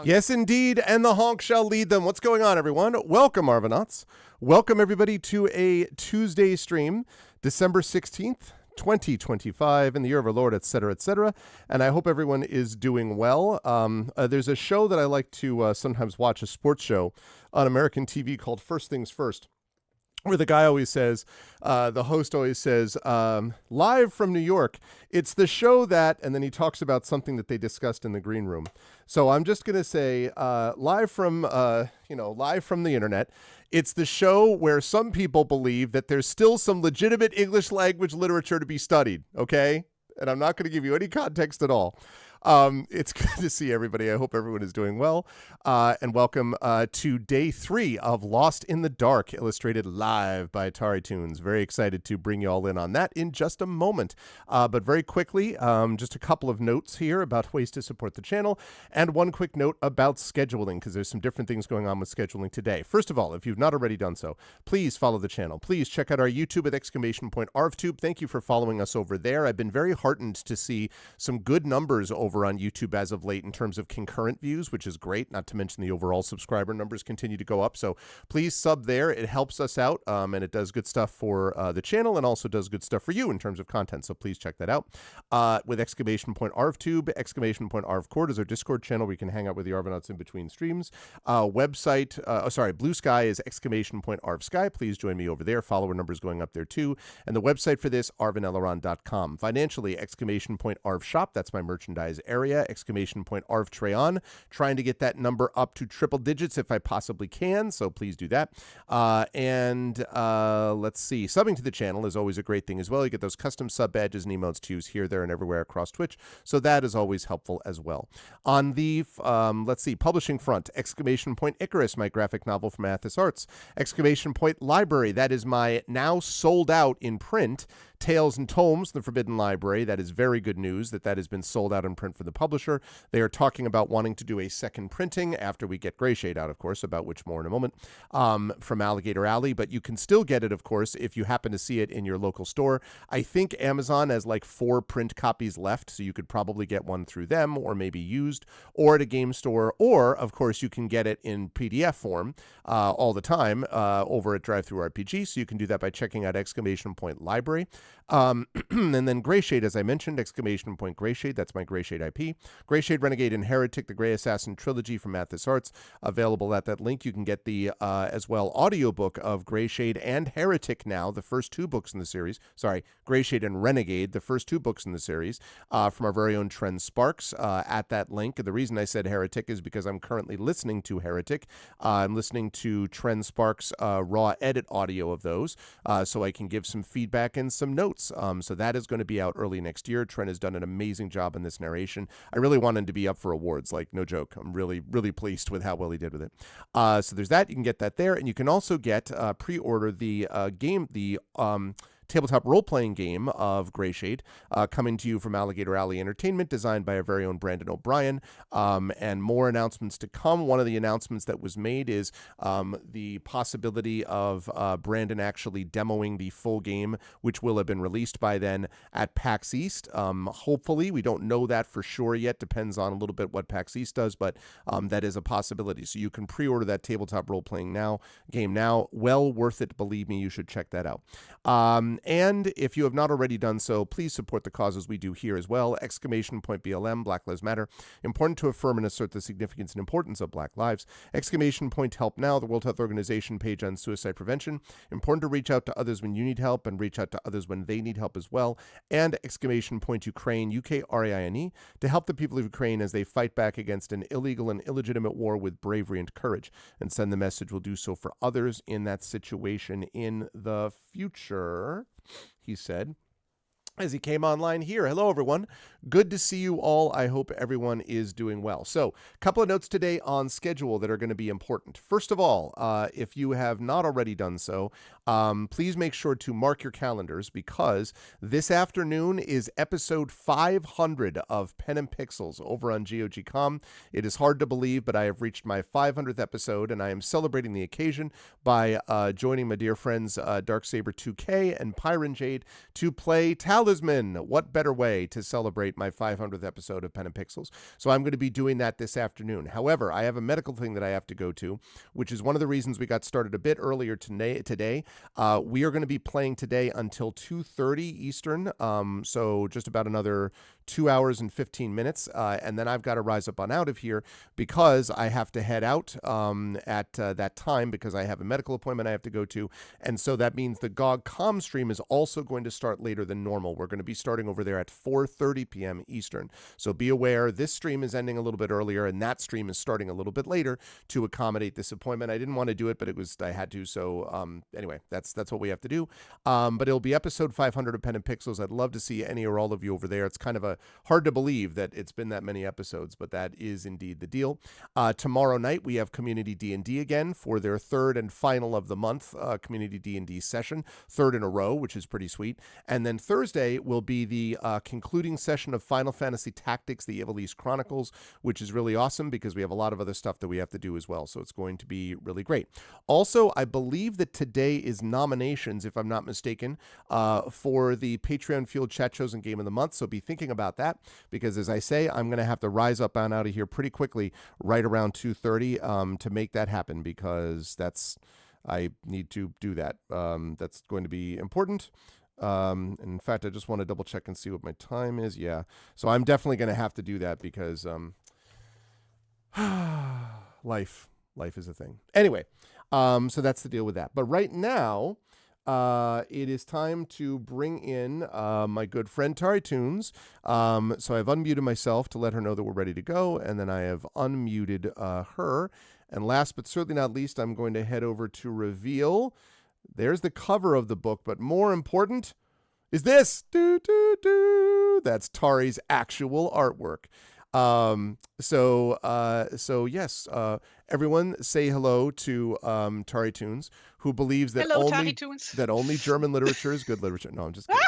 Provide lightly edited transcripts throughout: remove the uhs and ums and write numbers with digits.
Yes, indeed, and the honk shall lead them. What's going on, everyone? Welcome, Arvanauts. Welcome, everybody, to a Tuesday stream, December 16th, 2025, in the year of our Lord, etc., etc., and I hope everyone is doing well. There's a show that I like to sometimes watch, a sports show on American TV called First Things First, where the guy always says, the host always says, live from New York, it's the show that, and then he talks about something that they discussed in the green room. So I'm just going to say, live from the internet, it's the show where some people believe that there's still some legitimate English language literature to be studied, okay? And I'm not going to give you any context at all. It's good to see everybody. I hope everyone is doing well. And welcome to day 3 of Lost in the Dark, illustrated live by TariToons. Very excited to bring you all in on that in just a moment. But very quickly, just a couple of notes here about ways to support the channel. And one quick note about scheduling, because there's some different things going on with scheduling today. First of all, if you've not already done so, please follow the channel. Please check out our YouTube at !ArvTube. Thank you for following us over there. I've been very heartened to see some good numbers over on YouTube as of late in terms of concurrent views, which is great, not to mention the overall subscriber numbers continue to go up. So please sub there. It helps us out, and it does good stuff for the channel and also does good stuff for you in terms of content. So please check that out. With !ArvTube, !ArvCourt is our Discord channel where you can hang out with the Arvanauts in between streams. Blue Sky is !ArvSky. Please join me over there. Follower numbers going up there too. And the website for this, arvaneleron.com. Financially, !ArvShop. That's my merchandise area, !ArvTrayon. Trying to get that number up to triple digits if I possibly can, so please do that. Let's see, subbing to the channel is always a great thing as well. You get those custom sub badges and emotes to use here, there, and everywhere across Twitch, so that is always helpful as well. On the, publishing front, Icarus, my graphic novel from Athos Arts. Library, that is my now sold out in print Tales and Tomes, The Forbidden Library. That is very good news that has been sold out in print for the publisher. They are talking about wanting to do a second printing after we get Greyshade out, of course, about which more in a moment, from Alligator Alley. But you can still get it, of course, if you happen to see it in your local store. I think Amazon has like 4 print copies left, so you could probably get one through them or maybe used or at a game store. Or, of course, you can get it in PDF form all the time over at DriveThruRPG. So you can do that by checking out !Library. And then Greyshade, as I mentioned, !Greyshade, that's my Greyshade IP. Greyshade, Renegade, and Heretic, the Grey Assassin trilogy from Athos Arts, available at that link. You can get the, as well, audiobook of Greyshade and Heretic now, the first 2 books in the series. Sorry, Greyshade and Renegade, the first 2 books in the series, from our very own Trent Sparks, at that link. The reason I said Heretic is because I'm currently listening to Heretic. I'm listening to Trent Sparks' raw edit audio of those, so I can give some feedback and some notes. So that is going to be out early next year. Trent has done an amazing job in this narration. I really want him to be up for awards, like no joke. I'm really, really pleased with how well he did with it. So there's that. You can get that there. And you can also get, pre-order the game, the tabletop role-playing game of Greyshade, coming to you from Alligator Alley Entertainment, designed by our very own Brandon O'Brien, and more announcements to come. One of the announcements that was made is the possibility of Brandon actually demoing the full game, which will have been released by then at PAX East. Hopefully, we don't know that for sure yet, depends on a little bit what PAX East does, but that is a possibility. So you can pre-order that tabletop role-playing game now. Well worth it, believe me, you should check that out. And if you have not already done so, please support the causes we do here as well. !BLM, Black Lives Matter. Important to affirm and assert the significance and importance of Black lives. !Help Now, the World Health Organization page on suicide prevention. Important to reach out to others when you need help and reach out to others when they need help as well. And !Ukraine, UKRAINE, to help the people of Ukraine as they fight back against an illegal and illegitimate war with bravery and courage. And send the message we'll do so for others in that situation in the future, he said, as he came online here. Hello, everyone. Good to see you all. I hope everyone is doing well. So, a couple of notes today on schedule that are going to be important. First of all, if you have not already done so, please make sure to mark your calendars, because this afternoon is episode 500 of Pen and Pixels over on GOG.com. It is hard to believe, but I have reached my 500th episode, and I am celebrating the occasion by joining my dear friends Darksaber 2K and Pyron Jade to play Tally Talisman. What better way to celebrate my 500th episode of Pen and Pixels? So I'm going to be doing that this afternoon. However, I have a medical thing that I have to go to, which is one of the reasons we got started a bit earlier today. We are going to be playing today until 2:30 Eastern, so just about another 2 hours and 15 minutes, and then I've got to rise up on out of here because I have to head out at that time because I have a medical appointment I have to go to, and so that means the GOG comm stream is also going to start later than normal. We're going to be starting over there at 4:30 p.m. Eastern, so be aware this stream is ending a little bit earlier, and that stream is starting a little bit later to accommodate this appointment. I didn't want to do it, but I had to, so anyway, that's what we have to do, but it'll be episode 500 of Pen and Pixels. I'd love to see any or all of you over there. It's kind of hard to believe that it's been that many episodes, but that is indeed the deal. Tomorrow night we have Community D&D again for their third and final of the month Community D&D session, third in a row, which is pretty sweet. And then Thursday will be the concluding session of Final Fantasy Tactics: The Ivalice Chronicles, which is really awesome because we have a lot of other stuff that we have to do as well. So it's going to be really great. Also, I believe that today is nominations, if I'm not mistaken, for the Patreon Fueled Chat Shows and Game of the Month. So be thinking about that because, as I say, I'm going to have to rise up and out of here pretty quickly right around 2:30 to make that happen because I need to do that. That's going to be important. In fact, I just want to double check and see what my time is. Yeah. So I'm definitely going to have to do that because life is a thing. Anyway, so that's the deal with that. But right now, it is time to bring in my good friend TariToons. So I've unmuted myself to let her know that we're ready to go, and then I have unmuted her. And last but certainly not least, I'm going to head over to reveal. There's the cover of the book, but more important is this. That's Tari's actual artwork. So yes, everyone say hello to TariToons, who believes that only German literature is good literature. No, I'm just kidding.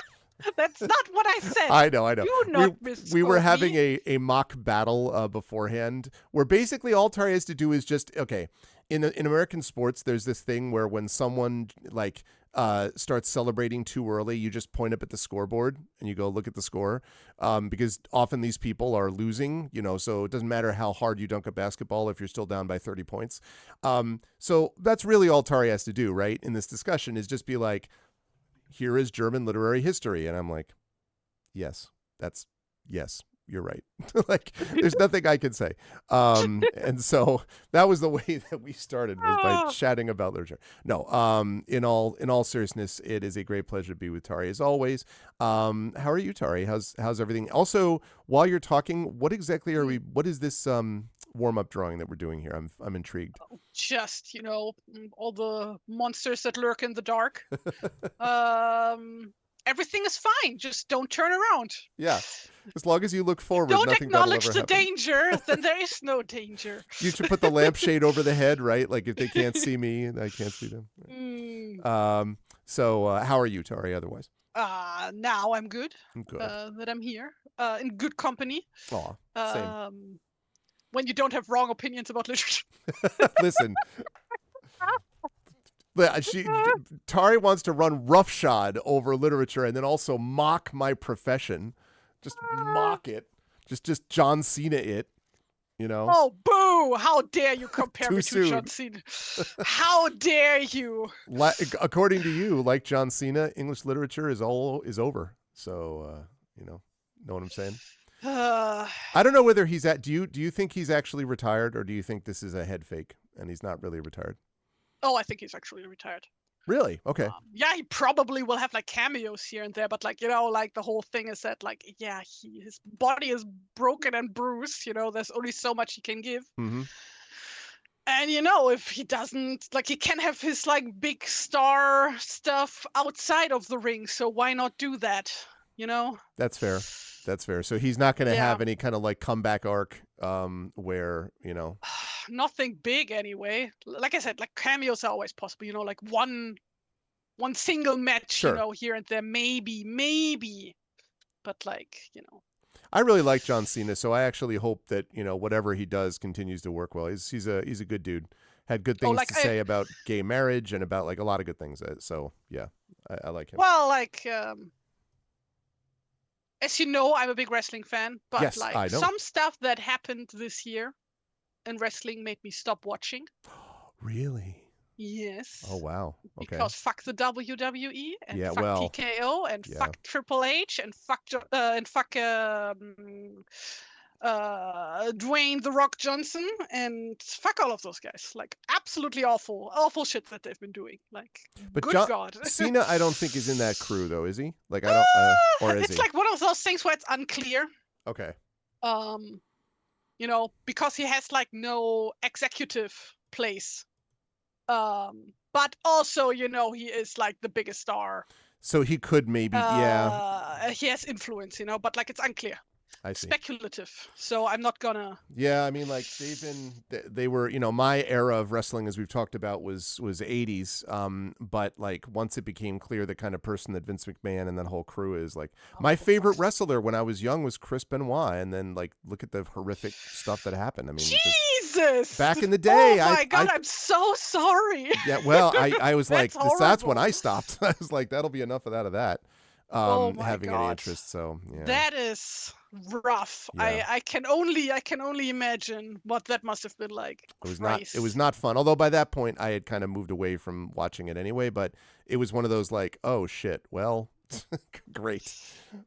That's not what I said. I know. Do not we were having a mock battle beforehand where basically all Tari has to do is just, okay, in American sports, there's this thing where when someone starts celebrating too early, you just point up at the scoreboard and you go look at the score, because often these people are losing, so it doesn't matter how hard you dunk a basketball if you're still down by 30 points. So that's really all Tari has to do, right, in this discussion is just be like, here is German literary history. And I'm like, yes, you're right. Like, there's nothing I can say. And so that was the way that we started, was by chatting about literature. No, in all seriousness, it is a great pleasure to be with Tari as always. How are you, Tari? How's everything? Also, while you're talking, what is this warm-up drawing that we're doing here? I'm intrigued. Just, all the monsters that lurk in the dark. Everything is fine. Just don't turn around. Yeah. As long as you look forward, don't nothing acknowledge the danger, then there is no danger. You should put the lampshade over the head, right? Like if they can't see me, I can't see them. Right. So how are you, Tari, otherwise? Now I'm good. Good. That I'm here in good company. Aw, same. When you don't have wrong opinions about literature. Listen. Tari wants to run roughshod over literature and then also mock my profession. Just mock it. Just John Cena it. Oh, boo! How dare you compare me to John Cena? How dare you? According to you, like John Cena, English literature is over. So, know what I'm saying? I don't know whether he's do you think he's actually retired, or do you think this is a head fake and he's not really retired? Oh, I think he's actually retired. Really? Okay. Yeah, he probably will have cameos here and there, but the whole thing is that his body is broken and bruised. There's only so much he can give. Mm-hmm. And if he doesn't, he can have his big star stuff outside of the ring. So why not do that? That's fair. So he's not going to have any kind of comeback arc where, Nothing big anyway. Like I said, cameos are always possible, one single match, sure. Here and there, maybe. But I really like John Cena, so I actually hope that, whatever he does continues to work well. He's a good dude. Had good things to say about gay marriage and about a lot of good things. So yeah, I like him. Well, as you know, I'm a big wrestling fan, but Yes, like I know. some stuff that happened this year in wrestling made me stop watching. Really? Yes. Oh wow. Okay. Because fuck the WWE and Yeah. fuck Well. TKO and Yeah. fuck Triple H and fuck Dwayne the Rock Johnson and fuck all of those guys. Like absolutely awful shit that they've been doing. Like But good God. Cena, I don't think is in that crew though, is he? Like I don't. Or is It's he? like one of those things where it's unclear. Okay. You know, because he has like no executive place. But also, you know, he is like the biggest star. So he could maybe. Yeah. He has influence, you know, but like it's unclear. I see. Speculative. So I'm not gonna. Yeah, I mean, like they were, my era of wrestling, as we've talked about, was '80s. But like once it became clear the kind of person that Vince McMahon and that whole crew is, like my favorite wrestler when I was young was Chris Benoit, and then like look at the horrific stuff that happened. I mean, Jesus! back in the day, oh my God, I'm so sorry. yeah, well, I was like, that's when horrible. I stopped. I was like, that'll be enough of that. Oh my Having God. any interest. So yeah. That is rough. Yeah. I can only imagine what that must have been like. It was not fun. Although by that point I had kind of moved away from watching it anyway, but it was one of those like, oh shit, well, great.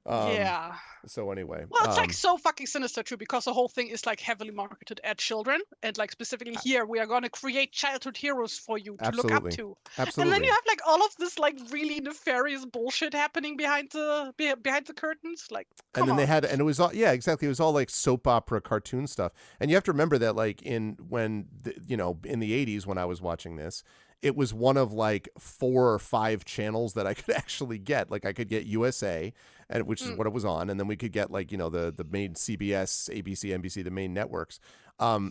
Yeah. So anyway. Well, it's like so fucking sinister too, because the whole thing is like heavily marketed at children, and like specifically here, we are going to create childhood heroes for you to look up to. Absolutely. And then you have like all of this like really nefarious bullshit happening behind the curtains, like. And then they had, and it was all, yeah, exactly. It was all like soap opera cartoon stuff. And you have to remember that, like in the 80s when I was watching this, it was one of like 4 or 5 channels that I could actually get. Like I could get USA, and which is what it was on, and then we could get like the main CBS, ABC, NBC, the main networks.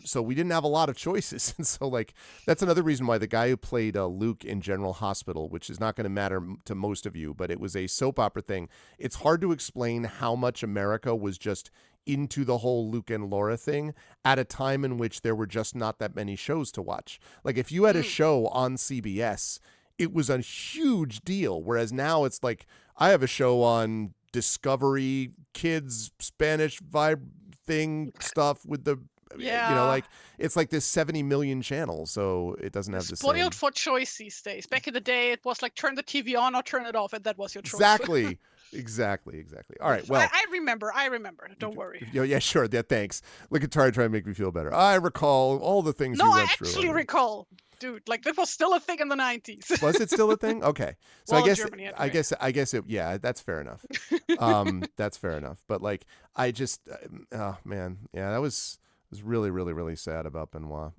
So we didn't have a lot of choices, and so like that's another reason why the guy who played Luke in General Hospital, which is not going to matter to most of you, but it was a soap opera thing. It's hard to explain how much America was just into the whole Luke and Laura thing at a time in which there were just not that many shows to watch. Like if you had a show on CBS, it was a huge deal. Whereas now it's like, I have a show on Discovery Kids Spanish vibe thing stuff with the, like it's like this 70 million channels. So it doesn't have the same. Spoiled for choice these days. Back in the day, it was like turn the TV on or turn it off, and that was your choice. Exactly. All right. Well, I remember. Don't worry. Yeah, sure. Yeah, thanks. Look at Tari trying to make me feel better. I recall all the things you went through. No, I actually recall, dude. Like that was still a thing in the 90s. Was it still a thing? Okay. So well, I guess Germany, anyway. I guess it. Yeah, that's fair enough. That's fair enough. But like, I just, oh man, yeah, that was really, really, really sad about Benoit.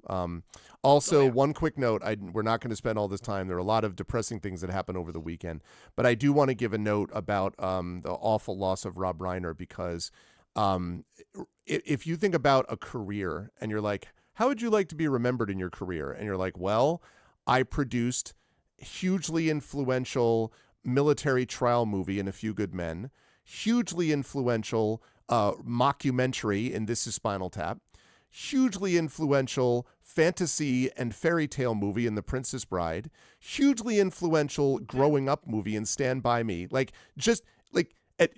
Also, one quick note, we're not going to spend all this time. There are a lot of depressing things that happened over the weekend, but I do want to give a note about the awful loss of Rob Reiner, because if you think about a career and you're like, how would you like to be remembered in your career? And you're like, well, I produced hugely influential military trial movie in A Few Good Men, hugely influential mockumentary in This Is Spinal Tap, hugely influential fantasy and fairy tale movie in The Princess Bride, hugely influential growing up movie in Stand By Me. Like, just like, and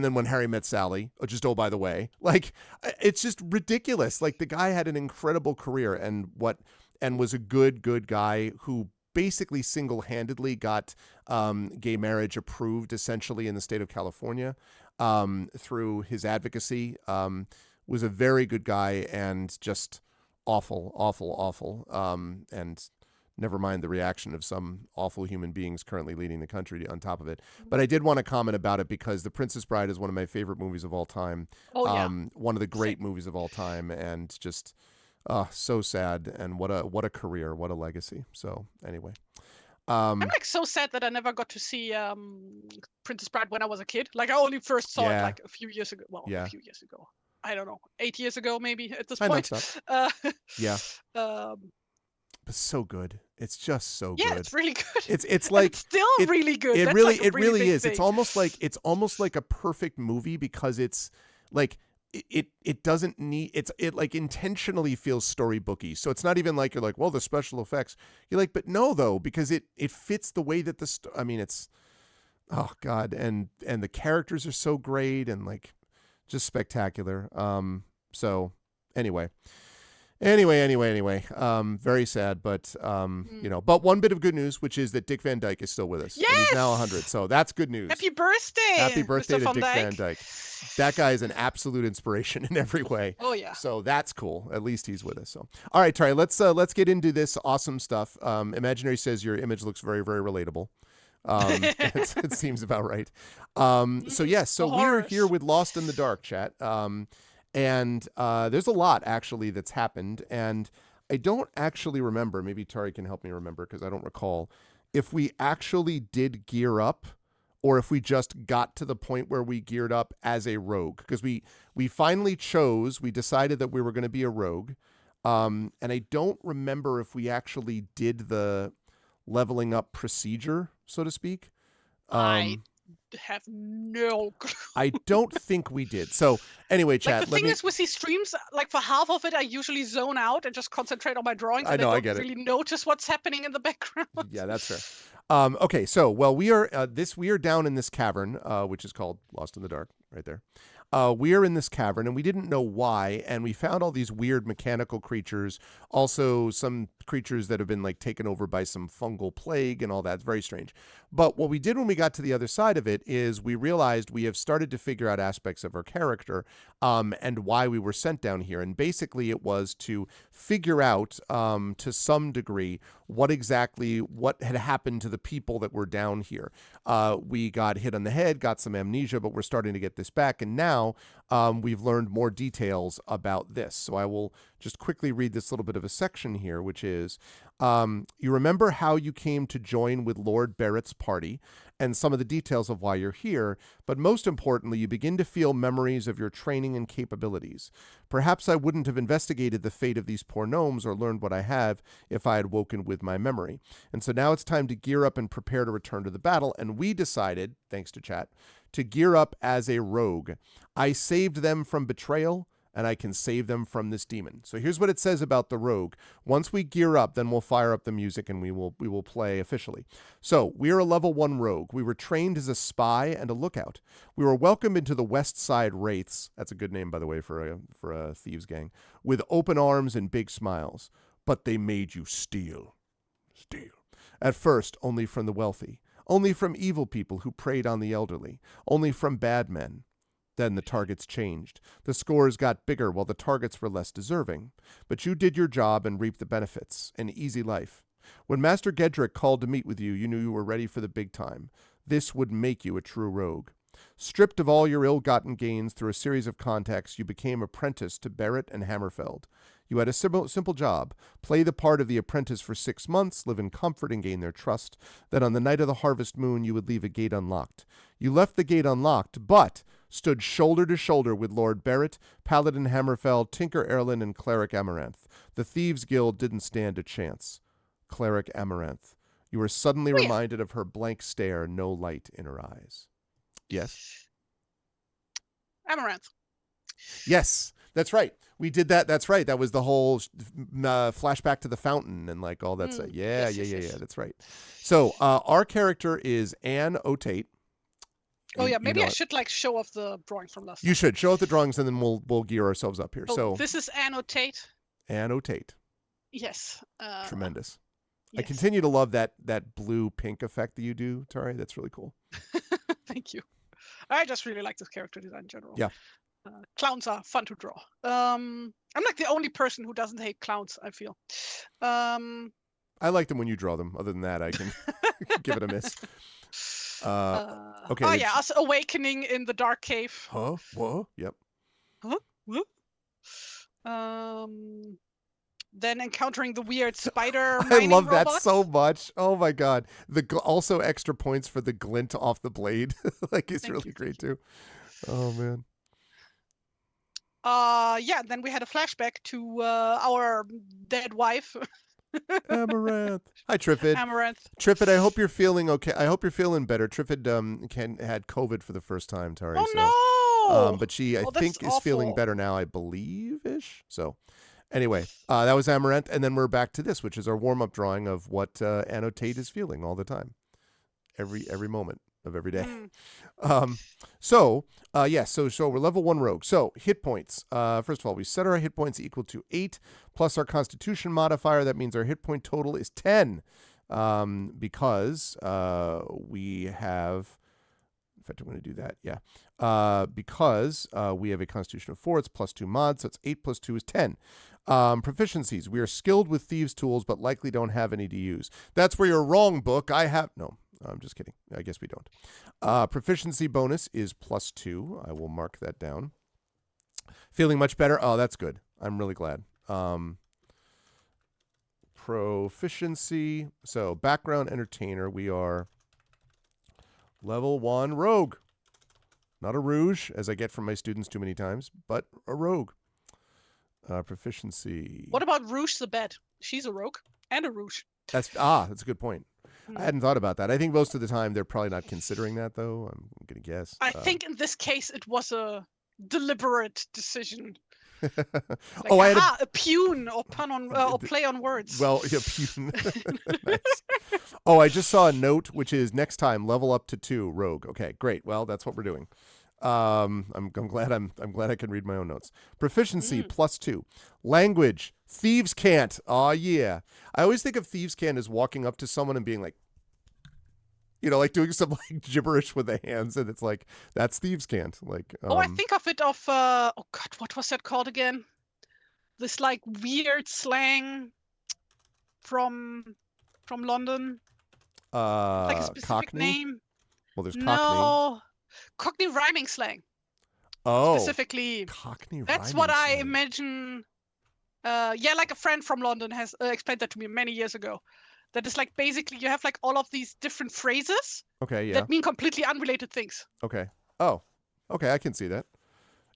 then When Harry Met Sally, by the way, like, it's just ridiculous. Like, the guy had an incredible career and was a good guy who basically single-handedly got gay marriage approved essentially in the state of California through his advocacy. Was a very good guy and just awful. And never mind the reaction of some awful human beings currently leading the country on top of it. But I did want to comment about it because The Princess Bride is one of my favorite movies of all time. One of the great movies of all time, and just so sad. And what a career, what a legacy. So anyway. I'm like so sad that I never got to see Princess Bride when I was a kid. Like I only first saw it like a few years ago. Well, a few years ago. I don't know, 8 years ago maybe at this point. Yeah. But so good. It's just so good. Yeah, it's really good. It's like it's still really good. It That's really like a really is. thing. It's almost like a perfect movie because it's like it doesn't need it like intentionally feels storybooky. So it's not even like you're like, well, the special effects. You're like, but no though, because it fits the way that it's Oh God, and the characters are so great and like just spectacular. So anyway. Very sad, but but one bit of good news, which is that Dick Van Dyke is still with us, and he's now 100. So that's good news. Happy birthday! Happy birthday Mr. to Van Dick Dyke. Van Dyke. That guy is an absolute inspiration in every way. Oh yeah. So that's cool. At least he's with us. So all right, Tari, let's get into this awesome stuff. Imaginary says your image looks very, very relatable. It seems about right. So we're here with Lost in the Dark, chat. And there's a lot actually that's happened, and I don't actually remember. Maybe Tari can help me remember because I don't recall if we actually did gear up or if we just got to the point where we geared up as a rogue, because we finally we decided that we were going to be a rogue. And I don't remember if we actually did the leveling up procedure, so to speak. I have no clue. I don't think we did. So anyway, chat. Like the thing is with these streams, like for half of it, I usually zone out and just concentrate on my drawings. I know, I get it. don't really notice what's happening in the background. Yeah, that's fair. Okay, so we are down in this cavern, which is called Lost in the Dark, right there. We are in this cavern, and we didn't know why, and we found all these weird mechanical creatures, also some creatures that have been like taken over by some fungal plague and all that. It's very strange. But what we did when we got to the other side of it is we realized we have started to figure out aspects of our character and why we were sent down here. And basically it was to figure out to some degree what had happened to the people that were down here. We got hit on the head, got some amnesia, but we're starting to get this back. And now we've learned more details about this. So I will just quickly read this little bit of a section here, which is, you remember how you came to join with Lord Barrett's party and some of the details of why you're here, but most importantly, you begin to feel memories of your training and capabilities. Perhaps I wouldn't have investigated the fate of these poor gnomes or learned what I have if I had woken with my memory. And so now it's time to gear up and prepare to return to the battle, and we decided, thanks to chat, to gear up as a rogue. I saved them from betrayal, and I can save them from this demon. So here's what it says about the rogue. Once we gear up, then we'll fire up the music and we will play officially. So we are a level 1 rogue. We were trained as a spy and a lookout. We were welcomed into the West Side Wraiths. That's a good name, by the way, for a thieves gang. With open arms and big smiles. But they made you steal. At first, only from the wealthy. Only from evil people who preyed on the elderly. Only from bad men. Then the targets changed. The scores got bigger while the targets were less deserving. But you did your job and reaped the benefits. An easy life. When Master Gedrick called to meet with you, you knew you were ready for the big time. This would make you a true rogue. Stripped of all your ill-gotten gains through a series of contacts, you became apprentice to Barrett and Hammerfeld. You had a simple job. Play the part of the apprentice for 6 months, live in comfort, and gain their trust. Then on the night of the harvest moon, you would leave a gate unlocked. You left the gate unlocked, but stood shoulder to shoulder with Lord Barrett, Paladin Hammerfeld, Tinker Erlin, and Cleric Amaranth. The Thieves' Guild didn't stand a chance. Cleric Amaranth. You were suddenly reminded of her blank stare, no light in her eyes. Yes? Amaranth. Yes, that's right. We did that. That's right. That was the whole flashback to the fountain and like all that stuff. Yeah. That's right. So our character is Anne O'Tate. Oh yeah, maybe I should like show off the drawing from last time. You should show off the drawings and then we'll gear ourselves up here. So this is Anne O'Tate. Anne O'Tate. Yes. Tremendous. Yes. I continue to love that blue pink effect that you do, Tari. That's really cool. Thank you. I just really like this character design in general. Yeah. Clowns are fun to draw. I'm like the only person who doesn't hate clowns, I feel. I like them when you draw them. Other than that, I can give it a miss. Okay. Oh yeah, us awakening in the dark cave. Huh? Whoa. Yep. Huh? Then encountering the weird spider. I love robots. that so much. Oh my god. Also extra points for the glint off the blade. Like it's really great too. Oh man. Yeah. Then we had a flashback to our dead wife. Amaranth. Hi, Triffid. Amaranth. Triffid, I hope you're feeling okay. I hope you're feeling better. Triffid had COVID for the first time, Tari. Oh no! But she, I think, is feeling better now, I believe-ish. So, anyway, that was Amaranth. And then we're back to this, which is our warm-up drawing of what Anne O'Tate is feeling all the time. Every moment. of every day. So we're level 1 rogue. So hit points. First of all, we set our hit points equal to 8 plus our constitution modifier. That means our hit point total is 10 because we have... In fact, I'm going to do that. Yeah. Because we have a constitution of 4, it's plus 2 mod, so it's 8 plus 2 is 10. Proficiencies. We are skilled with thieves' tools, but likely don't have any to use. That's where you're wrong, book. No, I'm just kidding. I guess we don't. Proficiency bonus is plus 2. I will mark that down. Feeling much better? Oh, that's good. I'm really glad. Proficiency. So background entertainer. We are level 1 rogue. Not a rouge, as I get from my students too many times, but a rogue. Proficiency. What about Rouge the Bed? She's a rogue and a rouge. That's a good point. I hadn't thought about that. I think most of the time they're probably not considering that, though. I'm going to guess. I think in this case it was a deliberate decision. Like, I had a pun or pun on or play on words. Well, yeah, pun. Nice. Oh, I just saw a note, which is next time level up to 2 rogue. Okay, great. Well, that's what we're doing. I'm glad I can read my own notes. Proficiency plus 2. Language. Thieves can't. Oh yeah. I always think of thieves can't as walking up to someone and being like, like doing some like gibberish with the hands, and it's like that's thieves can't. Like. I think of it of oh god, what was that called again? This like weird slang from London. Like a specific Cockney? name. Well, there's Cockney. No. Cockney rhyming slang. Oh. Specifically. Cockney That's rhyming what slang. I imagine. Like a friend from London has explained that to me many years ago. That is like basically you have like all of these different phrases. Okay, yeah. That mean completely unrelated things. Okay. Oh. Okay, I can see that.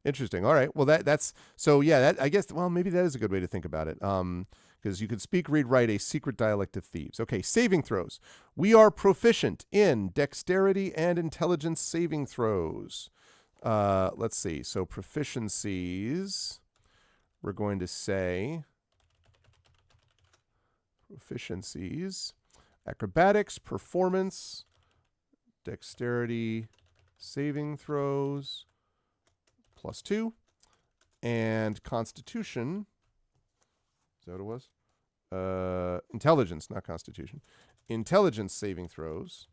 Interesting. All right. Well, that's so yeah. That I guess. Well, maybe that is a good way to think about it. Because you could speak, read, write a secret dialect of thieves. Okay. Saving throws. We are proficient in dexterity and intelligence saving throws. Let's see. So proficiencies. We're going to say proficiencies, acrobatics, performance, dexterity, saving throws, plus 2, and constitution. Is that what it was? Intelligence, not constitution. Intelligence saving throws.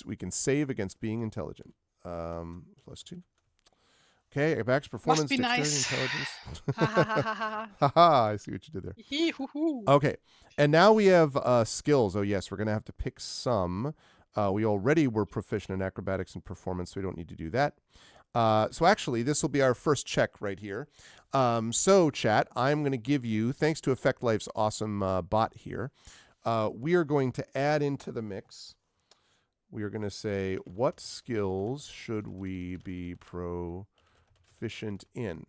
We can save against being intelligent. Plus 2. Okay, acrobatics, performance, Must be dexterity, nice. intelligence. Haha, I see what you did there. Okay, and now we have skills. Oh yes, we're going to have to pick some. We already were proficient in acrobatics and performance, so we don't need to do that. So actually, this will be our first check right here. So chat, I'm going to give you, thanks to Effect Life's awesome bot here, we are going to add into the mix. We are going to say, what skills should we be proficient in?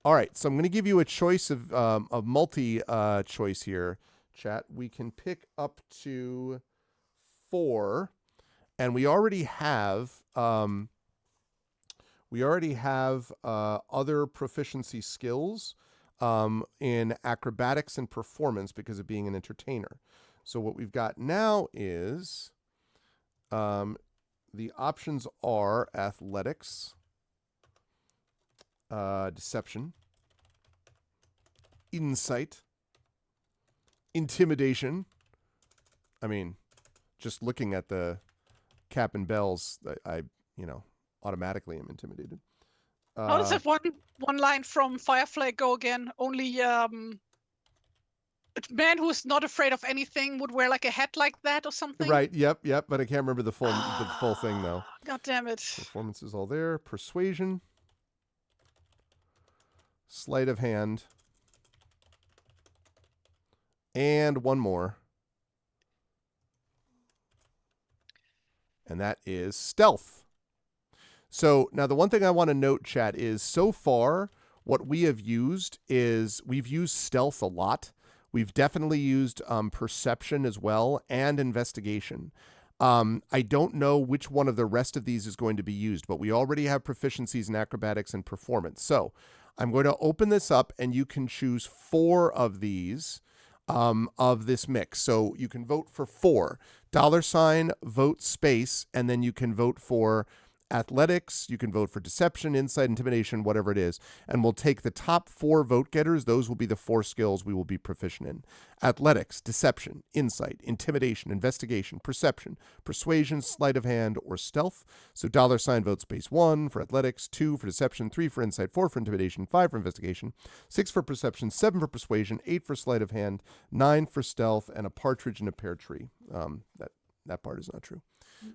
All right, so I'm going to give you a choice of multi-choice here, chat. We can pick up to 4, and we already have other proficiency skills in acrobatics and performance because of being an entertainer. So what we've got now is the options are athletics, deception, insight, intimidation. I mean, just looking at the cap and bells, I automatically am intimidated. How does that one line from Firefly go again? Only a man who's not afraid of anything would wear like a hat like that or something. Right. Yep. But I can't remember the full thing though. God damn it! Performance is all there. Persuasion, sleight of hand, and one more, and that is stealth. So now the one thing I want to note, chat, is so far what we have used is we've used stealth a lot. We've definitely used perception as well and investigation. I don't know which one of the rest of these is going to be used, but we already have proficiencies in acrobatics and performance. So I'm going to open this up and you can choose 4 of these. of this mix. So you can vote for 4. $, vote space, and then you can vote for athletics, you can vote for deception, insight, intimidation, whatever it is. And we'll take the top 4 vote getters. Those will be the 4 skills we will be proficient in. Athletics, deception, insight, intimidation, investigation, perception, persuasion, sleight of hand, or stealth. So $, vote space 1 for athletics, 2 for deception, 3 for insight, 4 for intimidation, 5 for investigation, 6 for perception, 7 for persuasion, 8 for sleight of hand, 9 for stealth, and a partridge in a pear tree. That part is not true.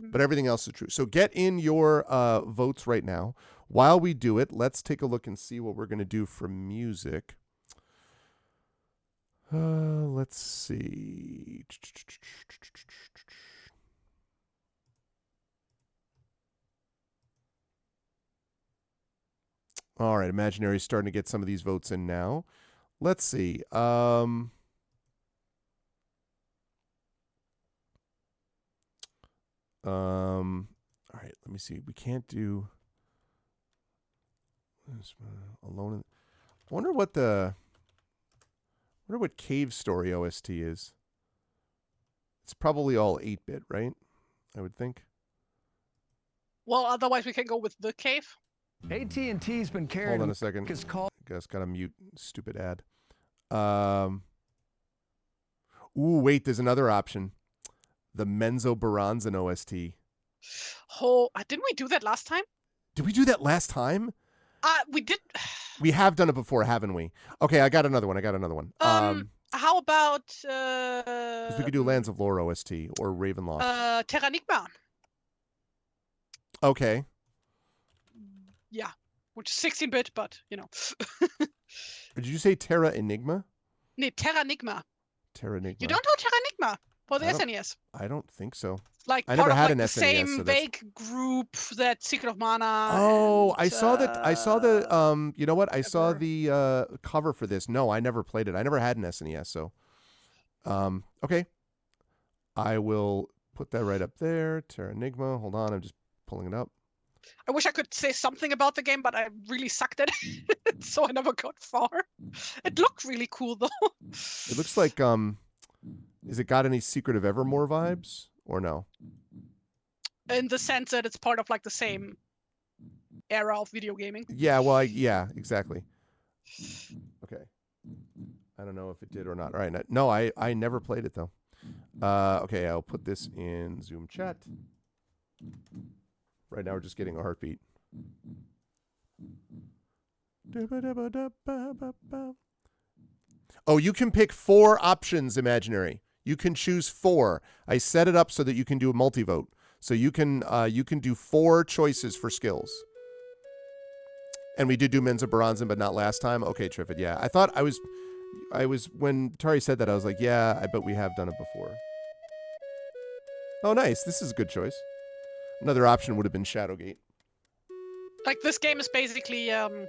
But everything else is true. So get in your votes right now. While we do it, let's take a look and see what we're going to do for music. Let's see. All right, Imaginary is starting to get some of these votes in now. Let's see. All right, let me see. We can't do alone. I wonder what Cave Story OST is. It's probably all 8-bit, right? I would think. Well, otherwise we can go with The Cave. AT&T's been carrying. Hold on a second. I guess gotta mute stupid ad. Ooh, wait, there's another option. The Menzo Baranzan OST. Oh, didn't we do that last time? Did we do that last time? We did. We have done it before, haven't we? Okay, I got another one. How about... Because we could do Lands of Lore OST or Ravenloft. Terranigma. Okay. Yeah, which is 16-bit, but, you know. Did you say Terra Enigma? Nee, Terranigma. Terranigma. You don't know Terranigma for the SNES? I don't think so. Like I never had an the SNES. Same vague group that Secret of Mana. Oh, I saw that. I saw the. You know what? I saw the cover for this. No, I never played it. I never had an SNES. So, okay. I will put that right up there. Terranigma. Hold on, I'm just pulling it up. I wish I could say something about the game, but I really sucked at it, so I never got far. It looked really cool though. It looks like is it got any Secret of Evermore vibes or no? In the sense that it's part of like the same era of video gaming. Yeah, well, yeah, exactly. Okay. I don't know if it did or not. All right. No, I never played it though. Okay, I'll put this in Zoom chat. Right now we're just getting a heartbeat. Oh, you can pick 4 options, Imaginary. You can choose 4. I set it up so that you can do a multi-vote. So you can do 4 choices for skills. And we did do Menzo Baranzan, but not last time. Okay, Triffid, yeah. I thought I was when Tari said that, I was like, yeah, I bet we have done it before. Oh, nice. This is a good choice. Another option would have been Shadowgate. Like, this game is basically, it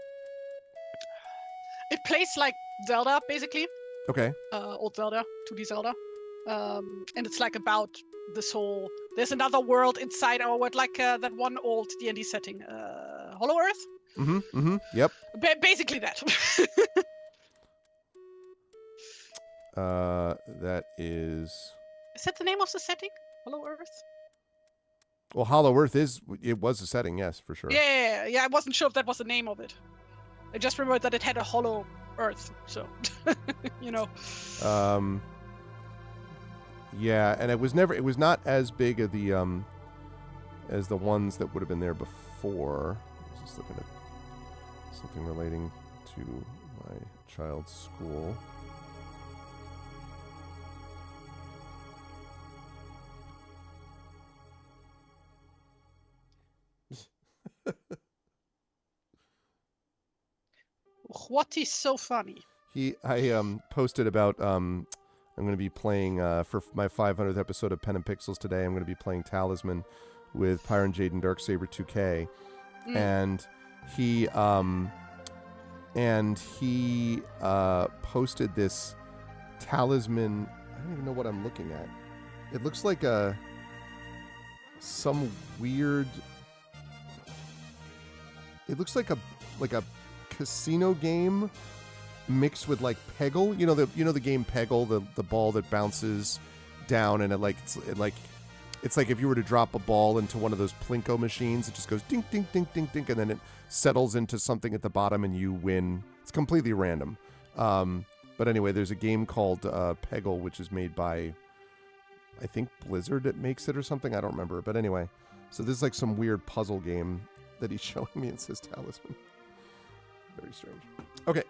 plays like Zelda, basically. Okay. Old Zelda, 2D Zelda. And it's like about this whole, there's another world inside our world, like that one old D&D setting, Hollow Earth? Yep. Basically that. That is... Is that the name of the setting? Hollow Earth? Well, Hollow Earth was a setting, yes, for sure. Yeah. I wasn't sure if that was the name of it. I just remembered that it had a Hollow Earth, so, you know. Yeah, and it was not as big of the, as the ones that would have been there before. I was just looking at something relating to my child's school. What is so funny? I posted about I'm going to be playing for my 500th episode of Pen and Pixels today. I'm going to be playing Talisman with Pyron Jade and Darksaber 2K, and he posted this Talisman. I don't even know what I'm looking at. It looks like some weird. It looks like a casino game mixed with like Peggle. You know the game Peggle, the ball that bounces down and it's like if you were to drop a ball into one of those Plinko machines, it just goes ding ding ding ding ding, and then it settles into something at the bottom and you win. It's completely random. But anyway, there's a game called Peggle, which is made by, I think Blizzard that makes it or something. I don't remember. But anyway, so this is like some weird puzzle game that he's showing me. It says Talisman. Very strange. Okay.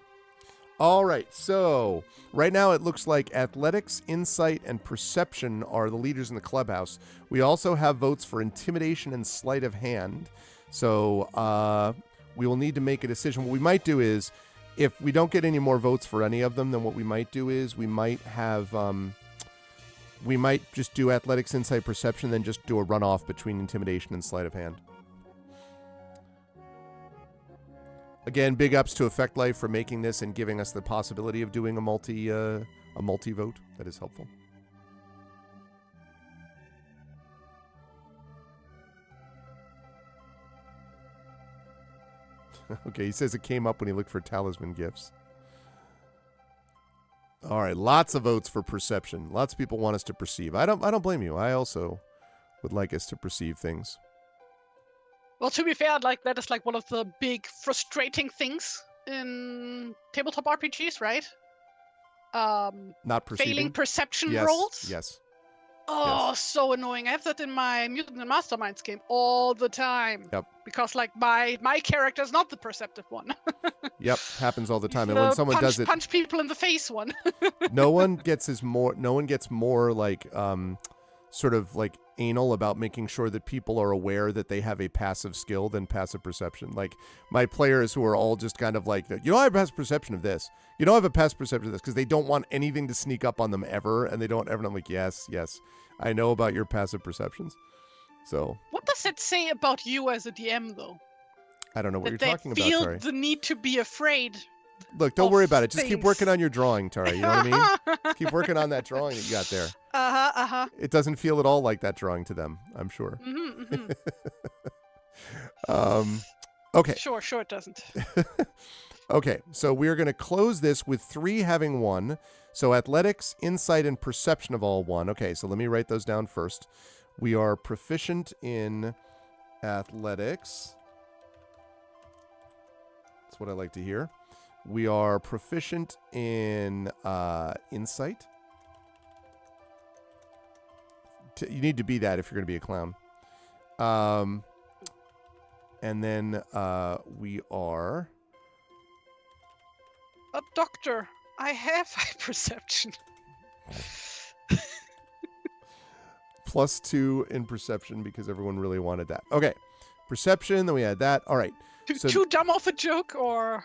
All right. So right now it looks like Athletics, Insight, and Perception are the leaders in the clubhouse. We also have votes for Intimidation and Sleight of Hand. So we will need to make a decision. What we might do is, if we don't get any more votes for any of them, then what we might do is we might have, we might just do Athletics, Insight, Perception, then just do a runoff between Intimidation and Sleight of Hand. Again, big ups to Effect Life for making this and giving us the possibility of doing a multi-vote. That is helpful. Okay, he says it came up when he looked for talisman gifts. All right, lots of votes for Perception. Lots of people want us to perceive. I don't blame you. I also would like us to perceive things. Well, to be fair, like that is like one of the big frustrating things in tabletop RPGs, right? Not perceiving. Failing perception yes, rolls. Yes. Oh, yes. So annoying. I have that in my Mutant and Masterminds game all the time. Yep. Because like my character is not the perceptive one. Yep, happens all the time. He's and when someone does it, punch people in the face one. no one gets more like sort of like anal about making sure that people are aware that they have a passive skill than passive perception. Like my players who are all just kind of like, I have a passive perception of this. I have a passive perception of this, because they don't want anything to sneak up on them ever, and they don't ever. And I'm like, yes, I know about your passive perceptions. So what does that say about you as a DM, though? I don't know what that you're talking about, They Tari. feel the need to be afraid. Look, don't worry about it. Just keep things. working on your drawing, Tari. You know what I mean? Just keep working on that drawing that you got there. It doesn't feel at all like that drawing to them, I'm sure. Mm-hmm. Okay. Sure it doesn't. Okay, so we're going to close this with 3 having won. So Athletics, Insight, and Perception have all won. Okay, so let me write those down first. We are proficient in Athletics. That's what I like to hear. We are proficient in Insight. You need to be that if you're going to be a clown. And then we are... A doctor. I have high perception. +2 in Perception because everyone really wanted that. Okay. Perception, then we had that. All right. So, too dumb of a joke, or...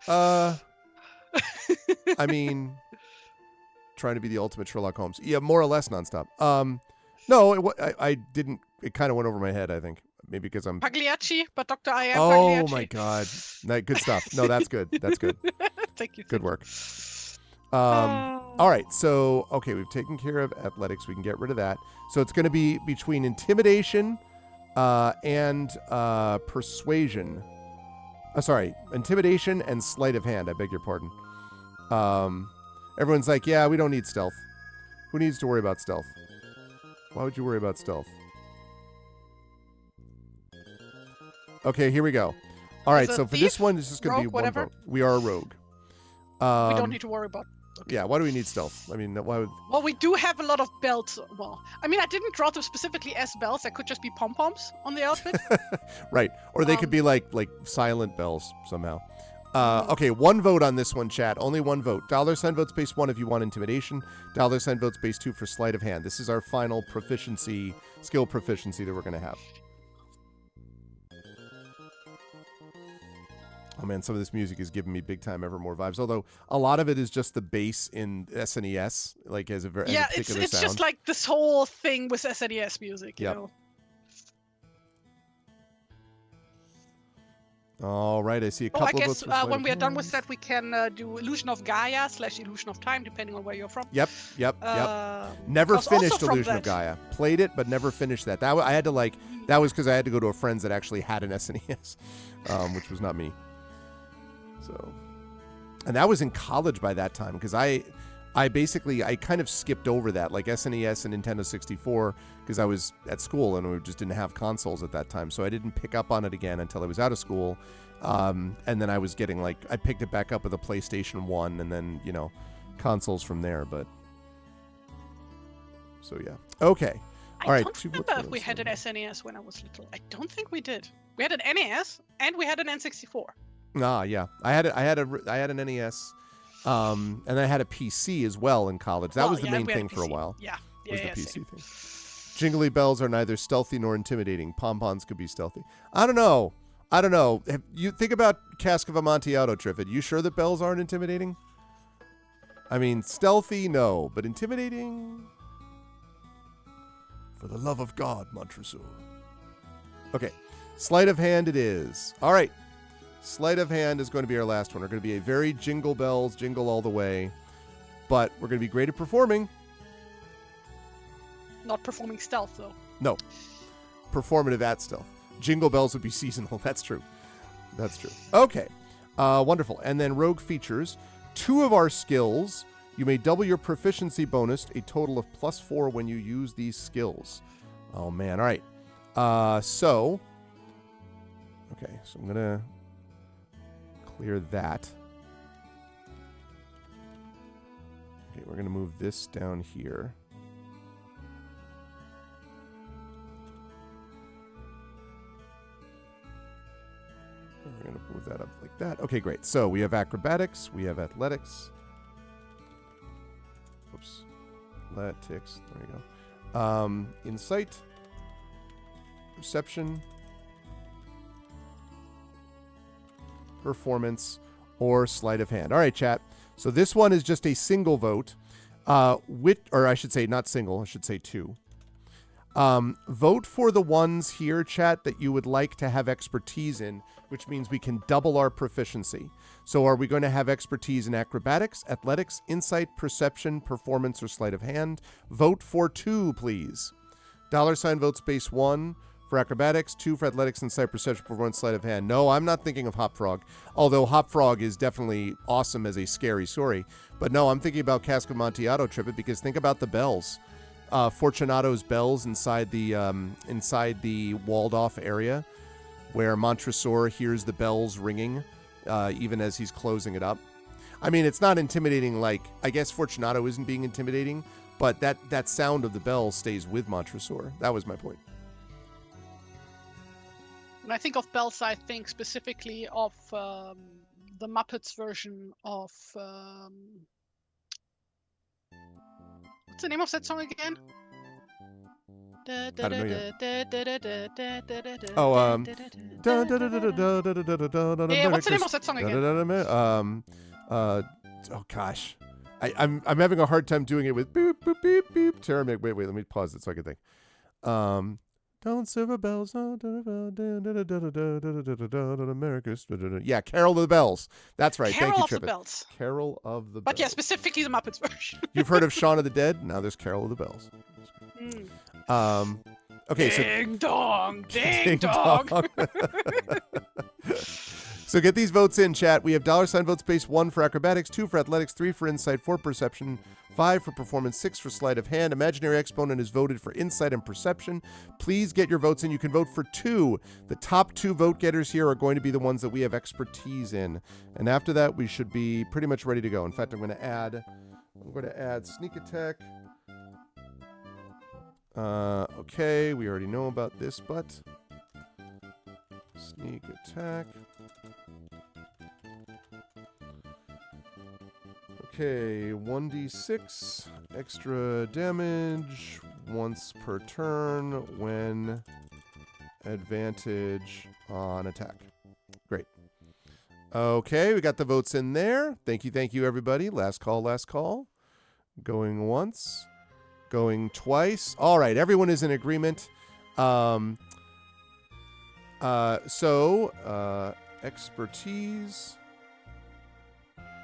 I mean, trying to be the ultimate Sherlock Holmes. Yeah, more or less nonstop. No, I didn't. It kind of went over my head, I think. Maybe because I'm... Pagliacci, but Dr. I am Pagliacci. Oh, Pagliacci. my God. Good stuff. No, that's good. That's good. Thank you. Good work. All right. So, okay, we've taken care of Athletics. We can get rid of that. So it's going to be between Intimidation and Persuasion. Sorry, Intimidation and Sleight of Hand. I beg your pardon. Everyone's like, yeah, we don't need stealth. Who needs to worry about stealth? Why would you worry about stealth? Okay, here we go. All right, so for this one, this is going to be one vote. We are a rogue. We don't need to worry about... Okay. Yeah, why do we need stealth? I mean, why would... Well, we do have a lot of belts. Well, I mean, I didn't draw them specifically as belts. That could just be pom-poms on the outfit. Right. Or they could be like silent bells somehow. Okay, 1 vote on this one, chat. Only 1 vote. $sign vote space 1 if you want Intimidation. $sign vote space 2 for Sleight of Hand. This is our final proficiency, skill proficiency that we're going to have. Oh man, some of this music is giving me big time Evermore vibes. Although a lot of it is just the bass in SNES, like as a particular sound. It's just like this whole thing with SNES music, you know. All right, I see a couple I guess of votes when we are done with that, we can do Illusion of Gaia / Illusion of Time, depending on where you're from. Yep. Never finished Illusion of Gaia. Played it, but never finished that. I had to that was because I had to go to a friend's that actually had an SNES, which was not me. So, And that was in college by that time, because I kind of skipped over that, like SNES and Nintendo 64, because I was at school and we just didn't have consoles at that time. So I didn't pick up on it again until I was out of school. And then I was getting I picked it back up with a PlayStation 1 and then, consoles from there. But so, yeah. Okay. All right. I don't remember if we had an SNES when I was little. I don't think we did. We had an NES and we had an N64. Ah, yeah. I had an NES. And I had a PC as well in college. That was the main thing for a while. Yeah. Was the PC thing. Jingly bells are neither stealthy nor intimidating. Pom-poms could be stealthy. I don't know. You think about Cask of Amontillado, Triffid. You sure that bells aren't intimidating? I mean, stealthy, no. But intimidating? For the love of God, Montresor. Okay. Sleight of hand it is. All right. Sleight of hand is going to be our last one. We're going to be a very jingle bells, jingle all the way. But we're going to be great at performing. Not performing stealth, though. No. Performative at stealth. Jingle bells would be seasonal. That's true. Okay. Wonderful. And then rogue features. 2 of our skills. You may double your proficiency bonus, a total of +4 when you use these skills. Oh, man. All right. Okay. So I'm going to clear that. Okay, we're going to move this down here. We're going to move that up like that. Okay, great. So we have acrobatics. We have athletics. Oops. Athletics. There you go. Insight. Perception. Performance. Or sleight of hand. All right, chat. So this one is just a single vote. Or I should say not single. I should say 2. Vote for the ones here, chat, that you would like to have expertise in, which means we can double our proficiency. So are we going to have expertise in acrobatics, athletics, insight, perception, performance, or sleight of hand? Vote for 2, please. $ vote space 1 for acrobatics, 2 for athletics, insight, perception, performance, sleight of hand. No, I'm not thinking of Hop Frog, although Hop Frog is definitely awesome as a scary story. But no, I'm thinking about Cask of Amontillado, Trippet, because think about the bells. Fortunato's bells inside the walled-off area, where Montresor hears the bells ringing, even as he's closing it up. I mean, it's not intimidating. I guess Fortunato isn't being intimidating, but that sound of the bell stays with Montresor. That was my point. When I think of bells, I think specifically of the Muppets version of what's the name of that song again? I don't know yet. Yeah, what's the name of that song again? Oh gosh, I'm having a hard time doing it with boop boop beep beep. Tara, wait, let me pause it so I can think. Don't silver bells. America's. Yeah, Carol of the Bells. That's right. Carol Thank you, of the Bells. Carol of the Bells. But yeah, specifically the Muppets version. You've heard of Shaun of the Dead? Now there's Carol of the Bells. Okay, ding dong, ding dong. So get these votes in, chat. We have $ vote space 1 for acrobatics, 2 for athletics, 3 for insight, 4 perception, 5 for performance, 6 for sleight of hand. Imaginary exponent is voted for insight and perception. Please get your votes in. You can vote for 2. The top 2 vote getters here are going to be the ones that we have expertise in. And after that, we should be pretty much ready to go. In fact, I'm going to add sneak attack. Okay, we already know about this, but sneak attack. Okay, 1d6 extra damage once per turn when advantage on attack. Great. Okay, we got the votes in there. Thank you, everybody. Last call. Going once. Going twice. All right, everyone is in agreement. Expertise.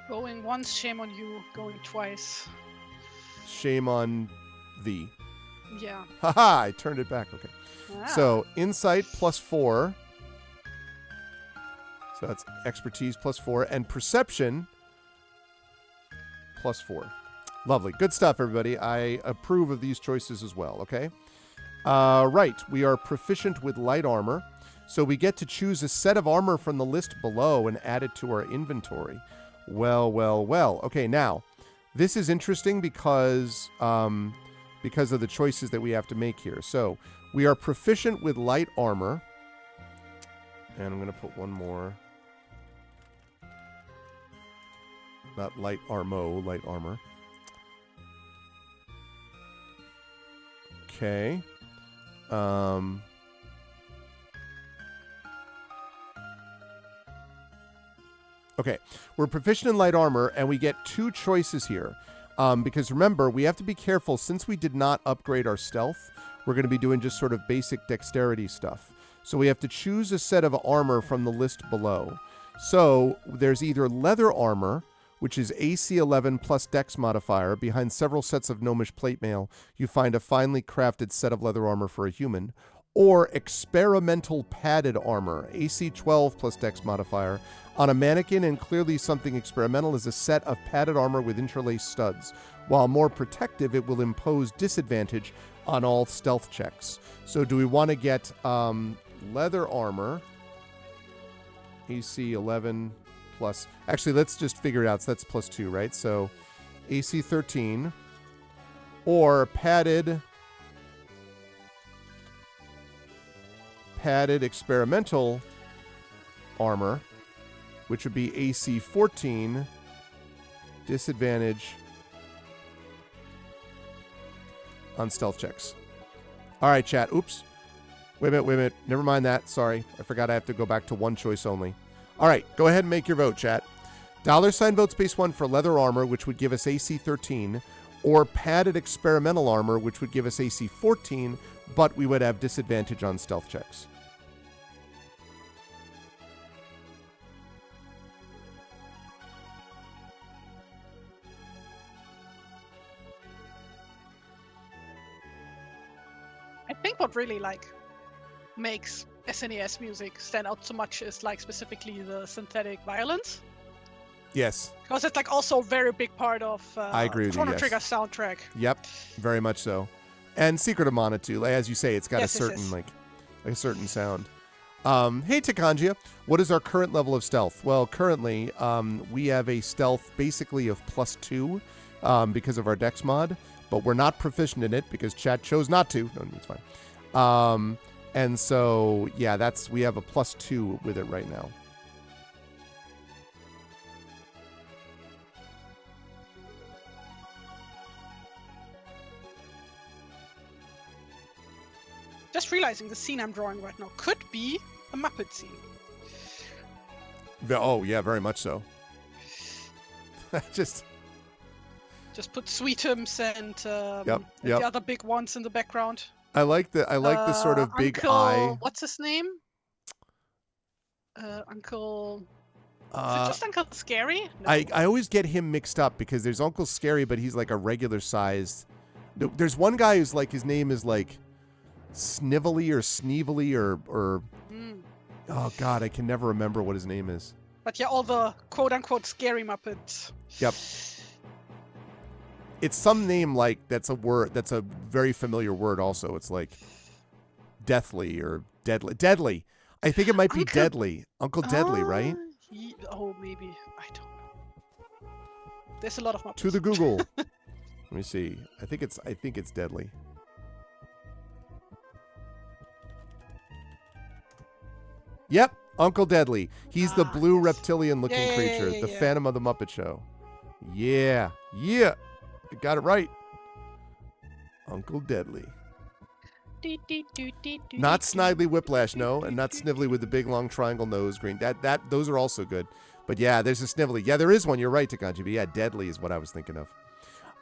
Going once, shame on you. Going twice. Shame on thee. Yeah. Haha, I turned it back. Okay. Wow. So, insight +4. So that's expertise +4. And perception +4. Lovely. Good stuff, everybody. I approve of these choices as well, okay? Right. We are proficient with light armor. So we get to choose a set of armor from the list below and add it to our inventory. Well, well, well. Okay, now, this is interesting because of the choices that we have to make here. So we are proficient with light armor. And I'm going to put one more. Not light armo, light armor. Okay. Okay, we're proficient in light armor, and we get 2 choices here. Because remember, we have to be careful. Since we did not upgrade our stealth, we're going to be doing just sort of basic dexterity stuff. So we have to choose a set of armor from the list below. So there's either leather armor, which is AC 11 plus dex modifier. Behind several sets of gnomish plate mail, you find a finely crafted set of leather armor for a human. Or experimental padded armor, AC 12 plus dex modifier. On a mannequin, and clearly something experimental, is a set of padded armor with interlaced studs. While more protective, it will impose disadvantage on all stealth checks. So do we want to get leather armor, AC 11 plus... Actually, let's just figure it out. So that's +2, right? So AC 13. Or padded experimental armor, which would be AC 14, disadvantage on stealth checks. All right, chat. Oops. Wait a minute. Never mind that. Sorry. I forgot I have to go back to one choice only. All right. Go ahead and make your vote, chat. $ vote space 1 for leather armor, which would give us AC 13, or padded experimental armor, which would give us AC 14, but we would have disadvantage on stealth checks. I think what really makes SNES music stand out so much is specifically the synthetic violence. Yes. Because it's also a very big part of I agree with you, Chrono yes. Trigger soundtrack. Yep, very much so. And Secret of Mana too. As you say, it's got a certain a certain sound. Hey Takanjia, what is our current level of stealth? Well, currently we have a stealth basically of +2 because of our dex mod, but we're not proficient in it because chat chose not to. No, it's fine. And so yeah, we have a +2 with it right now. Just realizing the scene I'm drawing right now could be a Muppet scene. Oh yeah, very much so. Just put Sweetums and the other big ones in the background. I like the sort of big Uncle, eye. What's his name? Uncle. Is it just Uncle Scary? No. I always get him mixed up because there's Uncle Scary, but he's like a regular sized. There's one guy who's his name is Snively or Sneevely or oh god, I can never remember what his name is. But yeah, all the quote unquote scary Muppets. Yep. It's some name that's a word that's a very familiar word also. It's deathly or deadly. Deadly. I think it might be Deadly. Uncle Deadly, right? Maybe. I don't know. There's a lot of Muppets. To the Google. Let me see. I think it's Deadly. Yep, Uncle Deadly. He's the blue reptilian-looking creature, the Phantom of the Muppet Show. Yeah, I got it right. Uncle Deadly. Not Snidely Whiplash, no, and not Snively with the big long triangle nose, green. Those are also good. But yeah, there's a Snively. Yeah, there is one. You're right, Takanji. But yeah, Deadly is what I was thinking of.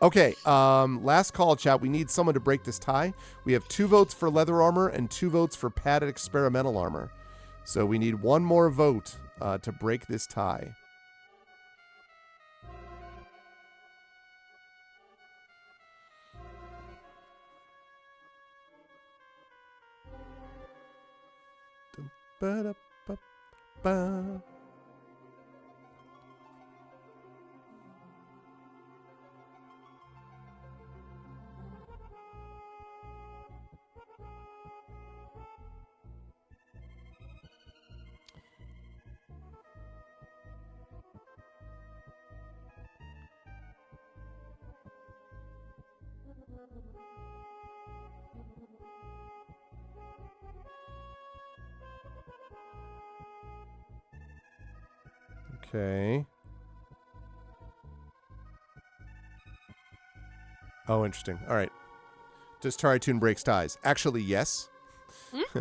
Okay, last call, chat. We need someone to break this tie. We have 2 votes for leather armor and 2 votes for padded experimental armor. So we need one more vote to break this tie. Okay. Oh, interesting. All right. Does TariToon breaks ties? Actually, yes.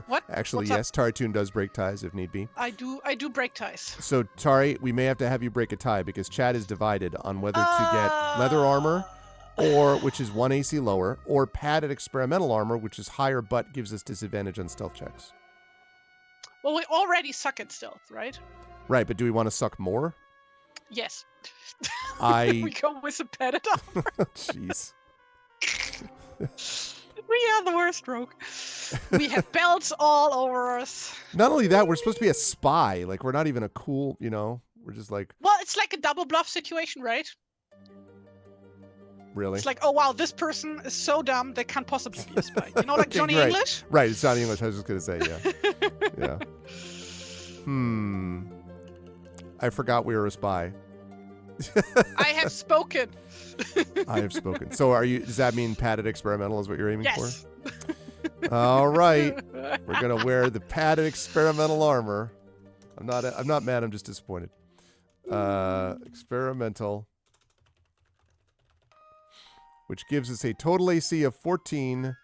What? Actually, What's yes. TariToon does break ties if need be. I do break ties. So, Tari, we may have to have you break a tie because chat is divided on whether to get leather armor, or which is 1 AC lower, or padded experimental armor, which is higher but gives us disadvantage on stealth checks. Well, we already suck at stealth, right? Right, but do we want to suck more? Yes. We go with the padded armor. Jeez. We are the worst rogue. We have belts all over us. Not only that, we're supposed to be a spy. Like, we're not even a cool, we're just like... Well, it's like a double bluff situation, right? Really? It's like, oh, wow, this person is so dumb, they can't possibly be a spy. You know, like Okay, Johnny right. English? Right, it's Johnny English. I was just going to say, yeah. Yeah. I forgot we were a spy. I have spoken. I have spoken. So does that mean padded experimental is what you're aiming for? Yes. All right. We're going to wear the padded experimental armor. I'm not mad, I'm just disappointed. Experimental, which gives us a total AC of 14.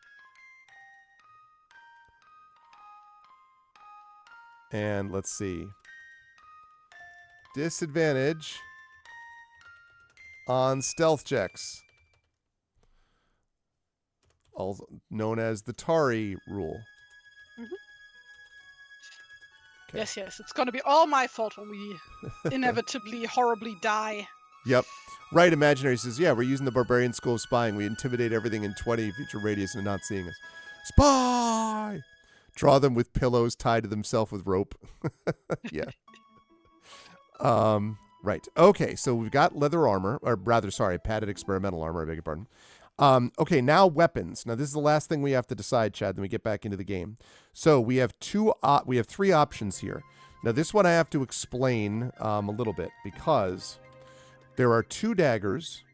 And let's see. Disadvantage on stealth checks, also known as the Tari rule. Mm-hmm. Okay. Yes. It's going to be all my fault when we inevitably, horribly die. Yep. Right, Imaginary says, yeah, we're using the Barbarian School of Spying. We intimidate everything in 20 feature radius and not seeing us. Spy! Draw them with pillows tied to themselves with rope. Yeah. Right. Okay, so we've got leather armor, or rather, sorry, padded experimental armor, I beg your pardon. Okay, now weapons. Now, this is the last thing we have to decide, Chad, then we get back into the game. So we have three options here. Now, this one I have to explain a little bit, because there are 2 daggers,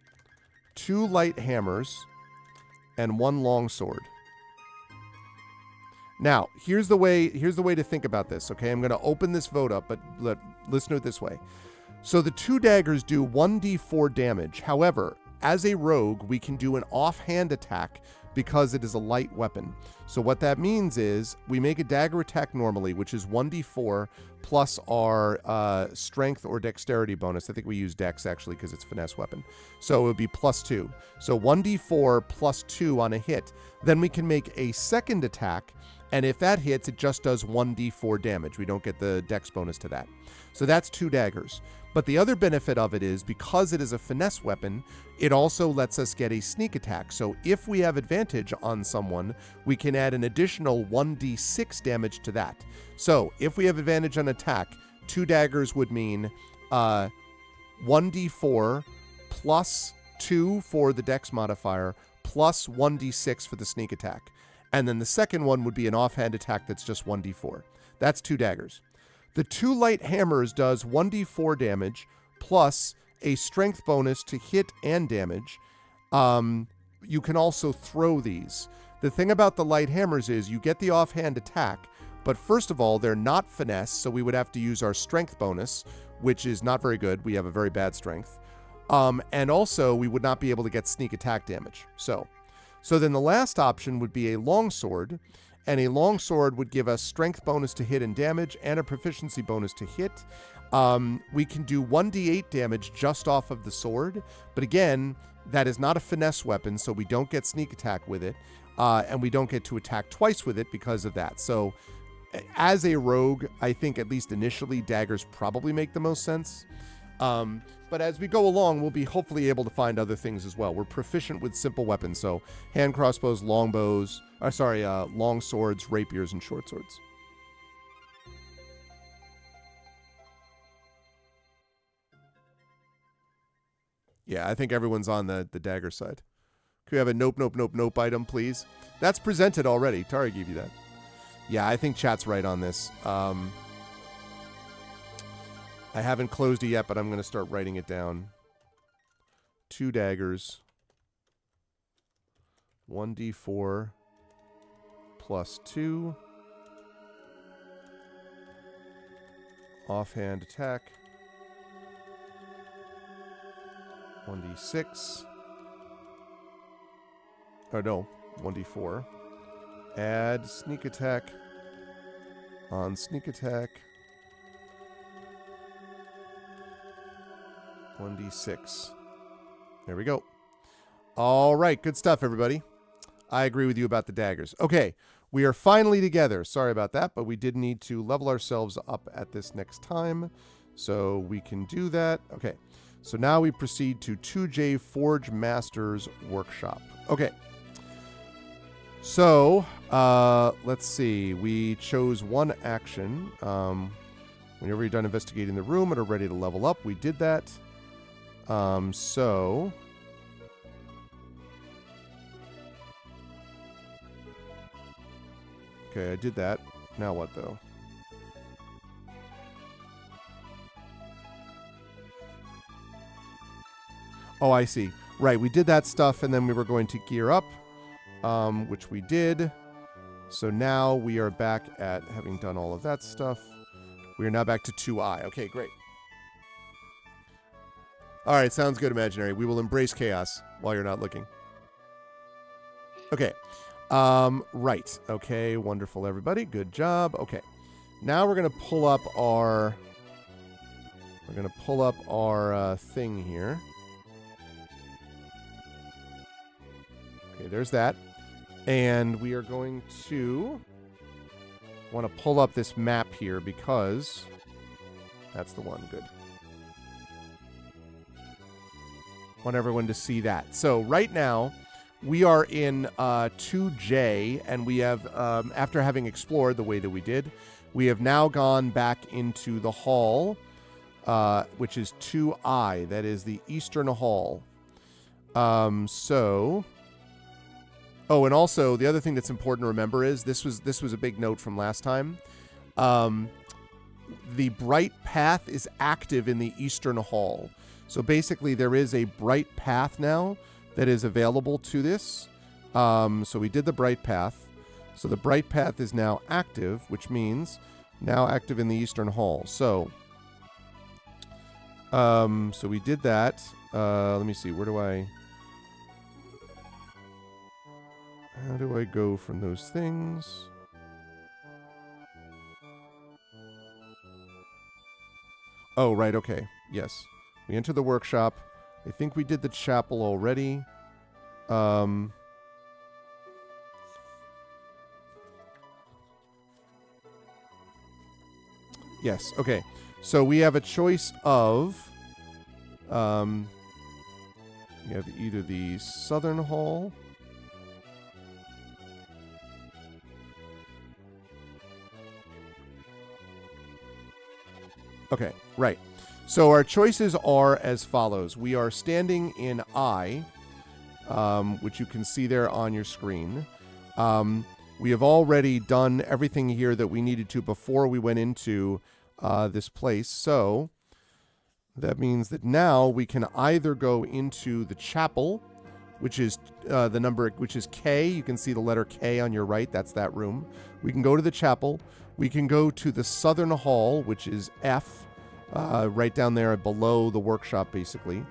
2 light hammers, and 1 longsword. Now, here's the way to think about this, okay? I'm going to open this vote up, but let's note this way. So the 2 daggers do 1d4 damage. However, as a rogue, we can do an offhand attack because it is a light weapon. So what that means is we make a dagger attack normally, which is 1d4 plus our strength or dexterity bonus. I think we use dex actually because it's a finesse weapon. So it would be +2. So 1d4 +2 on a hit. Then we can make a second attack, and if that hits, it just does 1d4 damage. We don't get the dex bonus to that. So that's 2 daggers. But the other benefit of it is because it is a finesse weapon, it also lets us get a sneak attack. So if we have advantage on someone, we can add an additional 1d6 damage to that. So if we have advantage on attack, 2 daggers would mean 1d4 +2 for the dex modifier plus 1d6 for the sneak attack. And then the second one would be an offhand attack that's just 1d4. That's 2 daggers. The 2 light hammers does 1d4 damage plus a strength bonus to hit and damage. You can also throw these. The thing about the light hammers is you get the offhand attack, but first of all, they're not finesse, so we would have to use our strength bonus, which is not very good. We have a very bad strength. And also, we would not be able to get sneak attack damage. So then the last option would be a longsword, and a longsword would give us strength bonus to hit and damage and a proficiency bonus to hit. We can do 1d8 damage just off of the sword, but again, that is not a finesse weapon, so we don't get sneak attack with it, and we don't get to attack twice with it because of that. So as a rogue, I think at least initially daggers probably make the most sense. But as we go along, we'll be hopefully able to find other things as well. We're proficient with simple weapons, so hand crossbows, long swords, rapiers, and short swords. Yeah, I think everyone's on the dagger side. Could we have a nope item, please? That's presented already. Tari gave you that. Yeah, I think chat's right on this. I haven't closed it yet, but I'm going to start writing it down. 2 daggers. 1d4 plus 2. Offhand attack. 1d6. Oh, no. 1d4. Add sneak attack. On sneak attack. 1d6. There we go. All right. Good stuff, everybody. I agree with you about the daggers. Okay. We are finally together. Sorry about that, but we did need to level ourselves up at this next time. So we can do that. Okay. So now we proceed to 2J Forge Masters Workshop. Okay. So, let's see. We chose one action. Whenever you're done investigating the room and are ready to level up, we did that. So... Okay, I did that. Now what, though? Oh, I see. Right, we did that stuff, and then we were going to gear up, which we did. So now we are back at having done all of that stuff. We are now back to 2I. Okay, great. All right, sounds good, Imaginary. We will embrace chaos while you're not looking. Okay. Right. Okay, wonderful, everybody. Good job. Okay. Now we're going to pull up our... thing here. Okay, there's that. And we are going to want to pull up this map here because... That's the one. Good. Want everyone to see that. So right now... We are in 2J, and we have, after having explored the way that we did, we have now gone back into the hall, which is 2I. That is the Eastern Hall. Oh, and also, the other thing that's important to remember is, this was a big note from last time. The bright path is active in the Eastern Hall. So basically, there is a bright path now that is available to this. So we did the bright path. So the bright path is now active, which means now active in the Eastern Hall. So we did that. Let me see. How do I go from those things? Oh, right. Okay. Yes. We enter the workshop. I think we did the chapel already. Yes, okay. So we have a choice of... we have either the Southern Hall... Okay, right. So our choices are as follows. We are standing in I, which you can see there on your screen. We have already done everything here that we needed to before we went into this place. So that means that now we can either go into the chapel, which is the number, which is K. You can see the letter K on your right. That's that room. We can go to the chapel. We can go to the Southern Hall, which is F. Right down there below the workshop, basically.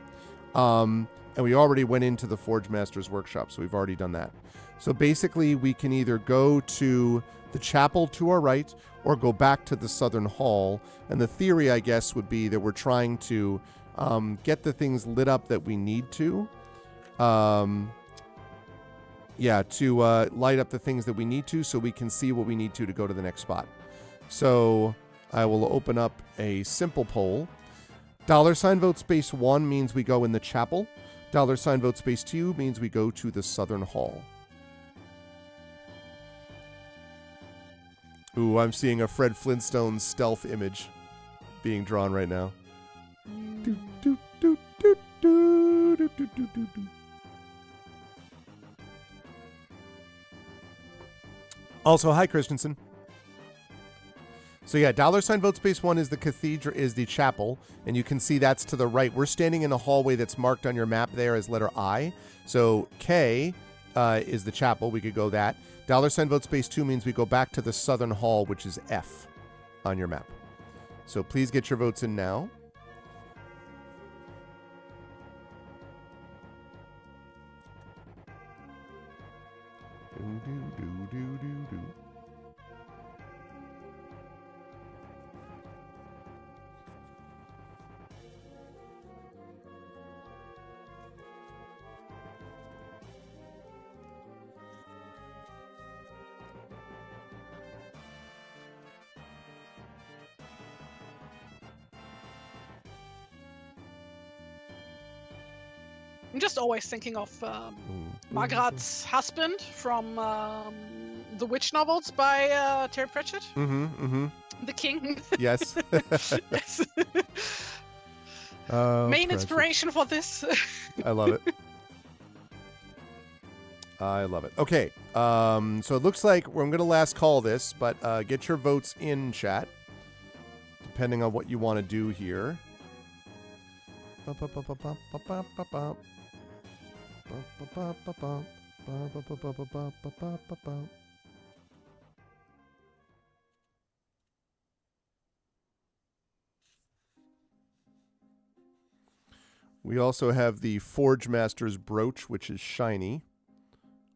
And we already went into the Forge Master's workshop, so we've already done that. So basically, we can either go to the chapel to our right or go back to the Southern Hall. And the theory, I guess, would be that we're trying to get the things lit up that we need to. Light up the things that we need to so we can see what we need to go to the next spot. So... I will open up a simple poll. $ vote space 1 means we go in the chapel. $ vote space 2 means we go to the Southern Hall. Ooh, I'm seeing a Fred Flintstone stealth image being drawn right now. Also, hi, Christensen. So yeah, $ vote space 1 is the cathedral, is the chapel, and you can see that's to the right. We're standing in a hallway that's marked on your map there as letter I. So K is the chapel. We could go that. $ vote space 2 means we go back to the southern hall, which is F on your map. So please get your votes in now. Do. I'm just always thinking of Margaret's husband from the witch novels by Terry Pratchett. The king. Yes. Yes. Pratchett. Main inspiration for this. I love it. I love it. Okay. So it looks like I'm going to last call this, but get your votes in, chat, depending on what you want to do here. We also have the Forge Master's brooch, which is shiny,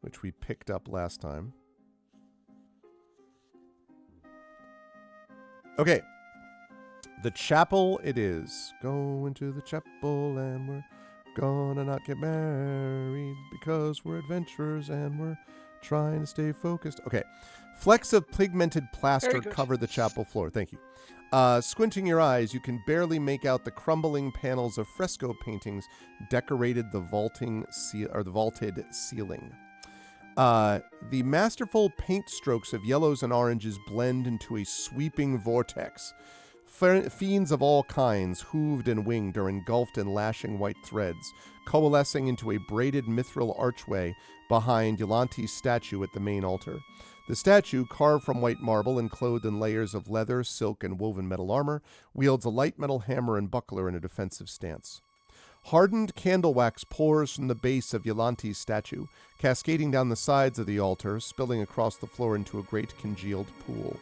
which we picked up last time. Okay. The chapel it is. Go into the chapel and we're gonna not get married because we're adventurers and we're trying to stay focused. Okay. Flecks of pigmented plaster cover the chapel floor. Thank you. Squinting your eyes, you can barely make out the crumbling panels of fresco paintings decorated the vaulted ceiling. The masterful paint strokes of yellows and oranges blend into a sweeping vortex. Fiends of all kinds, hooved and winged, are engulfed in lashing white threads, coalescing into a braided mithril archway behind Yolante's statue at the main altar. The statue, carved from white marble and clothed in layers of leather, silk, and woven metal armor, wields a light metal hammer and buckler in a defensive stance. Hardened candle wax pours from the base of Yolante's statue, cascading down the sides of the altar, spilling across the floor into a great congealed pool.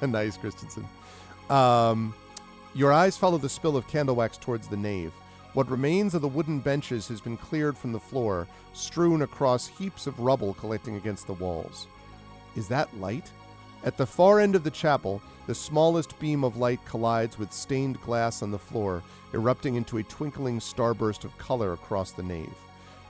Nice, Christensen. Your eyes follow the spill of candle wax towards the nave. What remains of the wooden benches has been cleared from the floor, strewn across heaps of rubble collecting against the walls. Is that light? At the far end of the chapel, the smallest beam of light collides with stained glass on the floor, erupting into a twinkling starburst of color across the nave.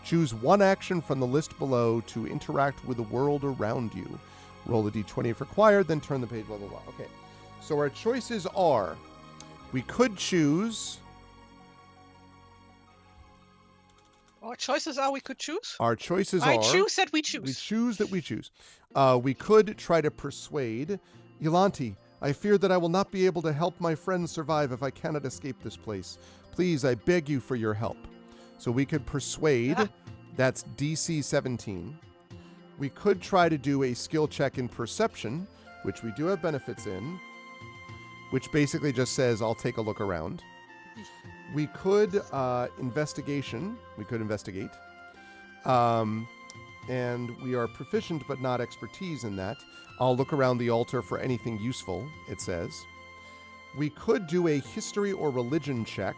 Choose one action from the list below to interact with the world around you. Roll a d20 if required, then turn the page, blah, blah, blah. Okay, so our choices are, we could choose... Our choices are we could choose? Our choices I are... choose that we choose. We choose that we choose. We could try to persuade... Yolante, I fear that I will not be able to help my friends survive if I cannot escape this place. Please, I beg you for your help. So we could persuade. That's DC 17. We could try to do a skill check in perception, which we do have benefits in, which basically just says, I'll take a look around. We could investigation. We could investigate. And we are proficient but not expertise in that. I'll look around the altar for anything useful, it says. We could do a history or religion check.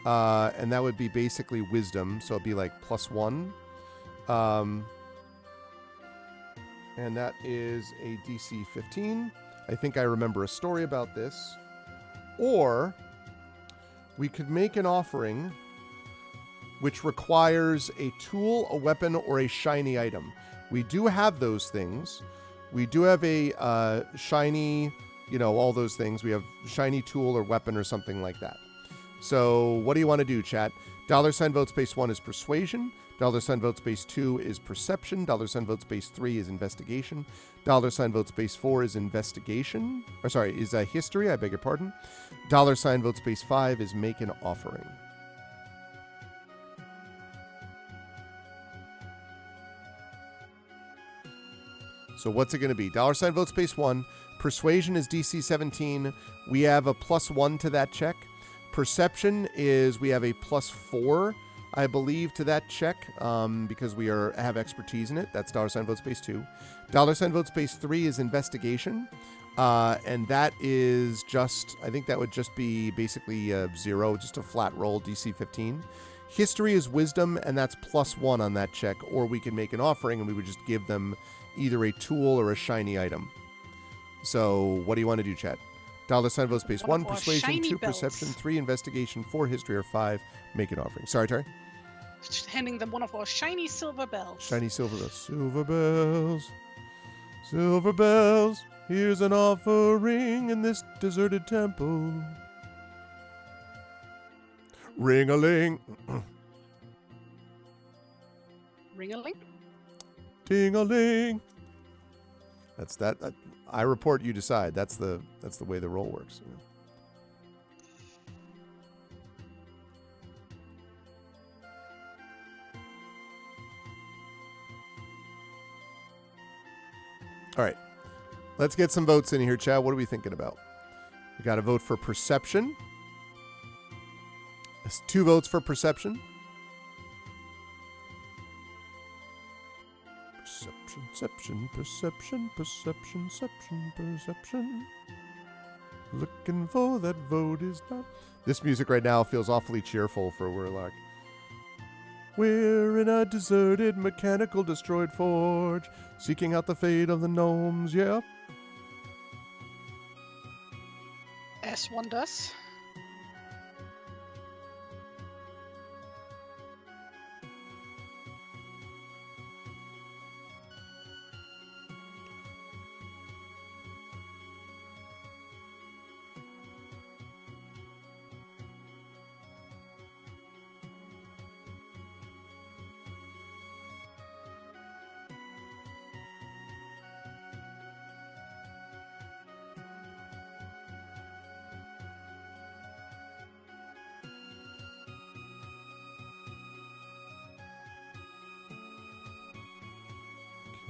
And that would be basically wisdom. So it'd be like +1. And that is a DC 15. I think I remember a story about this. Or we could make an offering which requires a tool, a weapon, or a shiny item. We do have those things. We do have a shiny, all those things. We have shiny tool or weapon or something like that. So what do you want to do, chat? $ vote space 1 is persuasion. $ vote space 2 is perception. $ vote space 3 is investigation. $ vote space 4 is investigation. Is history, I beg your pardon. $ vote space 5 is make an offering. So what's it going to be? $ vote space 1. Persuasion is DC 17. We have a +1 to that check. Perception is we have a +4 I believe, to that check because we have expertise in it. That's $ vote space 2. $ vote space 3 is investigation. And that is just, I think that would just be basically 0, just a flat roll, DC 15. History is wisdom, and that's +1 on that check. Or we can make an offering, and we would just give them either a tool or a shiny item. So what do you want to do, chat? $ vote space 1, persuasion, 2, bells. perception, 3, investigation, 4, history, or 5, make an offering. Sorry, Tari? Handing them one of our shiny silver bells. Shiny silver bells. Silver bells. Silver bells. Here's an offering in this deserted temple. Ring-a-ling. Ring-a-ling? Ding-a-ling. That's that. I report, you decide. That's the way the roll works. You know? All right. Let's get some votes in here, Chad. What are we thinking about? We got to vote for perception. That's 2 votes for perception. Perception. Looking for that vote is not. This music right now feels awfully cheerful for Warlock. We're in a deserted, mechanical, destroyed forge, seeking out the fate of the gnomes, yeah. As one does.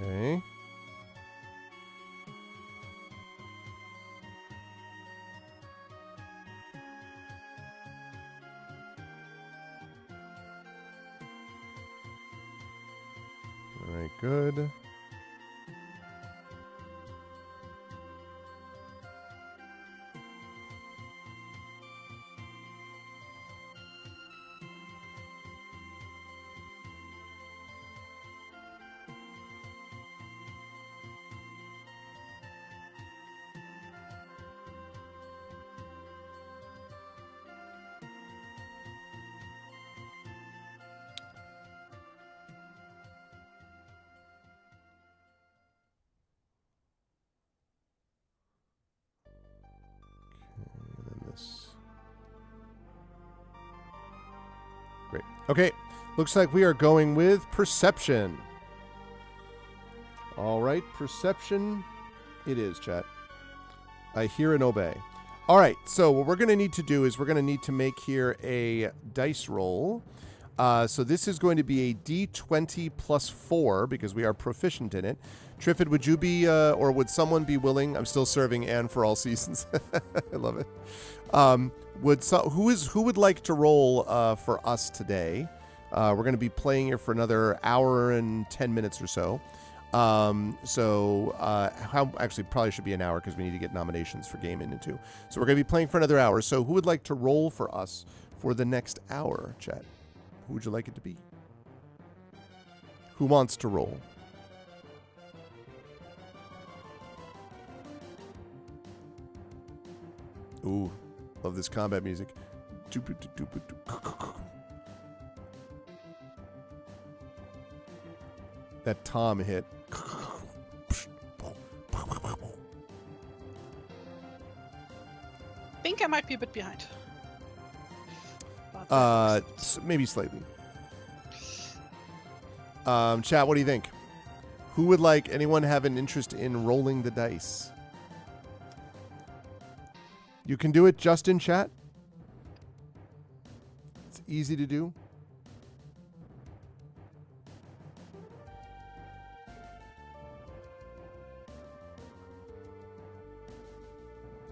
Okay. All right, good. Great. Okay. Looks like we are going with perception. All right. Perception it is, chat. I hear and obey. All right. So what we're going to need to do is we're going to need to make here a dice roll. So this is going to be a D20 plus 4 because we are proficient in it. Triffid, would you be, or would someone be willing? I'm still serving Anne for all seasons. I love it. Who would like to roll for us today? We're going to be playing here for another hour and 10 minutes or so. Actually probably should be an hour because we need to get nominations for Game In and 2. So we're going to be playing for another hour. So who would like to roll for us for the next hour, chat? Who would you like it to be? Who wants to roll? Ooh, love this combat music. That tom hit. Think I might be a bit behind. Maybe slightly. Chat, what do you think? Who would like, anyone have an interest in rolling the dice? You can do it just in chat. It's easy to do.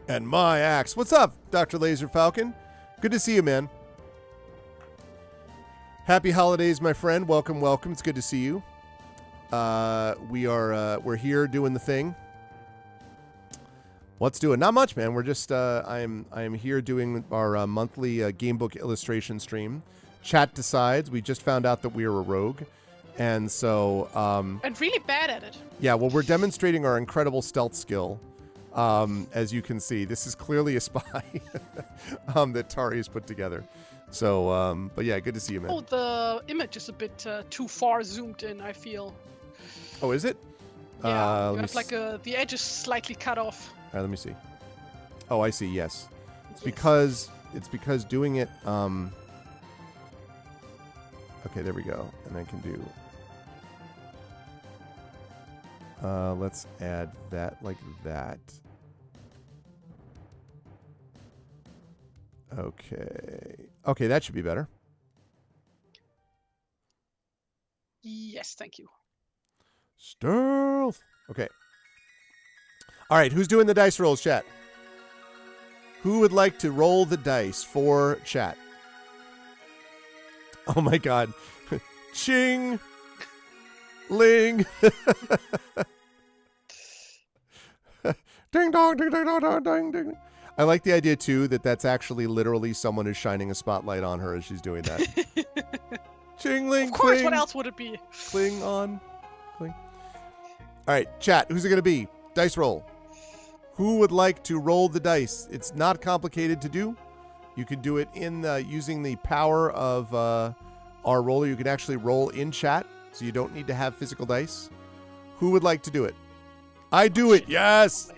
And my axe. What's up, Dr. Laser Falcon? Good to see you, man. Happy holidays, my friend. Welcome, welcome. It's good to see you. We're here doing the thing. What's doing? Not much, man. We're just I am here doing our monthly gamebook illustration stream. Chat decides. We just found out that we are a rogue, and so and really bad at it. Yeah, well, we're demonstrating our incredible stealth skill. As you can see, this is clearly a spy that Tari has put together. So, but yeah, good to see you, man. Oh, the image is a bit too far zoomed in, I feel. Oh, is it? Yeah, you have like the edge is slightly cut off. All right, let me see. Oh, I see. Yes, it's because doing it. Okay, there we go, and I can do. Let's add that like that. Okay, that should be better. Yes, thank you. Stealth. Okay. All right, who's doing the dice rolls, chat? Who would like to roll the dice for chat? Oh my god. Ching. Ling. Ding dong, ding ding dong, dong, ding ding. I like the idea too that that's actually literally someone is shining a spotlight on her as she's doing that. Ching ling. Of course, cling. What else would it be? Cling on. Cling. All right, chat. Who's it gonna be? Dice roll. Who would like to roll the dice? It's not complicated to do. You can do it in using the power of our roller. You can actually roll in chat, so you don't need to have physical dice. Who would like to do it? I do it. Yes.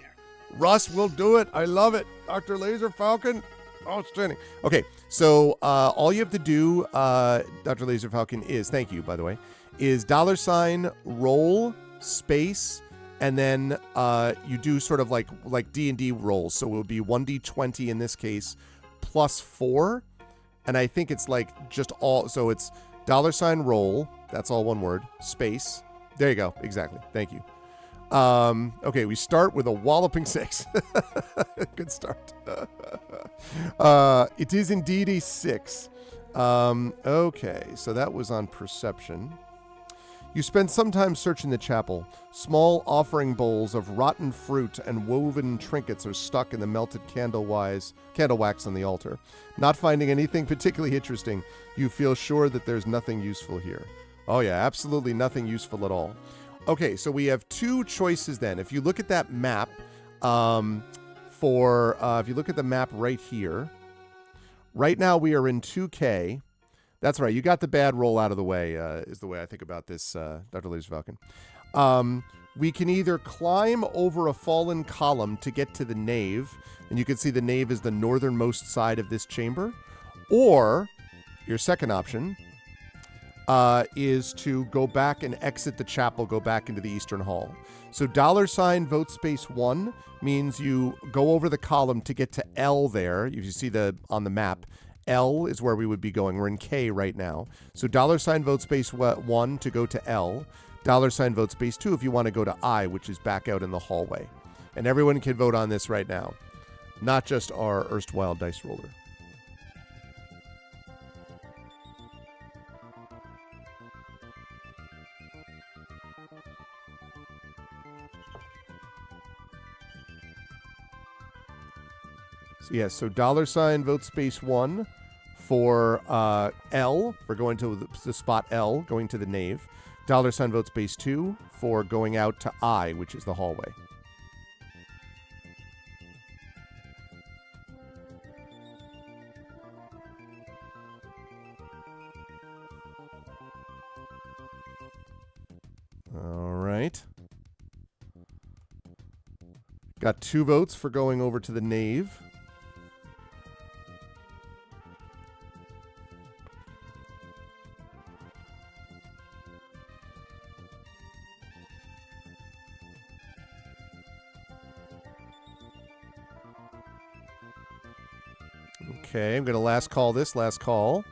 Russ will do it. I love it. Dr. Laser Falcon. Outstanding. Okay, so all you have to do, Dr. Laser Falcon, is, thank you, by the way, is $roll space, and then you do sort of like D&D rolls. So it would be 1d20 in this case, plus 4. And I think it's like just all, so it's $roll, that's all one word, space. There you go, exactly. Thank you. Okay, we start with a walloping 6. Good start. It is indeed a 6. Okay, so that was on perception. You spend some time searching the chapel. Small offering bowls of rotten fruit and woven trinkets are stuck in the melted candle wax on the altar. Not finding anything particularly interesting, you feel sure that there's nothing useful here. Oh yeah, absolutely nothing useful at all. Okay, so we have two choices then. If you look at that map, if you look at the map right here, right now we are in 2K. That's right. You got the bad roll out of the way, is the way I think about this, Dr. Laser Falcon. We can either climb over a fallen column to get to the nave, and you can see the nave is the northernmost side of this chamber, or your second option is to go back and exit the chapel, go back into the Eastern Hall. So $vote space 1 means you go over the column to get to L there. If you see on the map, L is where we would be going. We're in K right now. So $vote space 1 to go to L. $vote space 2 if you want to go to I, which is back out in the hallway. And everyone can vote on this right now. Not just our erstwhile dice roller. So yeah, so $vote space 1 for L, for going to the spot L, going to the nave. $vote space 2 for going out to I, which is the hallway. All right. Got 2 votes for going over to the nave. Okay, I'm going to last call this. Last call.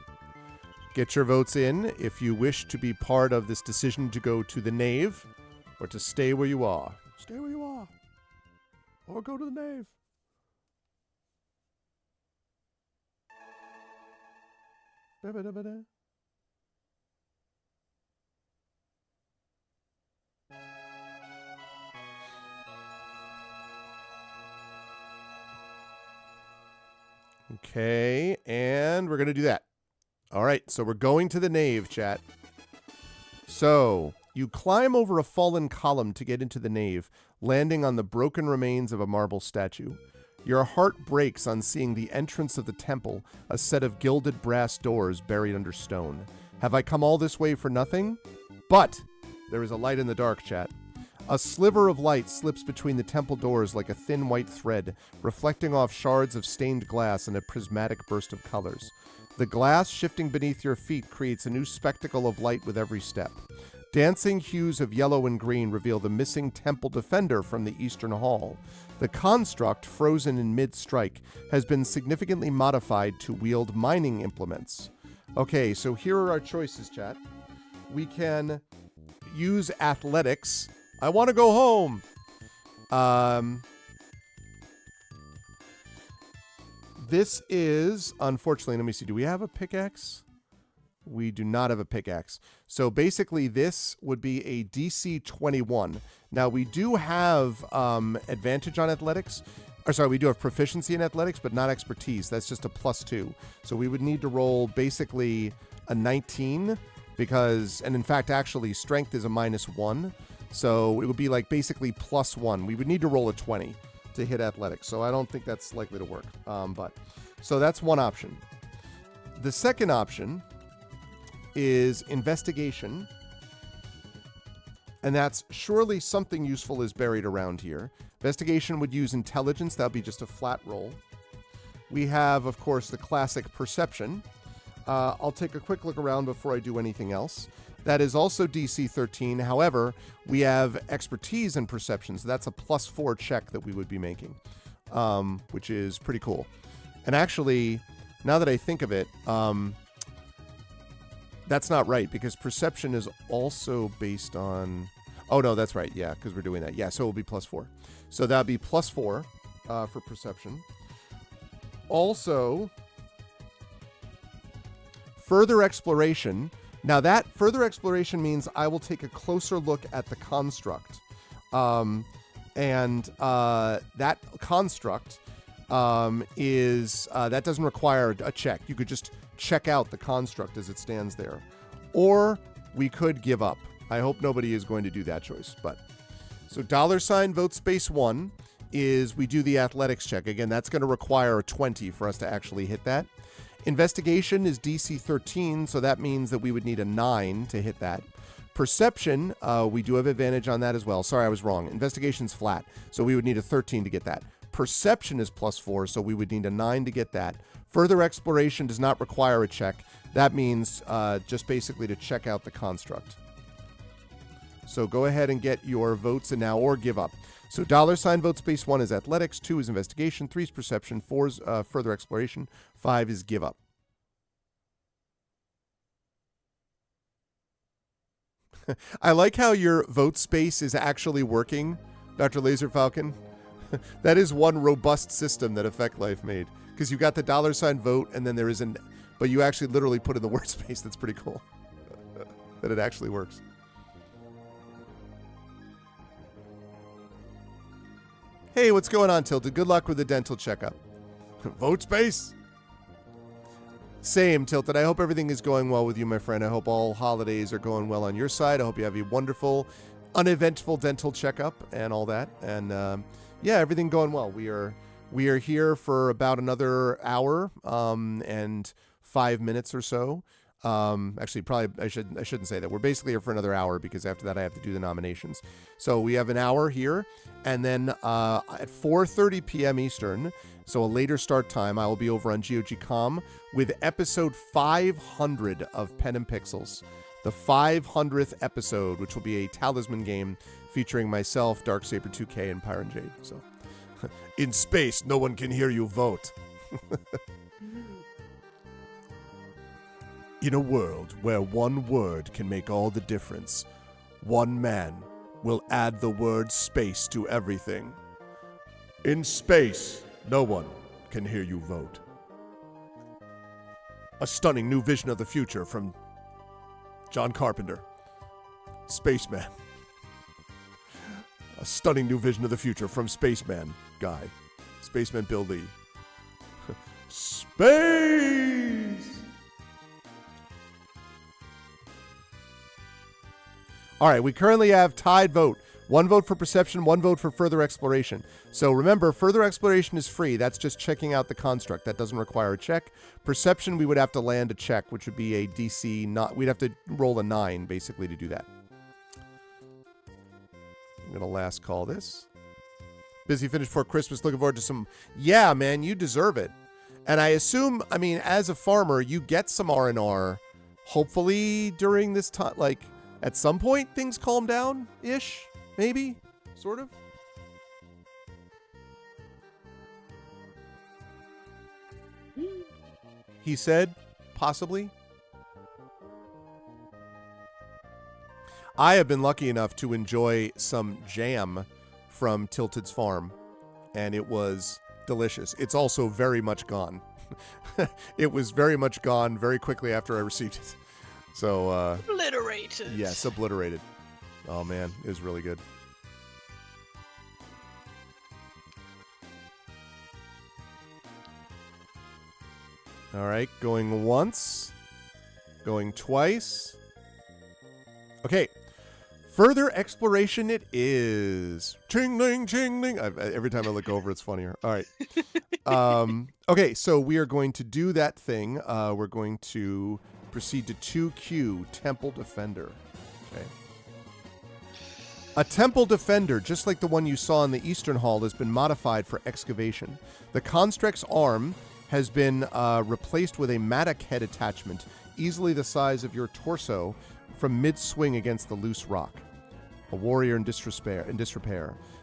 Get your votes in if you wish to be part of this decision to go to the nave or to stay where you are. Stay where you are. Or go to the nave. Okay, and we're going to do that. All right, so we're going to the nave, chat. So, you climb over a fallen column to get into the nave, landing on the broken remains of a marble statue. Your heart breaks on seeing the entrance of the temple, a set of gilded brass doors buried under stone. Have I come all this way for nothing? But there is a light in the dark, chat. A sliver of light slips between the temple doors like a thin white thread, reflecting off shards of stained glass in a prismatic burst of colors. The glass shifting beneath your feet creates a new spectacle of light with every step. Dancing hues of yellow and green reveal the missing temple defender from the eastern hall. The construct, frozen in mid-strike, has been significantly modified to wield mining implements. Okay, so here are our choices, chat. We can use athletics. I want to go home. This is, unfortunately, let me see. Do we have a pickaxe? We do not have a pickaxe. So basically, this would be a DC 21. Now, we do have advantage on athletics. Or sorry, we do have proficiency in athletics, but not expertise. That's just a +2. So we would need to roll basically a 19 because, and in fact, actually, strength is a -1. So it would be like basically +1. We would need to roll a 20 to hit athletics. So I don't think that's likely to work. So that's one option. The second option is investigation. And that's surely something useful is buried around here. Investigation would use intelligence. That would be just a flat roll. We have, of course, the classic perception. I'll take a quick look around before I do anything else. That is also DC 13. However, we have expertise in perception, so that's a +4 check that we would be making, which is pretty cool. And actually, now that I think of it, that's not right, because perception is also based on... Oh, no, that's right. Yeah, because we're doing that. Yeah, so it will be +4. So that would be +4 for perception. Also, further exploration... Now, that further exploration means I will take a closer look at the construct. That construct that doesn't require a check. You could just check out the construct as it stands there. Or we could give up. I hope nobody is going to do that choice. So $ vote space 1 is we do the athletics check. Again, that's going to require a 20 for us to actually hit that. Investigation is DC 13, so that means that we would need a 9 to hit that. Perception, we do have advantage on that as well. Sorry, I was wrong. Investigation's flat, so we would need a 13 to get that. Perception is +4, so we would need a 9 to get that. Further exploration does not require a check. That means just basically to check out the construct. So go ahead and get your votes and now, or give up. So $ vote space 1 is athletics, 2 is investigation, 3 is perception, 4 is further exploration, 5 is give up. I like how your vote space is actually working, Dr. Laser Falcon. That is one robust system that Effect Life made. Because you got the $ vote and then there is but you actually literally put in the word space. That's pretty cool. That it actually works. Hey, what's going on, Tilted? Good luck with the dental checkup. Vote space? Same, Tilted. I hope everything is going well with you, my friend. I hope all holidays are going well on your side. I hope you have a wonderful, uneventful dental checkup and all that. And yeah, everything going well. We are here for about another hour and 5 minutes or so. Actually, probably I shouldn't say that. We're basically here for another hour because after that I have to do the nominations. So we have an hour here, and then at 4:30 p.m. Eastern, so a later start time, I will be over on GOG.com with episode 500 of Pen and Pixels, the 500th episode, which will be a talisman game featuring myself, Darksaber 2K, and Pyron Jade. So, in space, no one can hear you vote. In a world where one word can make all the difference, one man will add the word space to everything. In space, no one can hear you vote. A stunning new vision of the future from John Carpenter. Spaceman. A stunning new vision of the future from Spaceman Guy. Spaceman Bill Lee. Base! All right, we currently have tied vote. 1 vote for perception, 1 vote for further exploration. So remember, further exploration is free. That's just checking out the construct. That doesn't require a check. Perception, we would have to land a check, which would be a DC. We'd have to roll a 9, basically, to do that. I'm going to last call this. Busy finish before Christmas. Looking forward to some... Yeah, man, you deserve it. And I assume, I mean, as a farmer, you get some R&R, hopefully during this time, like, at some point, things calm down-ish, maybe, sort of. He said, possibly. I have been lucky enough to enjoy some jam from Tilted's farm, and it was delicious. It's also very much gone. It was very much gone very quickly after I received it. So, obliterated. Yes, obliterated. Oh, man, it was really good. All right, going once. Going twice. Okay. Further exploration it is. Ching-ling, ching-ling. Every time I look over, it's funnier. All right. Okay, so we are going to do that thing. We're going to proceed to 2Q, Temple Defender. Okay. A Temple Defender, just like the one you saw in the Eastern Hall, has been modified for excavation. The construct's arm has been replaced with a mattock head attachment, easily the size of your torso, from mid-swing against the loose rock. A warrior in disrepair.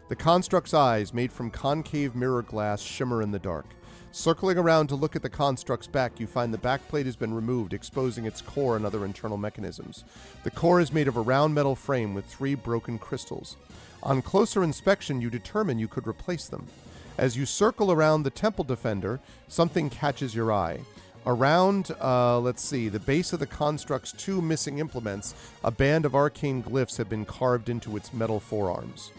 The construct's eyes, made from concave mirror glass, shimmer in the dark. Circling around to look at the construct's back, you find the backplate has been removed, exposing its core and other internal mechanisms. The core is made of a round metal frame with 3 broken crystals. On closer inspection, you determine you could replace them. As you circle around the Temple Defender, something catches your eye. Around, the base of the construct's 2 missing implements, a band of arcane glyphs have been carved into its metal forearms.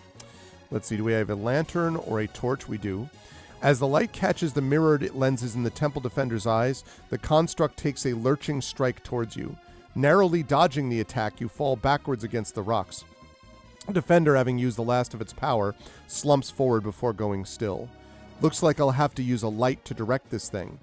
Let's see, do we have a lantern or a torch? We do. As the light catches the mirrored lenses in the Temple Defender's eyes, the construct takes a lurching strike towards you. Narrowly dodging the attack, you fall backwards against the rocks. The Defender, having used the last of its power, slumps forward before going still. Looks like I'll have to use a light to direct this thing.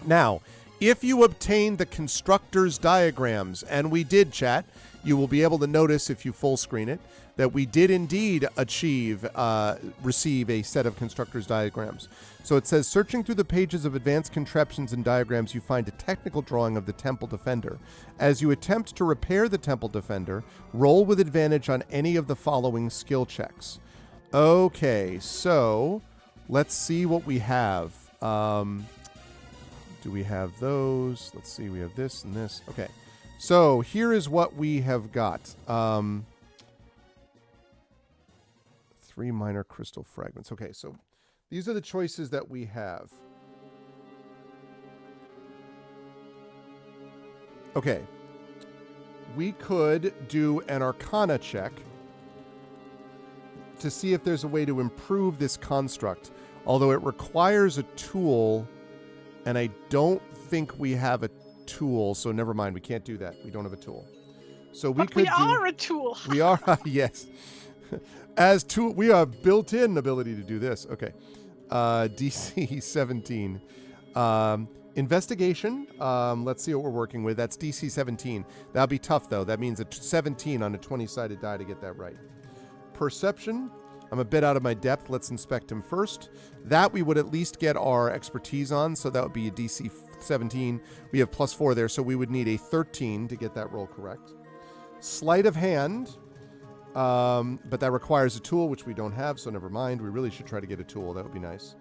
Now, if you obtain the constructor's diagrams, and we did, chat, you will be able to notice if you full screen it, that we did indeed receive a set of constructor's diagrams. So it says, searching through the pages of advanced contraptions and diagrams, you find a technical drawing of the Temple Defender. As you attempt to repair the Temple Defender, roll with advantage on any of the following skill checks. Okay, so let's see what we have. Do we have those? Let's see, we have this and this. Okay, so here is what we have got. 3 minor crystal fragments. Okay, so these are the choices that we have. Okay, we could do an Arcana check to see if there's a way to improve this construct, although it requires a tool, and I don't think we have a tool, so never mind, we can't do that. We don't have a tool. So we are a tool. We are, yes. We have built-in ability to do this. Okay. DC 17. Investigation. Let's see what we're working with. That's DC 17. That'll be tough, though. That means a 17 on a 20-sided die to get that right. Perception. I'm a bit out of my depth. Let's inspect him first. That we would at least get our expertise on, so that would be a DC 17. We have +4 there, so we would need a 13 to get that roll correct. Sleight of hand. But that requires a tool, which we don't have, so never mind. We really should try to get a tool. That would be nice.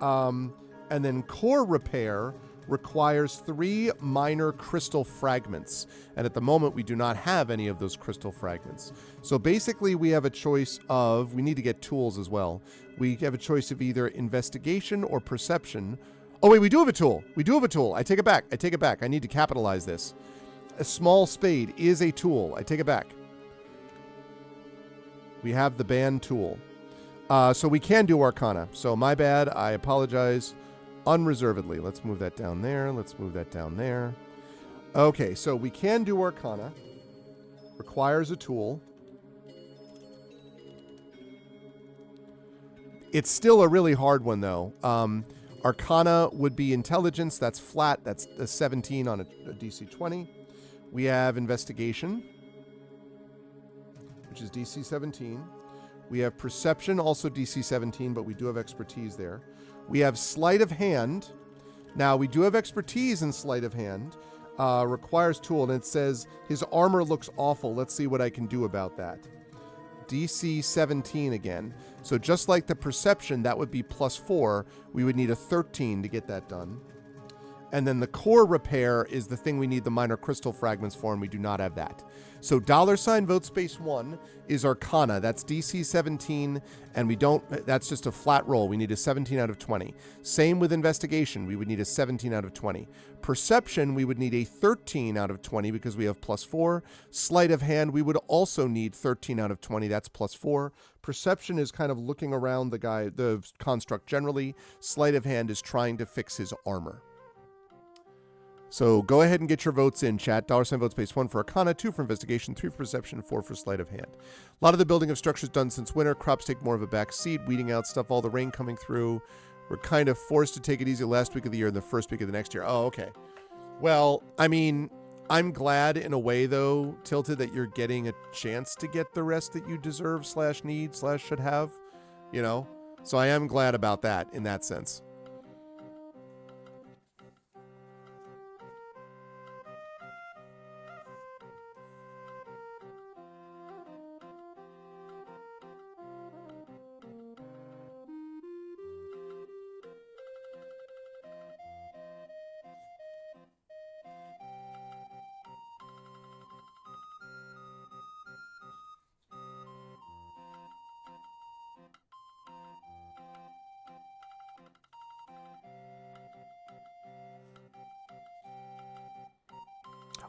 And then core repair requires 3 minor crystal fragments. And at the moment, we do not have any of those crystal fragments. So basically, we have a choice of... We need to get tools as well. We have a choice of either investigation or perception. Oh, wait, we do have a tool. We do have a tool. I take it back. I need to capitalize this. A small spade is a tool. I take it back. We have the band tool. So we can do Arcana. So my bad. I apologize. unreservedly. Let's move that down there. Let's move that down there. Okay, so we can do Arcana. Requires a tool. It's still a really hard one, though. Arcana would be Intelligence. That's flat. That's a 17 on a DC 20. We have Investigation, which is DC 17. We have Perception, also DC 17, but we do have Expertise there. We have Sleight of Hand. Now, we do have Expertise in Sleight of Hand. Requires tool, and it says his armor looks awful. Let's see what I can do about that. DC 17 again. So just like the Perception, that would be +4. We would need a 13 to get that done. And then the Core Repair is the thing we need the Minor Crystal Fragments for, and we do not have that. So $ vote space 1 is Arcana. That's DC 17, and we don't, that's just a flat roll. We need a 17 out of 20. Same with Investigation. We would need a 17 out of 20. Perception, we would need a 13 out of 20 because we have +4. Sleight of Hand, we would also need 13 out of 20. That's +4. Perception is kind of looking around the construct generally. Sleight of Hand is trying to fix his armor. So go ahead and get your votes in, chat. $ vote space 1 for Arcana, 2 for Investigation, 3 for Perception, 4 for Sleight of Hand. A lot of the building of structures done since winter. Crops take more of a back seat, weeding out stuff, all the rain coming through. We're kind of forced to take it easy the last week of the year and the first week of the next year. Oh, okay. Well, I mean, I'm glad in a way, though, Tilted, that you're getting a chance to get the rest that you deserve / need / should have, you know? So I am glad about that in that sense.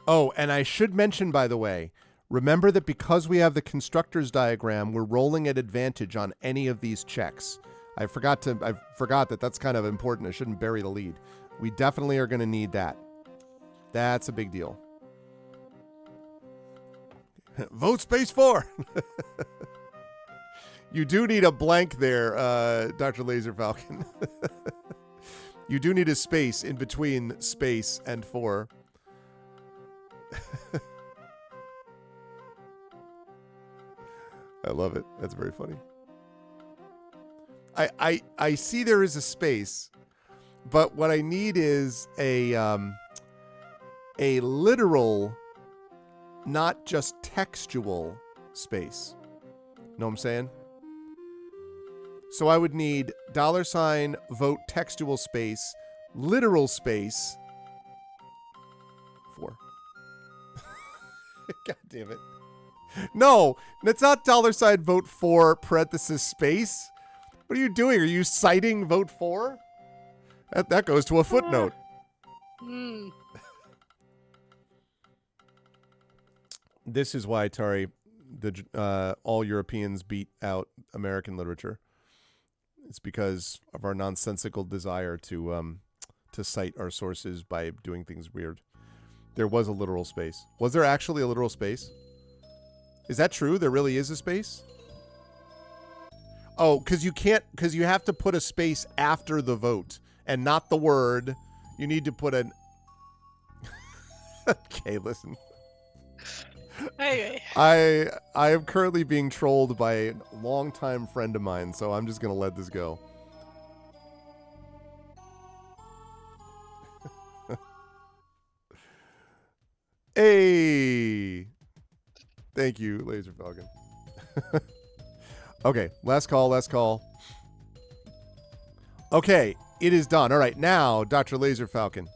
Oh, and I should mention, by the way, remember that because we have the constructor's diagram, we're rolling at advantage on any of these checks. I forgot that that's kind of important. I shouldn't bury the lead. We definitely are going to need that. That's a big deal. Vote space 4. You do need a blank there, Dr. Laser Falcon. You do need a space in between space and 4. I love it. That's very funny. I see there is a space, but what I need is a literal, not just textual space. Know what I'm saying? So I would need $ vote textual space, literal space, 4. God damn it. No, that's not $ vote 4 parenthesis space. What are you doing? Are you citing vote 4? That goes to a footnote. This is why, Tari, all Europeans beat out American literature. It's because of our nonsensical desire to cite our sources by doing things weird. There was a literal space. Was there actually a literal space? Is that true? There really is a space? Oh, because you have to put a space after the vote and not the word. You need to put an... Okay, listen. Hey. I am currently being trolled by a longtime friend of mine, so I'm just going to let this go. Hey! Thank you, Laser Falcon. Okay, last call. Okay, it is done. All right, now, Dr. Laser Falcon.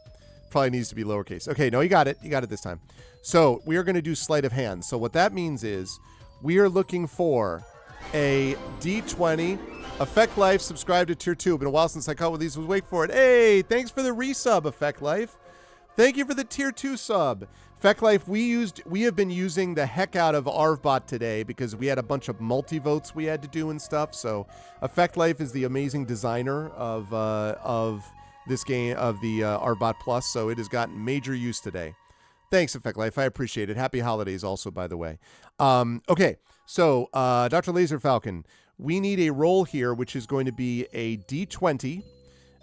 Probably needs to be lowercase. Okay, no, you got it. You got it this time. So, we are going to do Sleight of Hand. So, what that means is we are looking for a D20. Effect Life, subscribe to Tier 2. Been a while since I caught one of these. Was wait for it. Hey, thanks for the resub, Effect Life. Thank you for the Tier 2 sub. Effect Life, we have been using the heck out of ArvBot today because we had a bunch of multi-votes we had to do and stuff. So Effect Life is the amazing designer of this game of the Arbot Plus, so it has gotten major use today. Thanks, Effect Life. I appreciate it. Happy holidays also, by the way. Okay, so Dr. Laser Falcon, we need a roll here, which is going to be a D20.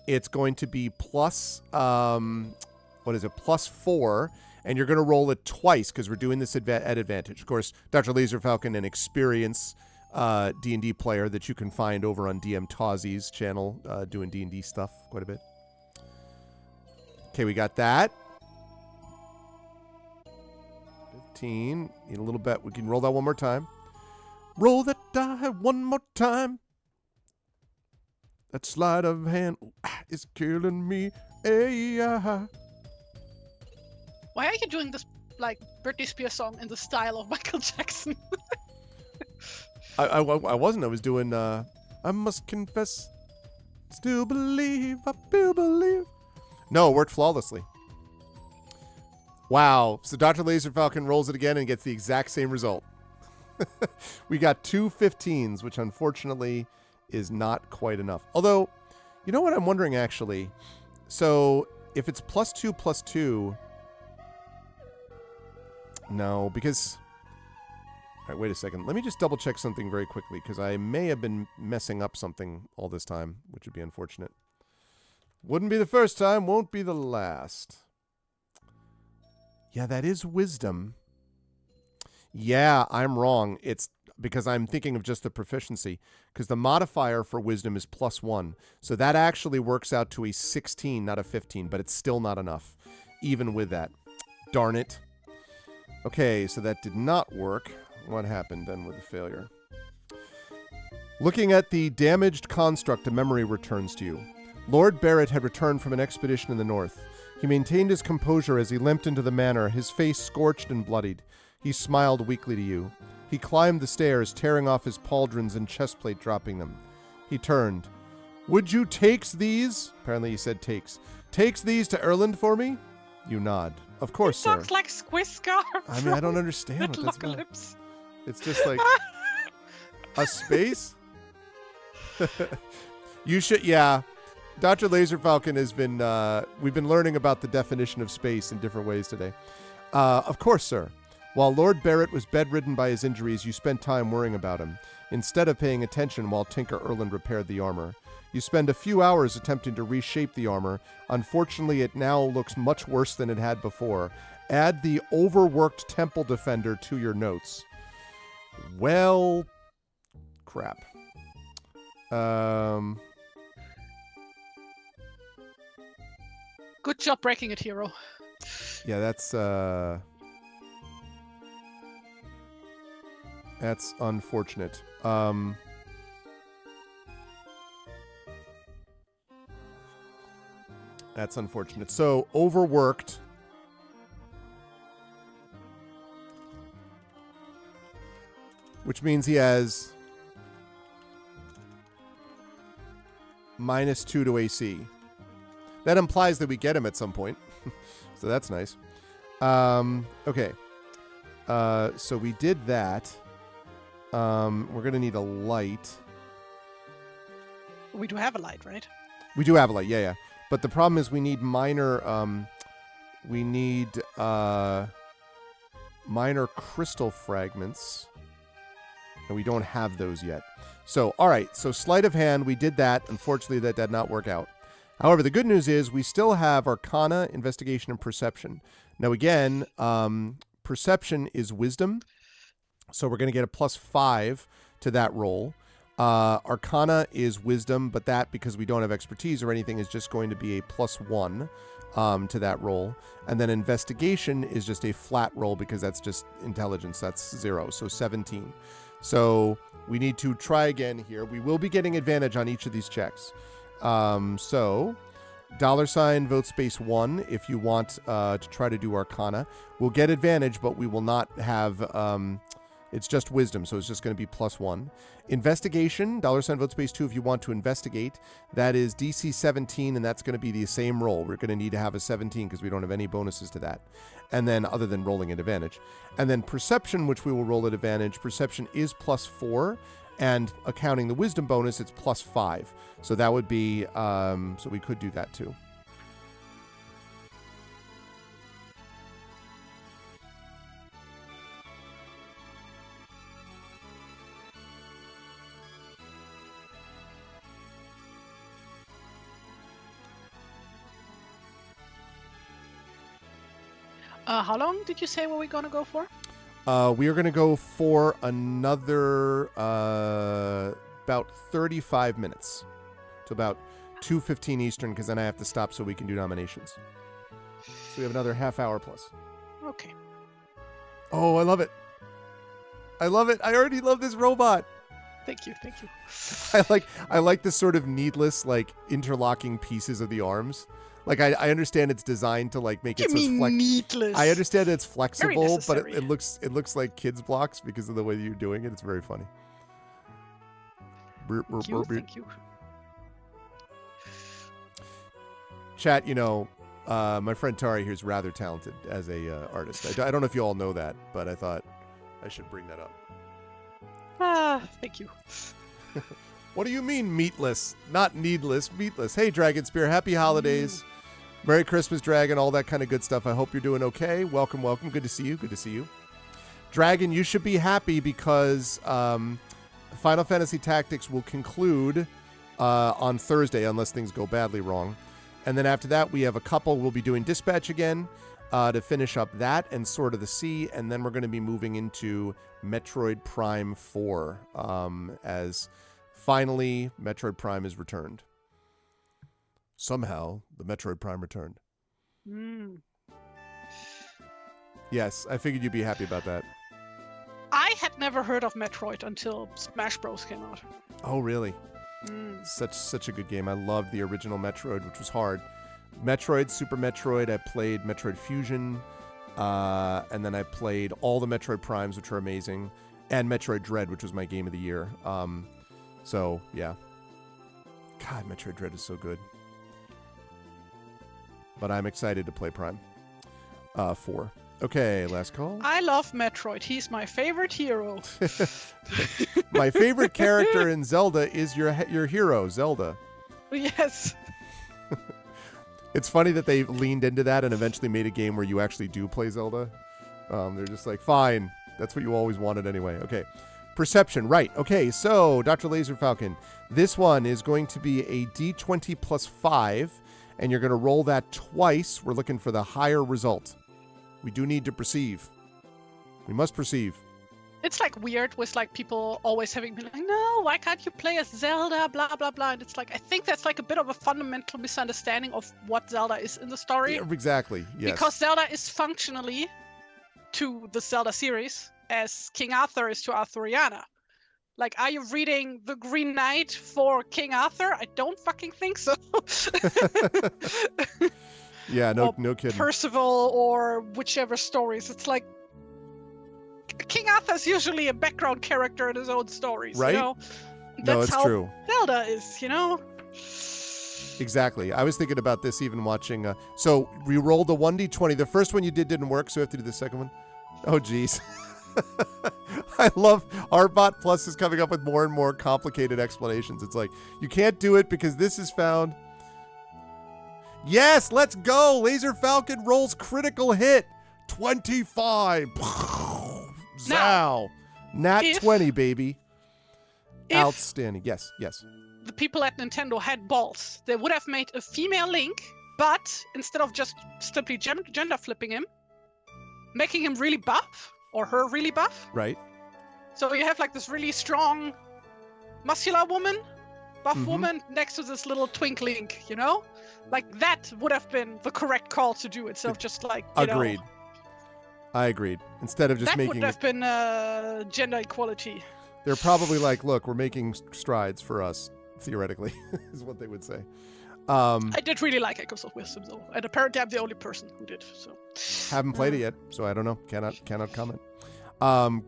It's going to be plus, plus 4, and you're going to roll it twice because we're doing this at advantage. Of course, Dr. Laser Falcon, an experienced D&D player that you can find over on DM Tozzy's channel, doing D&D stuff quite a bit. Okay, we got that. 15. Need a little bit. We can roll that one more time. Roll that die one more time. That sleight of hand is killing me. Hey, Why are you doing this like Britney Spears song in the style of Michael Jackson? I wasn't. I was doing I must confess. Still believe. I still believe. No, it worked flawlessly. Wow. So Dr. Laser Falcon rolls it again and gets the exact same result. We got 2 15s, which unfortunately is not quite enough. Although, you know what I'm wondering actually? So if it's +2, no, because... All right, wait a second. Let me just double check something very quickly because I may have been messing up something all this time, which would be unfortunate. Wouldn't be the first time, won't be the last. Yeah, that is wisdom. Yeah, I'm wrong. It's because I'm thinking of just the proficiency, because the modifier for wisdom is +1. So that actually works out to a 16, not a 15, but it's still not enough, even with that. Darn it. Okay, so that did not work. What happened then with the failure? Looking at the damaged construct, a memory returns to you. Lord Barrett had returned from an expedition in the north. He maintained his composure as he limped into the manor, his face scorched and bloodied. He smiled weakly to you. He climbed the stairs, tearing off his pauldrons and chestplate, dropping them. He turned. Would you takes these? Apparently he said takes. Takes these to Erland for me? You nod. Of course, sir. Sounds like Squiscar. I mean, I don't understand what that's about. It's just like a space? You should, yeah. Dr. Laser Falcon has been, we've been learning about the definition of space in different ways today. Of course, sir. While Lord Barrett was bedridden by his injuries, you spent time worrying about him, instead of paying attention while Tinker Erland repaired the armor. You spend a few hours attempting to reshape the armor. Unfortunately, it now looks much worse than it had before. Add the overworked temple defender to your notes. Well, crap. Good job breaking it, hero. Yeah, that's unfortunate. That's unfortunate. So, overworked. Which means he has -2 to AC. That implies that we get him at some point. So that's nice. Okay. So we did that. We're going to need a light. We do have a light, right? We do have a light, yeah. But the problem is we need minor crystal fragments. And we don't have those yet. So, all right. So sleight of hand, we did that. Unfortunately, that did not work out. However, the good news is we still have Arcana, Investigation, and Perception. Now, again, Perception is Wisdom. So we're going to get a +5 to that roll. Arcana is Wisdom, but that, because we don't have expertise or anything, is just going to be a +1 to that roll. And then Investigation is just a flat roll because that's just Intelligence. That's 0, so 17. So we need to try again here. We will be getting advantage on each of these checks. So $ vote space 1 if you want to try to do Arcana. We'll get advantage, but we will not have... it's just Wisdom, so it's just going to be +1. Investigation, $ vote space 2 if you want to investigate. That is DC 17, and that's going to be the same roll. We're going to need to have a 17 because we don't have any bonuses to that. And then, other than rolling at advantage. And then Perception, which we will roll at advantage. Perception is +4, and accounting the Wisdom bonus, it's +5. So that would be, so we could do that too. How long did you say we're going to go for? We are going to go for another about 35 minutes to about 2:15 Eastern, because then I have to stop so we can do nominations. So we have another half hour plus. Okay. Oh, I love it. I love it. I already love this robot. Thank you. I like the sort of needless, like, interlocking pieces of the arms. Like, I understand it's designed to, like, make it so needless. I understand it's flexible, but it looks like kids blocks because of the way you're doing it. It's very funny. Thank you. Chat, my friend Tari here is rather talented as a artist. I don't know if you all know that, but I thought I should bring that up. Thank you. What do you mean meatless? Not needless, meatless. Hey, Dragon Spear, happy holidays. Merry Christmas, Dragon, all that kind of good stuff. I hope you're doing okay. Welcome. Good to see you. Dragon, you should be happy because Final Fantasy Tactics will conclude on Thursday, unless things go badly wrong. And then after that, we have a couple. We'll be doing Dispatch again to finish up that and Sword of the Sea. And then we're going to be moving into Metroid Prime 4 as finally Metroid Prime is returned. Somehow, the Metroid Prime returned. Yes, I figured you'd be happy about that. I had never heard of Metroid until Smash Bros. Came out. Oh, really? Such a good game. I loved the original Metroid, which was hard. Metroid, Super Metroid, I played Metroid Fusion, and then I played all the Metroid Primes, which are amazing, and Metroid Dread, which was my game of the year. So, yeah. God, Metroid Dread is so good. But I'm excited to play Prime 4. Okay, last call. I love Metroid. He's my favorite hero. My favorite character in Zelda is your hero, Zelda. Yes. It's funny that they leaned into that and eventually made a game where you actually do play Zelda. They're just like, fine. That's what you always wanted anyway. Okay. Perception, right. Okay, so, Dr. Laser Falcon, this one is going to be a D20 plus 5, and you're going to roll that twice. We're looking for the higher result. We do need to perceive. We must perceive. It's like weird with like people always having been like, no, why can't you play as Zelda, blah, blah, blah. And it's like, I think that's like a bit of a fundamental misunderstanding of what Zelda is in the story. Yeah, exactly, yes. Because Zelda is functionally to the Zelda series as King Arthur is to Arthuriana. Like, are you reading The Green Knight for King Arthur? I don't fucking think so. Yeah, no kidding. Percival or whichever stories. It's like King Arthur's usually a background character in his own stories, right? That's how true. Zelda is, Exactly. I was thinking about this even watching. So we rolled the 1d20. The first one you didn't work, so we have to do the second one. Oh, geez. I love Arbot Plus is coming up with more and more complicated explanations. It's like, you can't do it because this is found. Yes, let's go. Laser Falcon rolls critical hit. 25. Zow. Nat 20, baby. Outstanding. Yes. The people at Nintendo had balls. They would have made a female Link, but instead of just simply gender flipping him, making him really buff, or her really buff. Right. So you have like this really strong, muscular woman, buff woman, next to this little twink Link, Like, that would have been the correct call to do instead of just like, Agreed. I agreed. Instead of just making... That would have been gender equality. They're probably like, look, we're making strides for us, theoretically, is what they would say. I did really like Echoes of Wisdom, though. And apparently I'm the only person who did, so... Haven't played it yet, so I don't know. Cannot comment.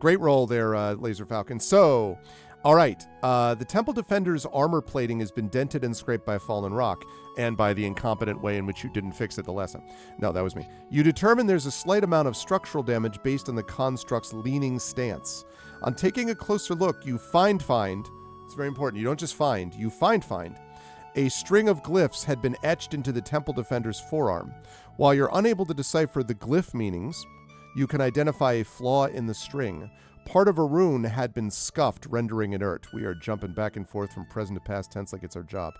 Great roll there, Laser Falcon. So... All right, the Temple Defender's armor plating has been dented and scraped by a fallen rock, and by the incompetent way in which you didn't fix it the last time. No, that was me. You determine there's a slight amount of structural damage based on the construct's leaning stance. On taking a closer look, you find, it's very important, you don't just find, you find, a string of glyphs had been etched into the Temple Defender's forearm. While you're unable to decipher the glyph meanings, you can identify a flaw in the string. Part of a rune had been scuffed, rendering inert. We are jumping back and forth from present to past tense like it's our job.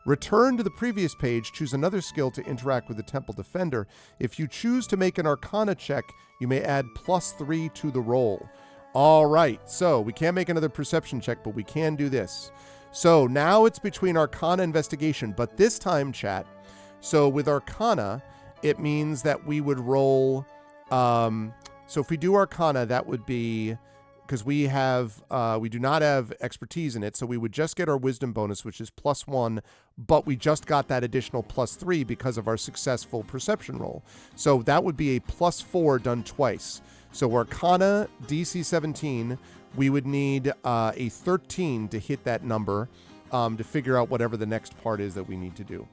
Return to the previous page. Choose another skill to interact with the Temple Defender. If you choose to make an Arcana check, you may add +3 to the roll. All right, so we can't make another perception check, but we can do this. So now it's between Arcana and Investigation, but this time, chat, so with Arcana, it means that we would roll, so if we do Arcana, that would be, because we do not have expertise in it, so we would just get our Wisdom bonus, which is +1, but we just got that additional +3 because of our successful perception roll. So that would be a +4 done twice. So Arcana, DC 17, we would need a 13 to hit that number to figure out whatever the next part is that we need to do.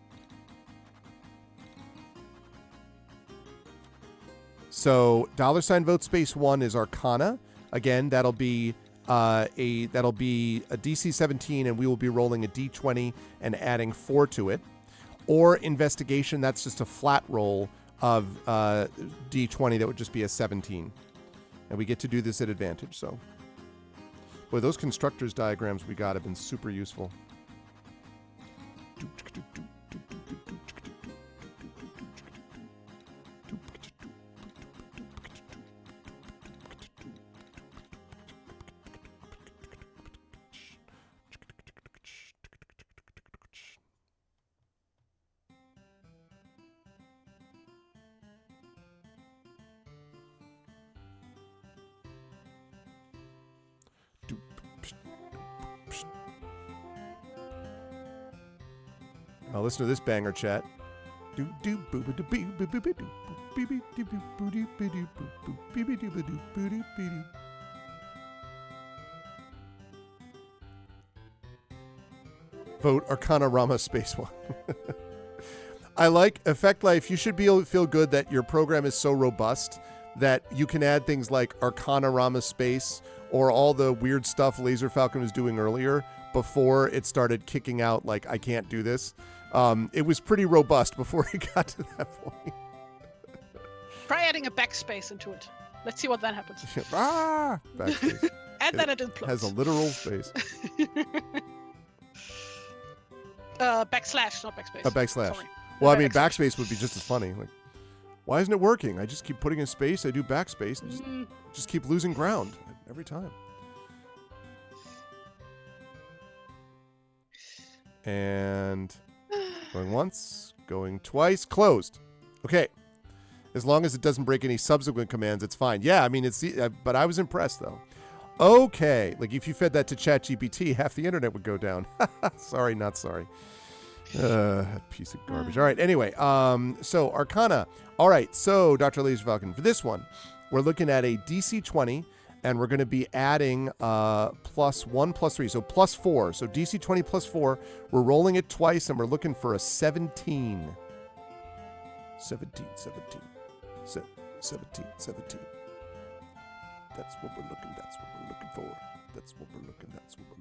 So $vote space 1 is Arcana. Again, that'll be a DC 17, and we will be rolling a D20 and adding 4 to it. Or Investigation, that's just a flat roll of D20 that would just be a 17. And we get to do this at advantage, so. Boy, those constructors diagrams we got have been super useful. Now listen to this banger, chat. Vote Arcana Rama Space 1. I like Effect Life. You should feel good that your program is so robust that you can add things like Arcana Rama Space or all the weird stuff Laser Falcon was doing earlier before it started kicking out like, I can't do this. It was pretty robust before it got to that point. Try adding a backspace into it. Let's see what then happens. Backspace. And then it implodes. Has a literal space. Backslash, not backspace. A backslash. Sorry. Well, I mean, backspace would be just as funny. Like, why isn't it working? I just keep putting in space. I do backspace. And just keep losing ground every time. And going once, going twice, closed. Okay. As long as it doesn't break any subsequent commands, it's fine. Yeah, I mean, it's but I was impressed, though. Okay. Like, if you fed that to ChatGPT, half the internet would go down. Sorry, not sorry. Piece of garbage. All right. Anyway, so Arcana. All right. So, Dr. Laser Falcon, for this one, we're looking at a DC 20, and we're going to be adding +1, +3. So, +4. So, DC 20 +4. We're rolling it twice, and we're looking for a 17. 17. 17. 17. That's what we're looking for. That's what we're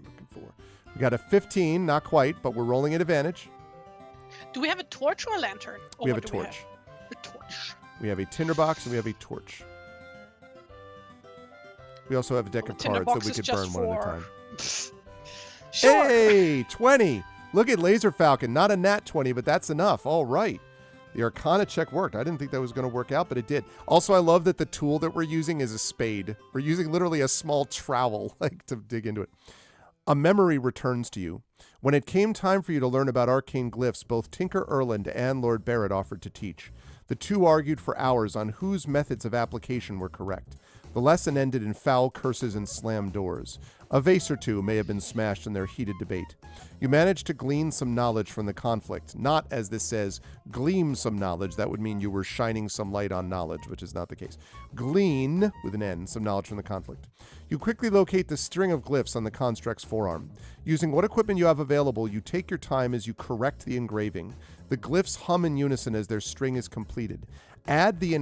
looking for. We got a 15, not quite, but we're rolling at advantage. Do we have a torch or a lantern? Or We have a what do torch. A torch. We have a tinderbox and we have a torch. We also have a deck of cards that we could burn one at a time. Sure. Hey, 20. Look at Laser Falcon. Not a nat 20, but that's enough. All right. The Arcana check worked. I didn't think that was going to work out, but it did. Also, I love that the tool that we're using is a spade. We're using literally a small trowel like to dig into it. A memory returns to you. When it came time for you to learn about arcane glyphs, both Tinker Erland and Lord Barrett offered to teach. The two argued for hours on whose methods of application were correct. The lesson ended in foul curses and slammed doors. A vase or two may have been smashed in their heated debate. You managed to glean some knowledge from the conflict. Not, as this says, gleam some knowledge. That would mean you were shining some light on knowledge, which is not the case. Glean, with an N, some knowledge from the conflict. You quickly locate the string of glyphs on the construct's forearm. Using what equipment you have available, you take your time as you correct the engraving. The glyphs hum in unison as their string is completed. Add the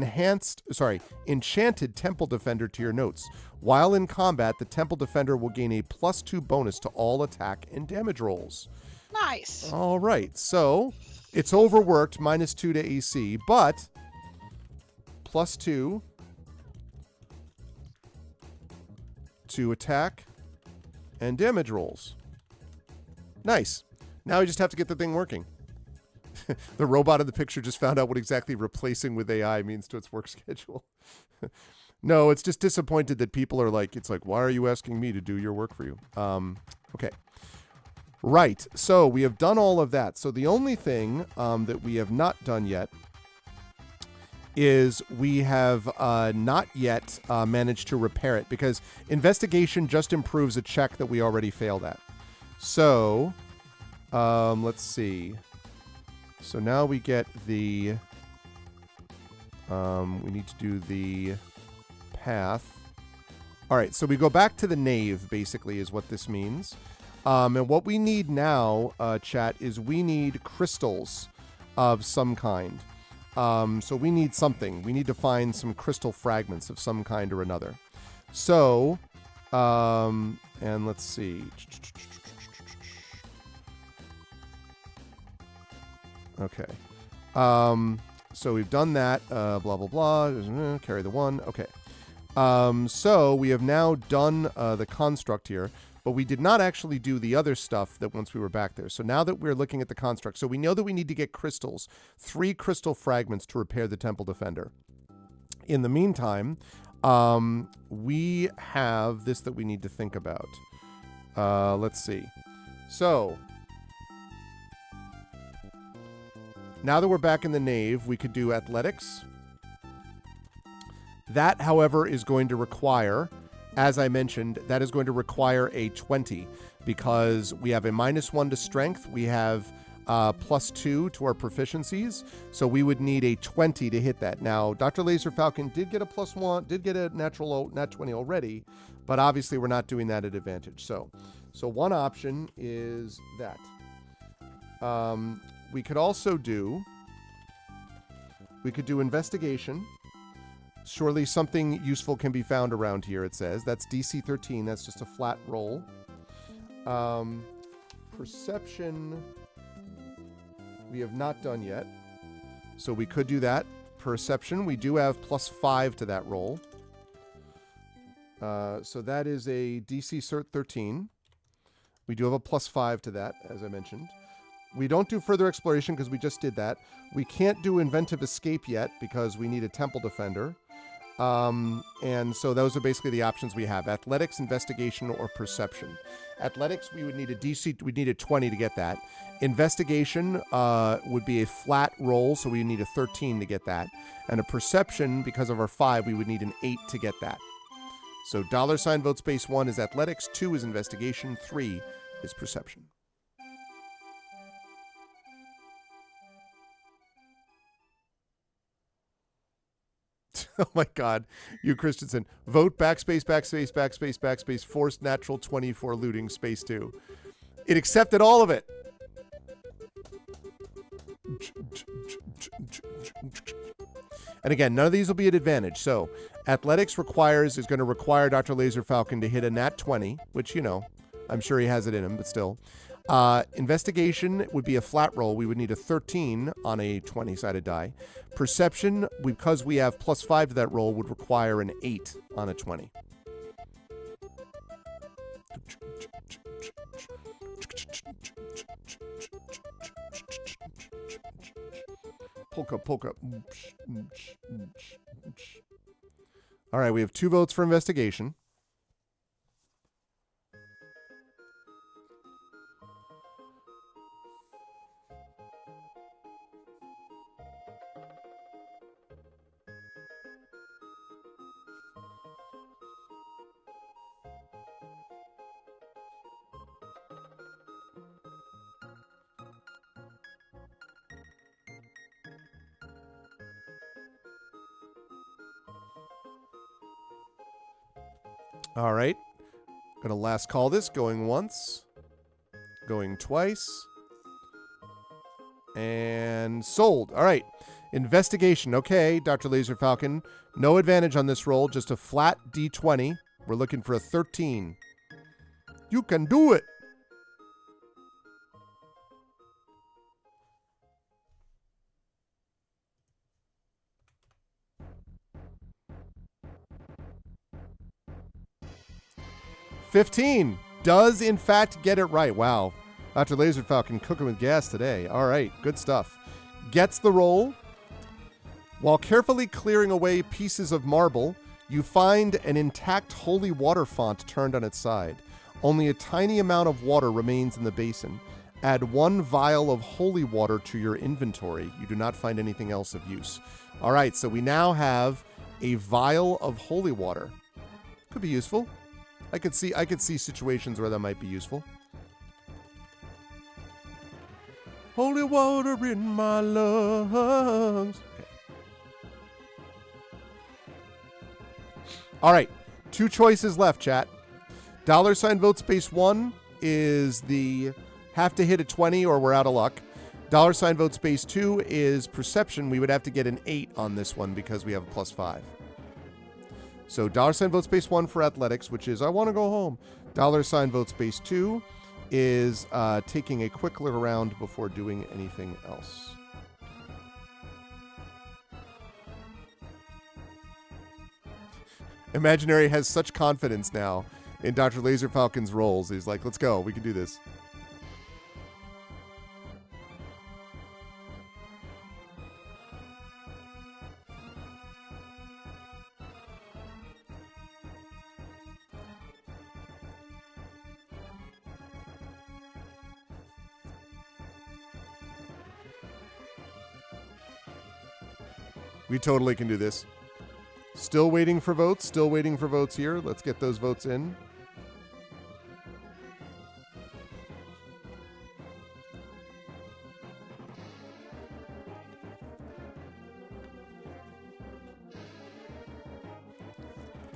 enchanted Temple Defender to your notes. While in combat, the Temple Defender will gain a +2 bonus to all attack and damage rolls. Nice. All right, so it's overworked, -2 to AC, but +2 to attack and damage rolls. Nice. Now we just have to get the thing working. The robot in the picture just found out what exactly replacing with AI means to its work schedule. No, it's just disappointed that people are like, it's like, why are you asking me to do your work for you? Okay. Right. So we have done all of that. So the only thing that we have not done yet is we have not yet managed to repair it, because investigation just improves a check that we already failed at. So let's see. So now we get the, we need to do the path. All right, so we go back to the nave, basically, is what this means. And what we need now, chat, is we need crystals of some kind. So we need something. We need to find some crystal fragments of some kind or another. So, and let's see. Okay. So we've done that. Blah, blah, blah. Carry the one. Okay. So we have now done the construct here, but we did not actually do the other stuff that once we were back there. So now that we're looking at the construct, so we know that we need to get crystals, 3 crystal fragments to repair the Temple Defender. In the meantime, we have this that we need to think about. Let's see. So now that we're back in the nave, we could do athletics. That, however, is going to require, as I mentioned, that is going to require a 20, because we have a -1 to strength. We have +2 to our proficiencies. So we would need a 20 to hit that. Now, Dr. Laser Falcon did get a +1, did get a nat 20 already, but obviously we're not doing that at advantage. So one option is that. We could also do, we could do investigation. Surely something useful can be found around here, it says. That's DC 13. That's just a flat roll. Perception, we have not done yet. So we could do that. Perception, we do have +5 to that roll. So that is a DC 13. We do have a +5 to that, as I mentioned. We don't do further exploration because we just did that. We can't do inventive escape yet because we need a temple defender. And so those are basically the options we have: athletics, investigation, or perception. Athletics, we would need a DC, we'd need a 20 to get that. Investigation would be a flat roll, so we need a 13 to get that. And a perception, because of our 5, we would need an 8 to get that. So $ vote space 1 is athletics, 2 is investigation, 3 is perception. Oh my God, you Christensen. Vote backspace, backspace, backspace, backspace, forced natural 20 for looting, space 2. It accepted all of it. And again, none of these will be at advantage. So athletics is going to require Dr. Laser Falcon to hit a nat 20, which, you know, I'm sure he has it in him, but still. Investigation would be a flat roll. We would need a 13 on a 20-sided die. Perception, because we have +5 to that roll, would require an 8 on a 20. Polka, polka. All right, we have 2 votes for investigation. All right. Gonna last call this. Going once. Going twice. And sold. All right. Investigation. Okay, Dr. Laser Falcon. No advantage on this roll. Just a flat D20. We're looking for a 13. You can do it. 15 does, in fact, get it right. Wow. Dr. Laser Falcon cooking with gas today. All right, good stuff. Gets the roll. While carefully clearing away pieces of marble, you find an intact holy water font turned on its side. Only a tiny amount of water remains in the basin. Add 1 vial of holy water to your inventory. You do not find anything else of use. All right, so we now have a vial of holy water. Could be useful. I could see situations where that might be useful. Holy water in my lungs. Okay. All right, 2 choices left, chat. $ vote space 1 is the have to hit a 20 or we're out of luck. $ vote space 2 is perception. We would have to get an 8 on this one because we have a +5. So $ vote space 1 for athletics, which is I want to go home. $ vote space 2 is taking a quick look around before doing anything else. Imaginary has such confidence now in Dr. Laser Falcon's rolls. He's like, let's go. We can do this. We totally can do this. Still waiting for votes. Still waiting for votes here. Let's get those votes in.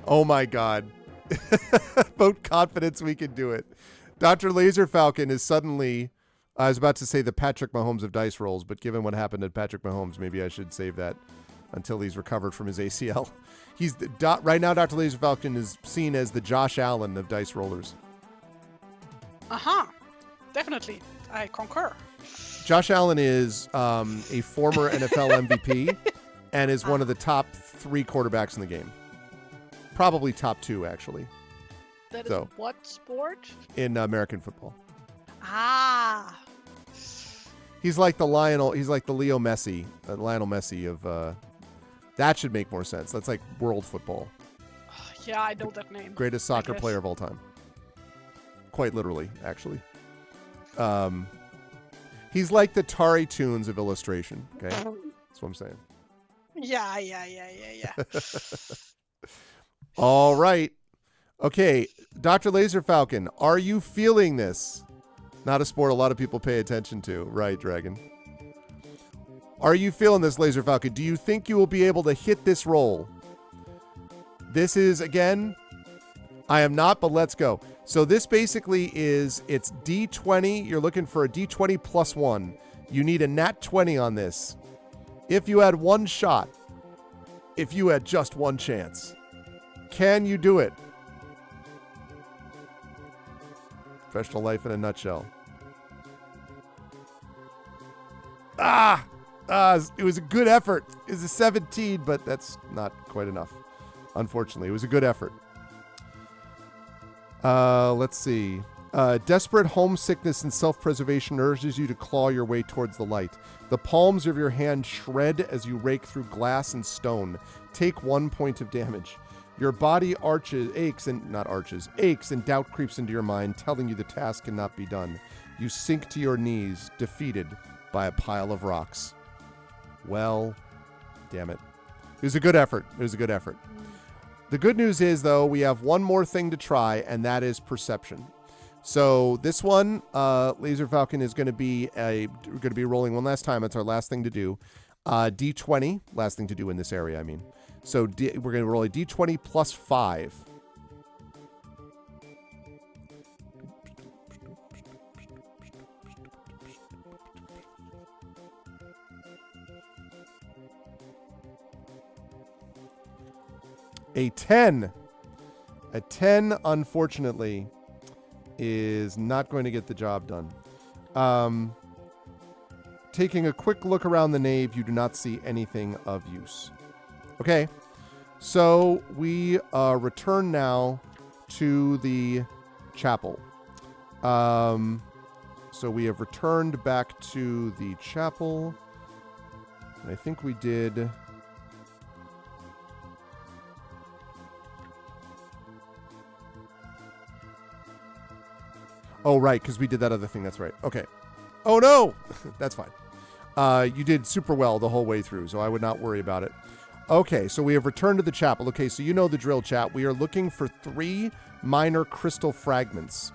Oh my God. Vote confidence we can do it. Dr. Laser Falcon is suddenly, I was about to say the Patrick Mahomes of dice rolls, but given what happened at Patrick Mahomes, maybe I should save that until he's recovered from his ACL. He's right now, Dr. Laser Falcon is seen as the Josh Allen of dice rollers. Uh-huh. Definitely. I concur. Josh Allen is a former NFL MVP and is one of the top 3 quarterbacks in the game. Probably top 2, actually. That is what sport? In American football. Ah. He's like the Lionel Messi of that should make more sense. That's like world football. Yeah, I know that name. Greatest soccer player of all time. Quite literally, actually. He's like the TariToons of illustration, okay? That's what I'm saying. Yeah. All right. Okay, Dr. Laser Falcon, are you feeling this? Not a sport a lot of people pay attention to. Right, Dragon? Are you feeling this, Laser Falcon? Do you think you will be able to hit this roll? This is, again, I am not, but let's go. So this basically is, it's D20. You're looking for a D20 plus 1. You need a nat 20 on this. If you had one shot, if you had just one chance, can you do it? Professional life in a nutshell. It was a good effort. It was a 17, but that's not quite enough. Unfortunately, it was a good effort. Let's see. Desperate homesickness and self-preservation urges you to claw your way towards the light. The palms of your hand shred as you rake through glass and stone. Take 1 point of damage. Your body aches and doubt creeps into your mind, telling you the task cannot be done. You sink to your knees, defeated by a pile of rocks. Well, damn it. It was a good effort. The good news is, though, we have one more thing to try, and that is perception. So this one, Laser Falcon is going to be rolling one last time. It's our last thing to do. D20, last thing to do in this area, I mean. So we're going to roll a D20 plus 5. A 10. A 10, unfortunately, is not going to get the job done. Taking a quick look around the nave, you do not see anything of use. Okay, so we return now to the chapel. So we have returned back to the chapel. And I think we did... Oh, right, because we did that other thing. That's right. Okay. Oh, no! That's fine. You did super well the whole way through, so I would not worry about it. Okay, so we have returned to the chapel. Okay, so you know the drill, chat. We are looking for 3 minor crystal fragments.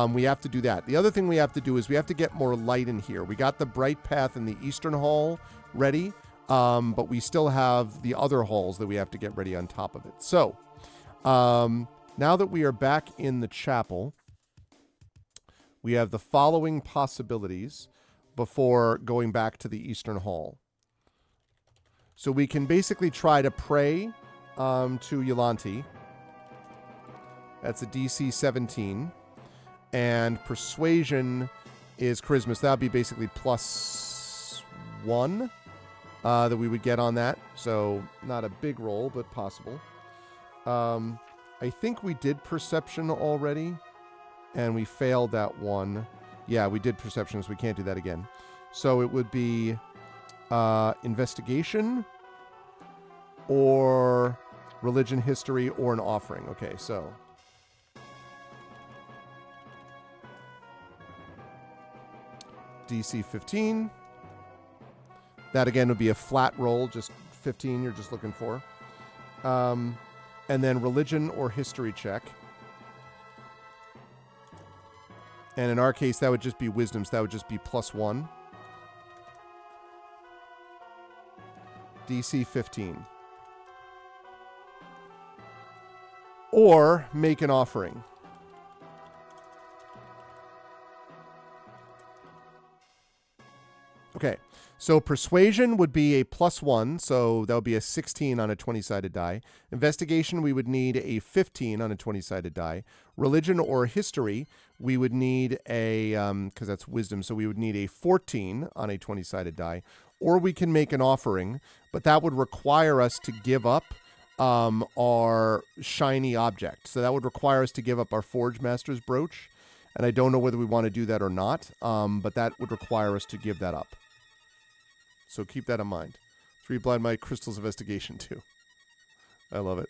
We have to do that. The other thing we have to do is we have to get more light in here. We got the bright path in the eastern hall ready, but we still have the other halls that we have to get ready on top of it. So, now that we are back in the chapel... we have the following possibilities before going back to the Eastern Hall. So we can basically try to pray to Yolanti. That's a DC 17. And Persuasion is Charisma. So that would be basically +1 that we would get on that. So not a big roll, but possible. I think we did Perception already. And we failed that one. Yeah, we did Perception, so we can't do that again. So it would be Investigation or Religion, History, or an Offering. Okay, so... DC 15. That, again, would be a flat roll, just 15 you're just looking for. And then Religion or History check. And in our case, that would just be Wisdom, so that would just be +1. DC 15. Or make an offering. Okay, so Persuasion would be a +1, so that would be a 16 on a 20-sided die. Investigation, we would need a 15 on a 20-sided die. Religion or History, we would need a, because that's Wisdom, so we would need a 14 on a 20-sided die. Or we can make an offering, but that would require us to give up our shiny object. So that would require us to give up our Forge Master's brooch. And I don't know whether we want to do that or not, but that would require us to give that up. So keep that in mind. 3 Blind Mite Crystals Investigation too. I love it.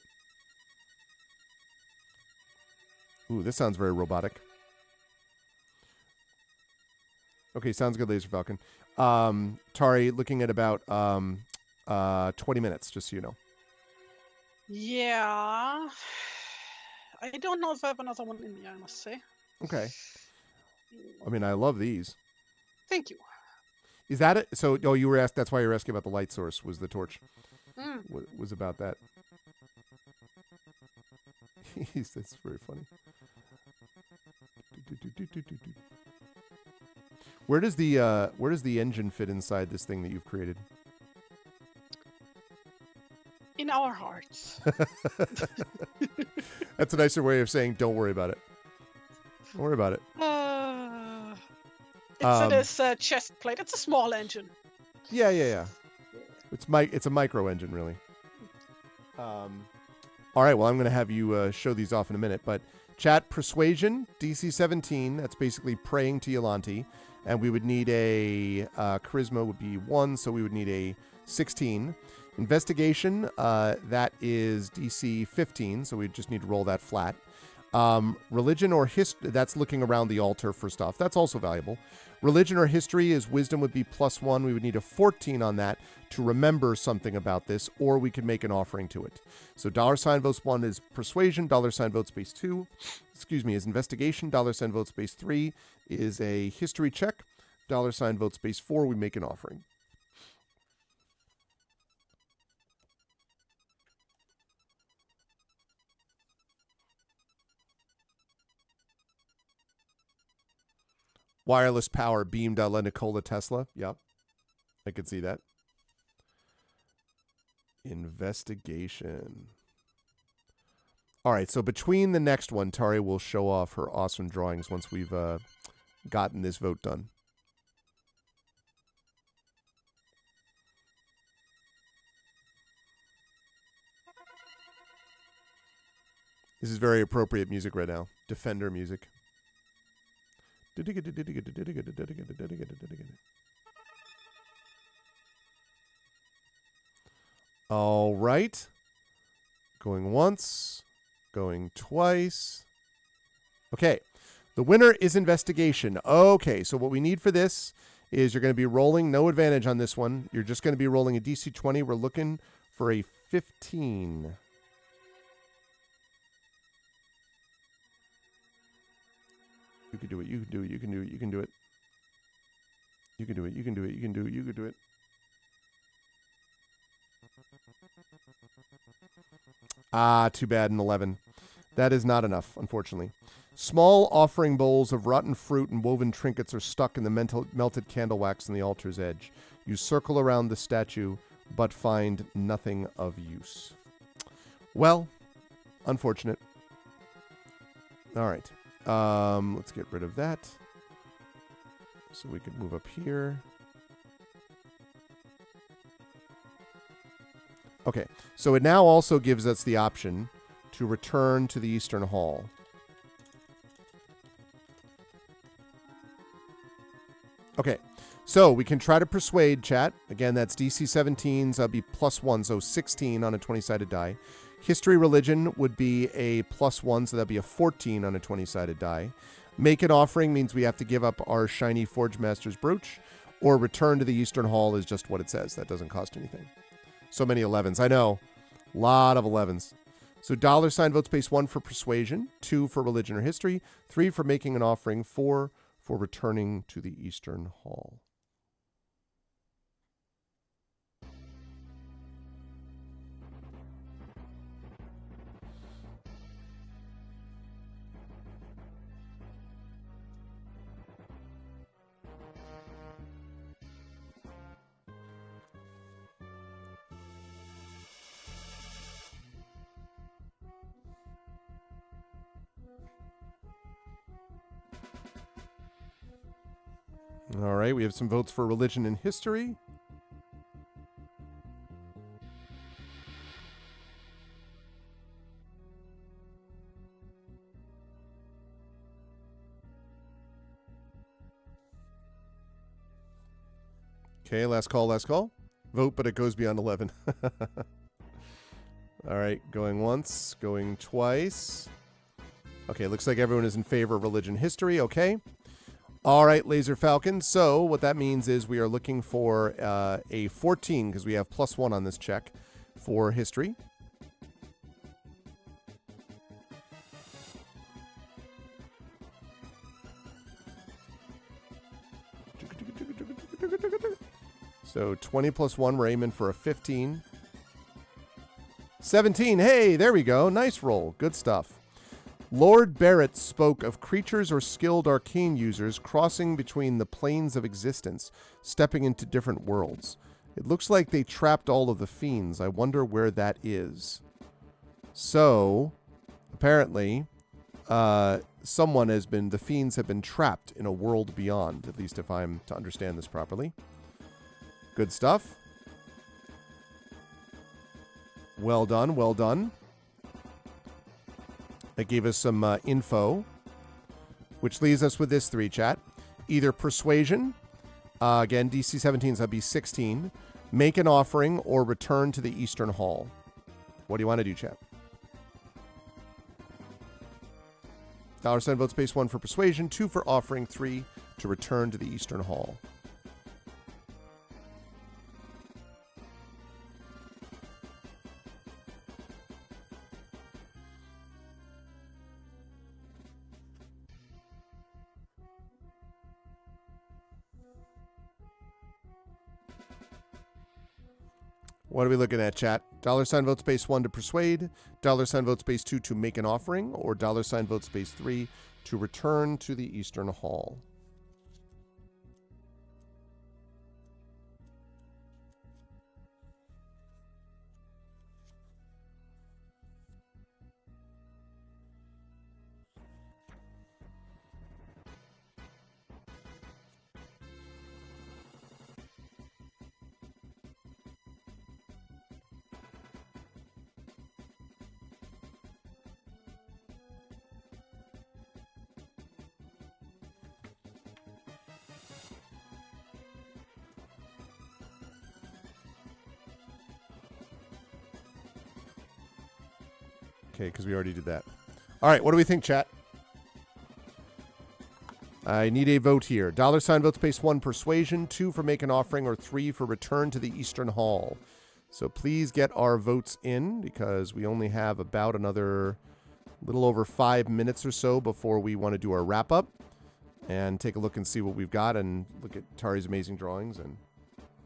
Ooh, this sounds very robotic. Okay, sounds good, Laser Falcon. Tari, looking at about 20 minutes, just so you know. Yeah. I don't know if I have another one in me, I must say. Okay. I mean, I love these. Thank you. Is that it? So, oh, you were asked. That's why you were asking about the light source. Was the torch? Was about that? That's very funny. Where does the engine fit inside this thing that you've created? In our hearts. That's a nicer way of saying don't worry about it. Don't worry about it. It's in this chest plate. It's a small engine. Yeah. It's a micro engine, really. All right, well, I'm going to have you show these off in a minute. But chat, Persuasion, DC 17. That's basically praying to Yolanti. And we would need a Charisma would be 1, so we would need a 16. Investigation, that is DC 15, so we just need to roll that flat. Religion or history, that's looking around the altar for stuff. That's also valuable. Religion or history is Wisdom would be +1. We would need a 14 on that to remember something about this, or we could make an offering to it. So $ vote 1 is Persuasion, $ vote space 2, is Investigation, $ vote space 3 is a history check, $ vote space 4, we make an offering. Wireless power beamed a Nikola Tesla. Yep. I could see that. Investigation. All right, so between the next one, Tari will show off her awesome drawings once we've gotten this vote done. This is very appropriate music right now. Defender music. All right. Going once. Going twice. Okay. The winner is investigation. Okay, so what we need for this is you're going to be rolling, no advantage on this one. You're just going to be rolling a DC 20. We're looking for a 15. You can do it. You can do it. You can do it. You can do it. You can do it. You can do it. You can do it. You can do it. Ah, too bad, an 11. That is not enough, unfortunately. Small offering bowls of rotten fruit and woven trinkets are stuck in the melted candle wax on the altar's edge. You circle around the statue, but find nothing of use. Well, unfortunate. All right. Let's get rid of that. So we can move up here. Okay, so it now also gives us the option to return to the Eastern Hall. Okay, so we can try to persuade chat. Again, that's DC 17s. That'll be +1, so 16 on a 20-sided die. History Religion would be a +1, so that'd be a 14 on a 20-sided die. Make an offering means we have to give up our shiny Forge Master's brooch, or return to the Eastern Hall is just what it says. That doesn't cost anything. So many 11s. I know. A lot of 11s. So $ vote space 1 for persuasion, 2 for religion or history, 3 for making an offering, 4 for returning to the Eastern Hall. All right, we have some votes for religion and history. Okay, last call, last call. Vote, but it goes beyond 11. All right, going once, going twice. Okay, looks like everyone is in favor of religion history. Okay. All right, Laser Falcon. So what that means is we are looking for a 14 because we have +1 on this check for history. So 20 + 1, we're aiming for a 15. 17. Hey, there we go. Nice roll. Good stuff. Lord Barrett spoke of creatures or skilled arcane users crossing between the planes of existence, stepping into different worlds. It looks like they trapped all of the fiends. I wonder where that is. So, apparently, the fiends have been trapped in a world beyond, at least if I'm to understand this properly. Good stuff. Well done, well done. That gave us some info, which leaves us with this 3, chat. Either persuasion, again, DC 17s, that'd be 16, make an offering, or return to the Eastern Hall. What do you want to do, chat? $ vote space 1 for persuasion, 2 for offering, 3 to return to the Eastern Hall. What are we looking at, chat? $ vote space 1 to persuade, $ vote space 2 to make an offering, or $ vote space 3 to return to the Eastern Hall. Okay, because we already did that. All right, what do we think, chat? I need a vote here. $ vote space 1, persuasion, 2 for make an offering, or 3 for return to the Eastern Hall. So please get our votes in, because we only have about another little over 5 minutes or so before we want to do our wrap-up and take a look and see what we've got and look at Tari's amazing drawings and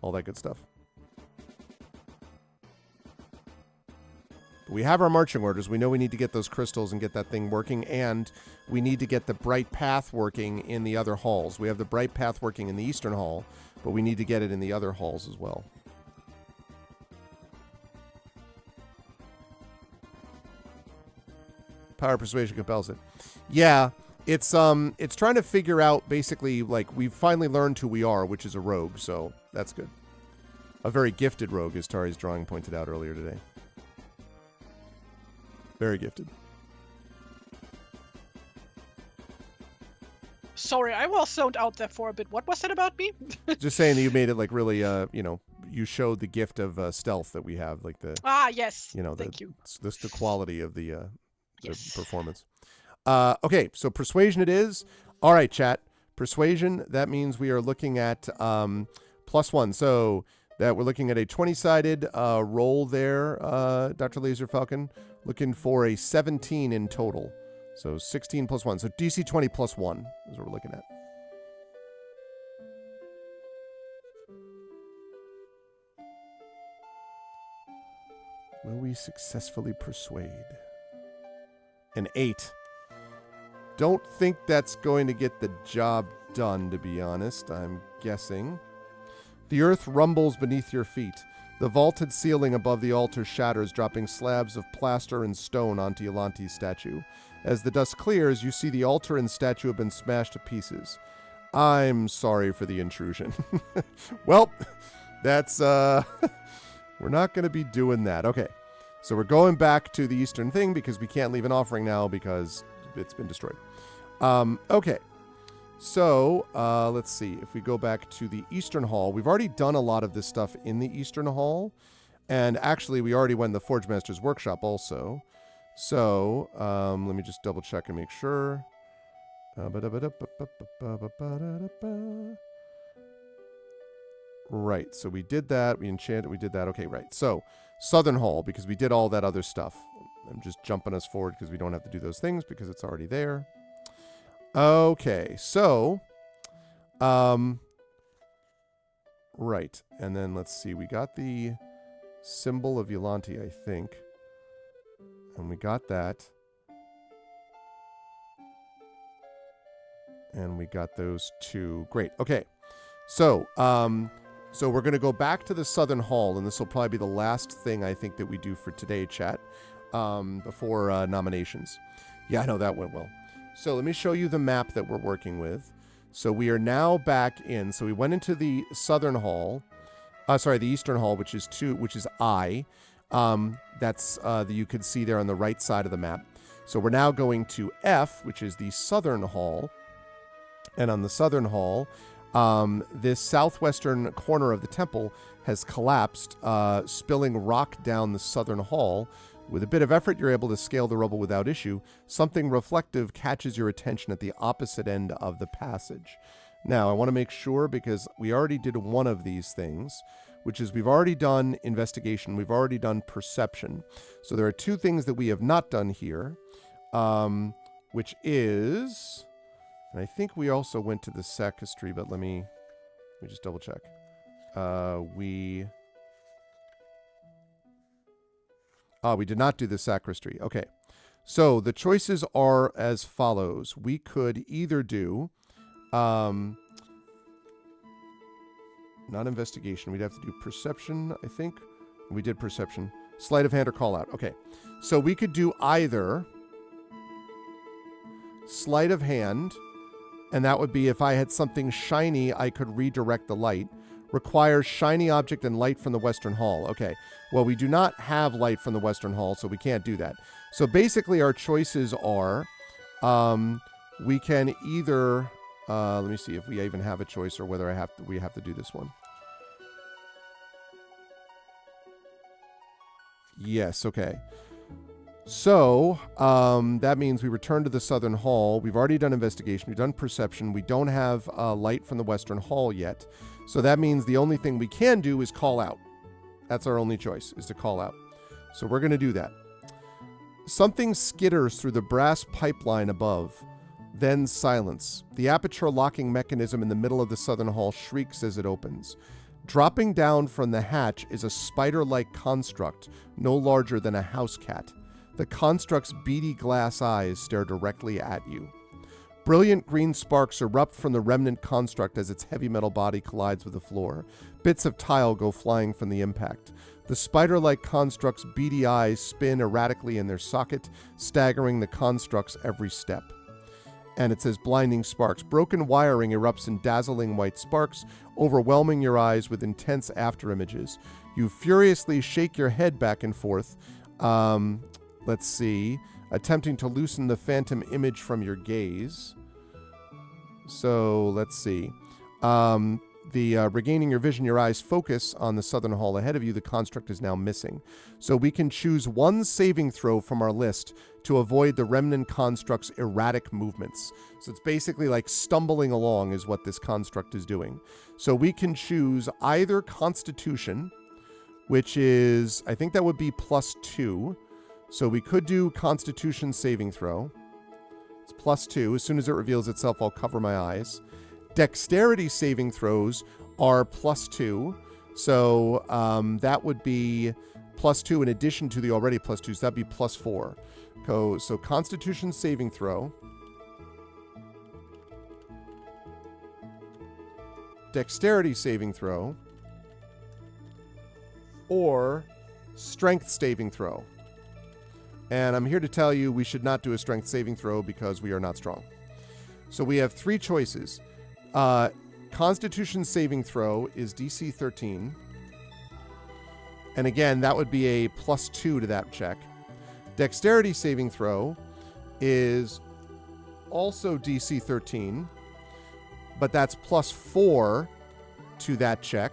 all that good stuff. We have our marching orders. We know we need to get those crystals and get that thing working, and we need to get the bright path working in the other halls. We have the bright path working in the Eastern Hall, but we need to get it in the other halls as well. Power persuasion compels it. Yeah, it's trying to figure out basically, like, we've finally learned who we are, which is a rogue, so that's good. A very gifted rogue, as Tari's drawing pointed out earlier today. Very gifted. Sorry, I was zoned out there for a bit. What was it about me? Just saying that you made it like really, you know, you showed the gift of stealth that we have, like the. Ah, yes. You know, thank you. The quality of the Yes. performance. Okay, so persuasion it is. All right, chat. Persuasion. That means we are looking at +1. So that we're looking at a 20-sided roll there, Dr. Laser Falcon. Looking for a 17 in total. So 16 plus 1. So DC 20 plus 1 is what we're looking at. Will we successfully persuade? An 8. Don't think that's going to get the job done, to be honest. I'm guessing. The earth rumbles beneath your feet. The vaulted ceiling above the altar shatters, dropping slabs of plaster and stone onto Yolante's statue. As the dust clears, you see the altar and statue have been smashed to pieces. I'm sorry for the intrusion. Well, that's, we're not going to be doing that. Okay, so we're going back to the Eastern thing because we can't leave an offering now because it's been destroyed. Okay. So, let's see. If we go back to the Eastern Hall, we've already done a lot of this stuff in the Eastern Hall. And actually, we already went in the Forge Master's Workshop also. So, let me just double check and make sure. Right, so we did that. We enchanted, we did that. Okay, right. So, Southern Hall, because we did all that other stuff. I'm just jumping us forward because we don't have to do those things because it's already there. Okay, so, right, and then let's see, we got the symbol of Yolante, I think, and we got that, and we got those two, great, okay, so we're going to go back to the Southern Hall, and this will probably be the last thing I think that we do for today, chat, before nominations. Yeah, I know that went well. So let me show you the map that we're working with. So we are now back in. So we went into the Southern Hall. The Eastern Hall, which is I. That's you could see there on the right side of the map. So we're now going to F, which is the Southern Hall. And on the Southern Hall, this southwestern corner of the temple has collapsed, spilling rock down the Southern Hall. With a bit of effort, you're able to scale the rubble without issue. Something reflective catches your attention at the opposite end of the passage. Now, I want to make sure, because we already did one of these things, which is we've already done investigation, we've already done perception. So there are two things that we have not done here, which is, and I think we also went to the sacristy, but let me just double check. We did not do the sacristy. Okay. So the choices are as follows. We could either do, not investigation. We'd have to do perception, I think. We did perception. Sleight of hand or call out. Okay. So we could do either sleight of hand, and that would be if I had something shiny, I could redirect the light. Requires shiny object and light from the Western Hall. Okay. Well, we do not have light from the Western Hall, so we can't do that. So basically our choices are, we can either, let me see if we even have a choice or whether we have to do this one. Yes, okay. So that means we return to the southern hall. We've already done investigation. We've done perception. We don't have light from the western hall yet. So that means the only thing we can do is call out. That's our only choice, is to call out. So we're going to do that. Something skitters through the brass pipeline above. Then silence. The aperture locking mechanism in the middle of the southern hall shrieks as it opens. Dropping down from the hatch is a spider-like construct, no larger than a house cat. The construct's beady glass eyes stare directly at you. Brilliant green sparks erupt from the remnant construct as its heavy metal body collides with the floor. Bits of tile go flying from the impact. The spider-like construct's beady eyes spin erratically in their socket, staggering the construct's every step. And it says blinding sparks. Broken wiring erupts in dazzling white sparks, overwhelming your eyes with intense afterimages. You furiously shake your head back and forth. Let's see. Attempting to loosen the phantom image from your gaze. So, let's see. Regaining your vision, your eyes focus on the southern hall ahead of you. The construct is now missing. So we can choose one saving throw from our list to avoid the remnant construct's erratic movements. So it's basically like stumbling along is what this construct is doing. So we can choose either Constitution, which is, I think that would be +2. So we could do Constitution saving throw. It's +2. As soon as it reveals itself, I'll cover my eyes. Dexterity saving throws are +2. So that would be +2 in addition to the already +2. So that'd be +4. So Constitution saving throw. Dexterity saving throw. Or Strength saving throw. And I'm here to tell you we should not do a strength saving throw because we are not strong. So we have 3 choices. Constitution saving throw is DC 13. And again, that would be a +2 to that check. Dexterity saving throw is also DC 13, but that's +4 to that check.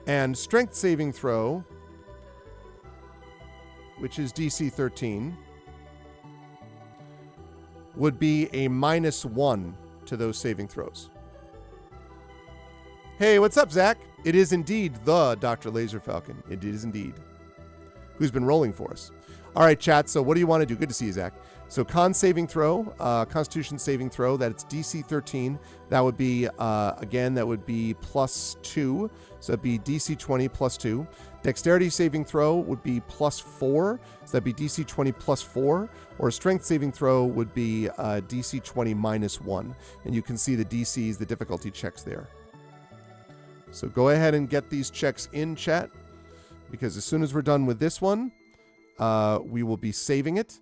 And strength saving throw, which is DC 13, would be a -1 to those saving throws. Hey, what's up, Zach? It is indeed the Dr. Laser Falcon. It is indeed. Who's been rolling for us. All right, chat. So what do you want to do? Good to see you, Zach. So con saving throw, Constitution saving throw, that's DC 13. That would be, again, that would be +2. So that'd be DC 20 +2. Dexterity saving throw would be +4. So that'd be DC 20 +4. Or strength saving throw would be DC 20 -1. And you can see the DCs, the difficulty checks there. So go ahead and get these checks in, chat. Because as soon as we're done with this one, we will be saving it.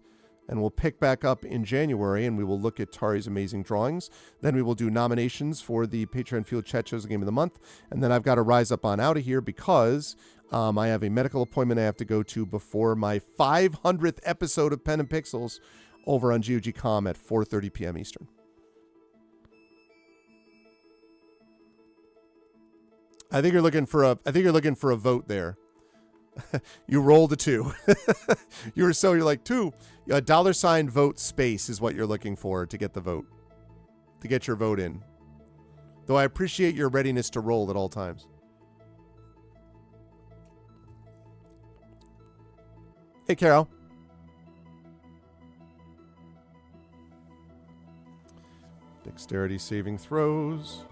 And we'll pick back up in January, and we will look at Tari's amazing drawings. Then we will do nominations for the Patreon Field Chat Shows Game of the Month. And then I've got to rise up on out of here because I have a medical appointment I have to go to before my 500th episode of Pen and Pixels over on GOG.com at 4:30 p.m. Eastern. I think you're looking for a vote there. You rolled a 2. You're like 2. A $ vote space is what you're looking for to get the vote. To get your vote in. Though I appreciate your readiness to roll at all times. Hey, Carol. Dexterity saving throws.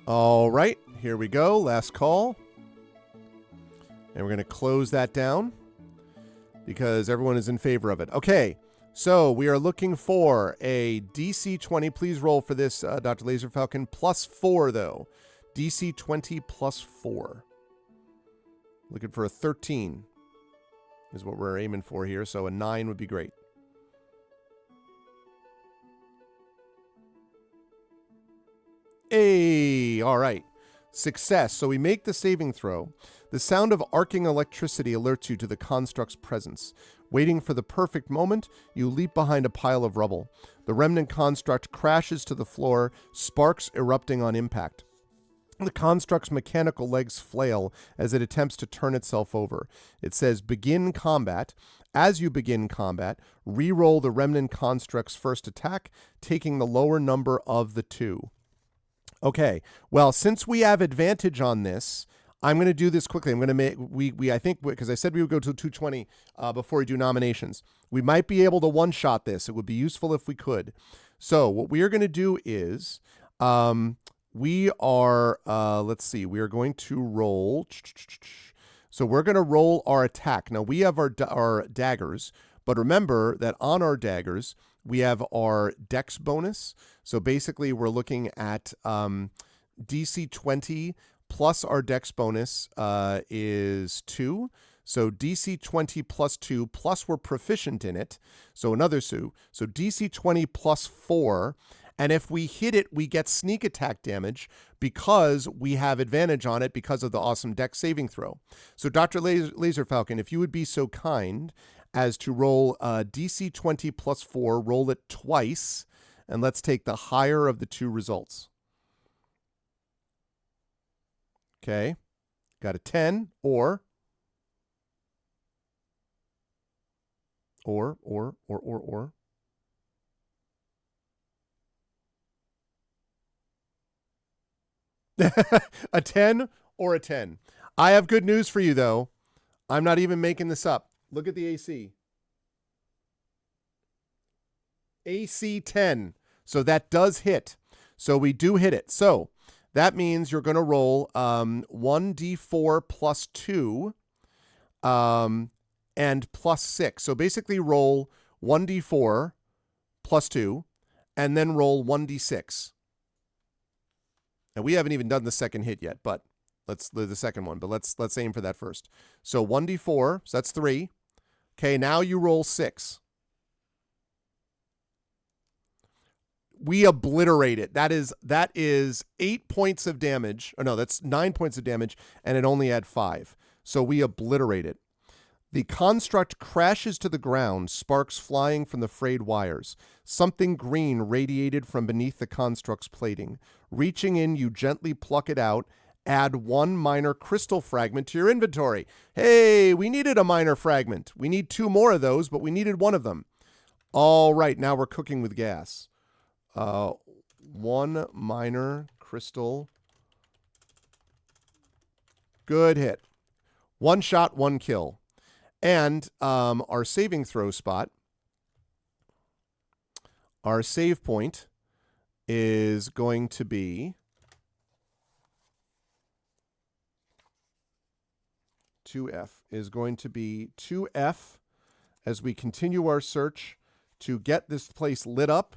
All right, here we go. Last call. And we're going to close that down because everyone is in favor of it. Okay, so we are looking for a DC 20. Please roll for this, Dr. Laser Falcon. +4, though. DC 20 +4. Looking for a 13 is what we're aiming for here, so a 9 would be great. Hey! 3. All right. Success. So we make the saving throw. The sound of arcing electricity alerts you to the construct's presence. Waiting for the perfect moment, you leap behind a pile of rubble. The remnant construct crashes to the floor, sparks erupting on impact. The construct's mechanical legs flail as it attempts to turn itself over. It says, begin combat. As you begin combat, re-roll the remnant construct's first attack, taking the lower number of the two. Okay, well, since we have advantage on this, I'm going to do this quickly. I'm going to make, I think, because I said we would go to 220 before we do nominations. We might be able to one-shot this. It would be useful if we could. So what we are going to do is, we are, let's see, we are going to roll. So we're going to roll our attack. Now, we have our daggers, but remember that on our daggers, we have our dex bonus. So basically, we're looking at DC 20 plus our dex bonus is 2. So DC 20 plus 2, plus we're proficient in it. So another 2. So DC 20 plus 4. And if we hit it, we get sneak attack damage because we have advantage on it because of the awesome dex saving throw. So Dr. Laser Falcon, if you would be so kind as to roll DC 20 plus 4, roll it twice, and let's take the higher of the two results. Okay, got a 10, or a 10 or a 10. I have good news for you, though. I'm not even making this up. Look at the AC. AC 10. So that does hit. So we do hit it. So that means you're going to roll 1d4 plus 2 and plus 6. So basically roll 1d4 plus 2 and then roll 1d6. And we haven't even done the second hit yet, but let's do the second one. But let's aim for that first. So 1d4, so that's 3. Okay, now you roll 6. We obliterate it. That is 8 points of damage. Or no, that's 9 points of damage, and it only had 5. So we obliterate it. The construct crashes to the ground, sparks flying from the frayed wires. Something green radiated from beneath the construct's plating. Reaching in, you gently pluck it out. Add 1 minor crystal fragment to your inventory. Hey, we needed a minor fragment. We need 2 more of those, but we needed 1 of them. All right, now we're cooking with gas. 1 minor crystal. Good hit. 1 shot, 1 kill. And our saving throw spot, our save point is going to be 2F, is going to be 2F as we continue our search to get this place lit up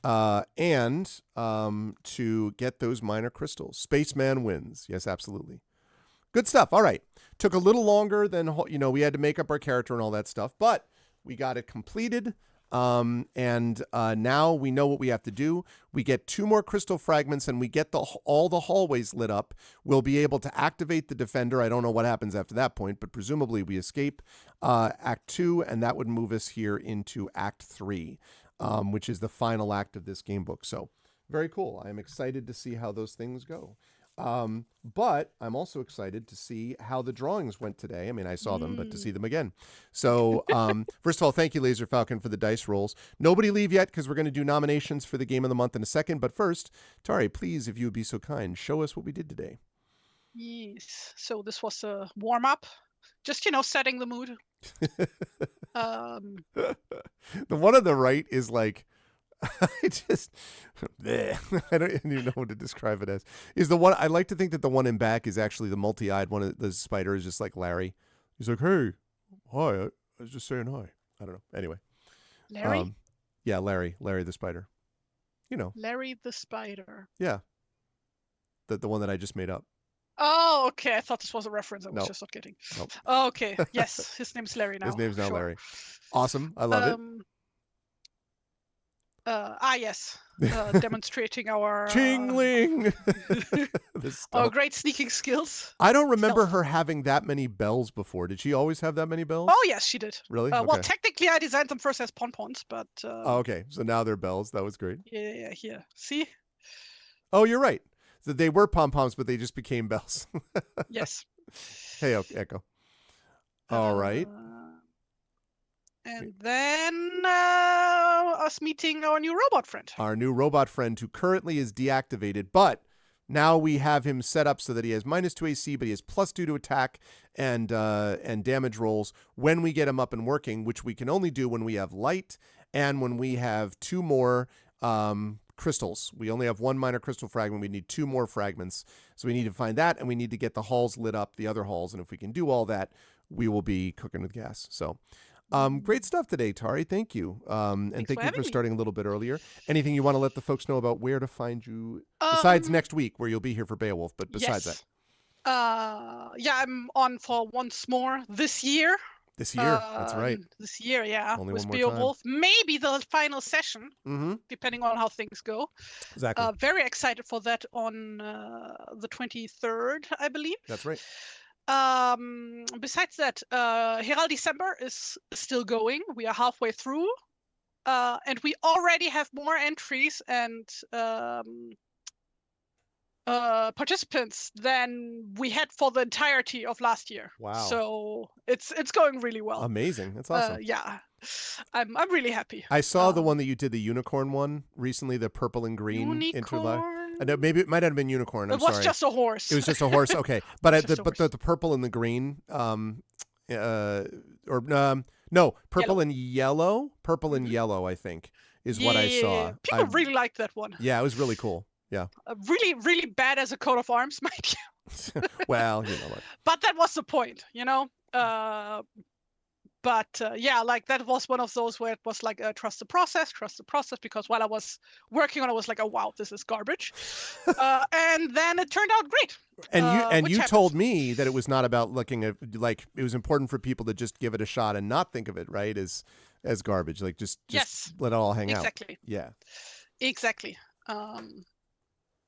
and to get those minor crystals. Spaceman wins. Yes, absolutely. Good stuff. All right. Took a little longer than, we had to make up our character and all that stuff, but we got it completed. And now we know what we have to do. We get 2 more crystal fragments and we get all the hallways lit up. We'll be able to activate the defender. I don't know what happens after that point, but presumably we escape Act 2, and that would move us here into Act 3, which is the final act of this game book. So very cool. I'm excited to see how those things go. But I'm also excited to see how the drawings went today. I mean, I saw them, but to see them again. So, first of all, thank you, Laser Falcon, for the dice rolls. Nobody leave yet, because we're going to do nominations for the game of the month in a second. But first, Tari, please, if you would be so kind, show us what we did today. Yes. So this was a warm-up. Just, setting the mood. The one on the right is like, I don't even know what to describe it as. Is the one I like to think that the one in back is actually the multi-eyed one. Of the spider is just like Larry. He's like, "Hey, hi, I was just saying hi." I don't know. Anyway, Larry. Yeah, Larry the spider. Larry the spider. Yeah, the one that I just made up. Oh, okay. I thought this was a reference. I was Nope. just not kidding. Nope. Oh, okay. Yes, his name's Larry now. His name's now Sure. Larry. Awesome. I love it. Yes. Demonstrating our Jingling. This our stuff. great sneaking skills. I don't remember Stealth. her having that many bells before. Did she always have that many bells? Oh yes, she did. Really? Well, Okay. technically, I designed them first as pompons, but Oh, okay. So now they're bells. That was great. yeah, here. See? Oh, you're right. So they were pom-poms, but they just became bells. Yes. Hey, Echo. All right. And then us meeting our new robot friend. Our new robot friend who currently is deactivated, but now we have him set up so that he has -2 AC, but he has +2 to attack and damage rolls when we get him up and working, which we can only do when we have light and when we have 2 more crystals. We only have 1 minor crystal fragment. We need 2 more fragments. So we need to find that, and we need to get the halls lit up, the other halls. And if we can do all that, we will be cooking with gas. So great stuff today, Tari. Thank you. And thank you for starting a little bit earlier. Anything you want to let the folks know about where to find you besides next week where you'll be here for Beowulf, but besides that? Yeah, I'm on for once more this year. This year, that's right. This year, yeah. Only with one more Beowulf. Maybe the final session, depending on how things go. Exactly. Very excited for that on the 23rd, I believe. That's right. Besides that, Herald December is still going. We are halfway through. And we already have more entries and participants than we had for the entirety of last year. Wow. So it's going really well. Amazing. That's awesome. Yeah. I'm really happy. I saw the one that you did, the unicorn one recently, the purple and green interlive. I know maybe it might have been unicorn. It was just a horse. It was just a horse. Okay, but the purple and the green, purple and yellow. Purple and yellow, I think, is what I saw. People really liked that one. Yeah, it was really cool. Yeah. Really, really bad as a coat of arms, mind you. Well, you know what. But that was the point, you know. Yeah, like that was one of those where it was like trust the process, because while I was working on it, I was like, oh wow, this is garbage. And then it turned out great. And you told me that it was not about looking at, like, it was important for people to just give it a shot and not think of it, right, as garbage, like just let it all hang out. Exactly. Yeah. Exactly.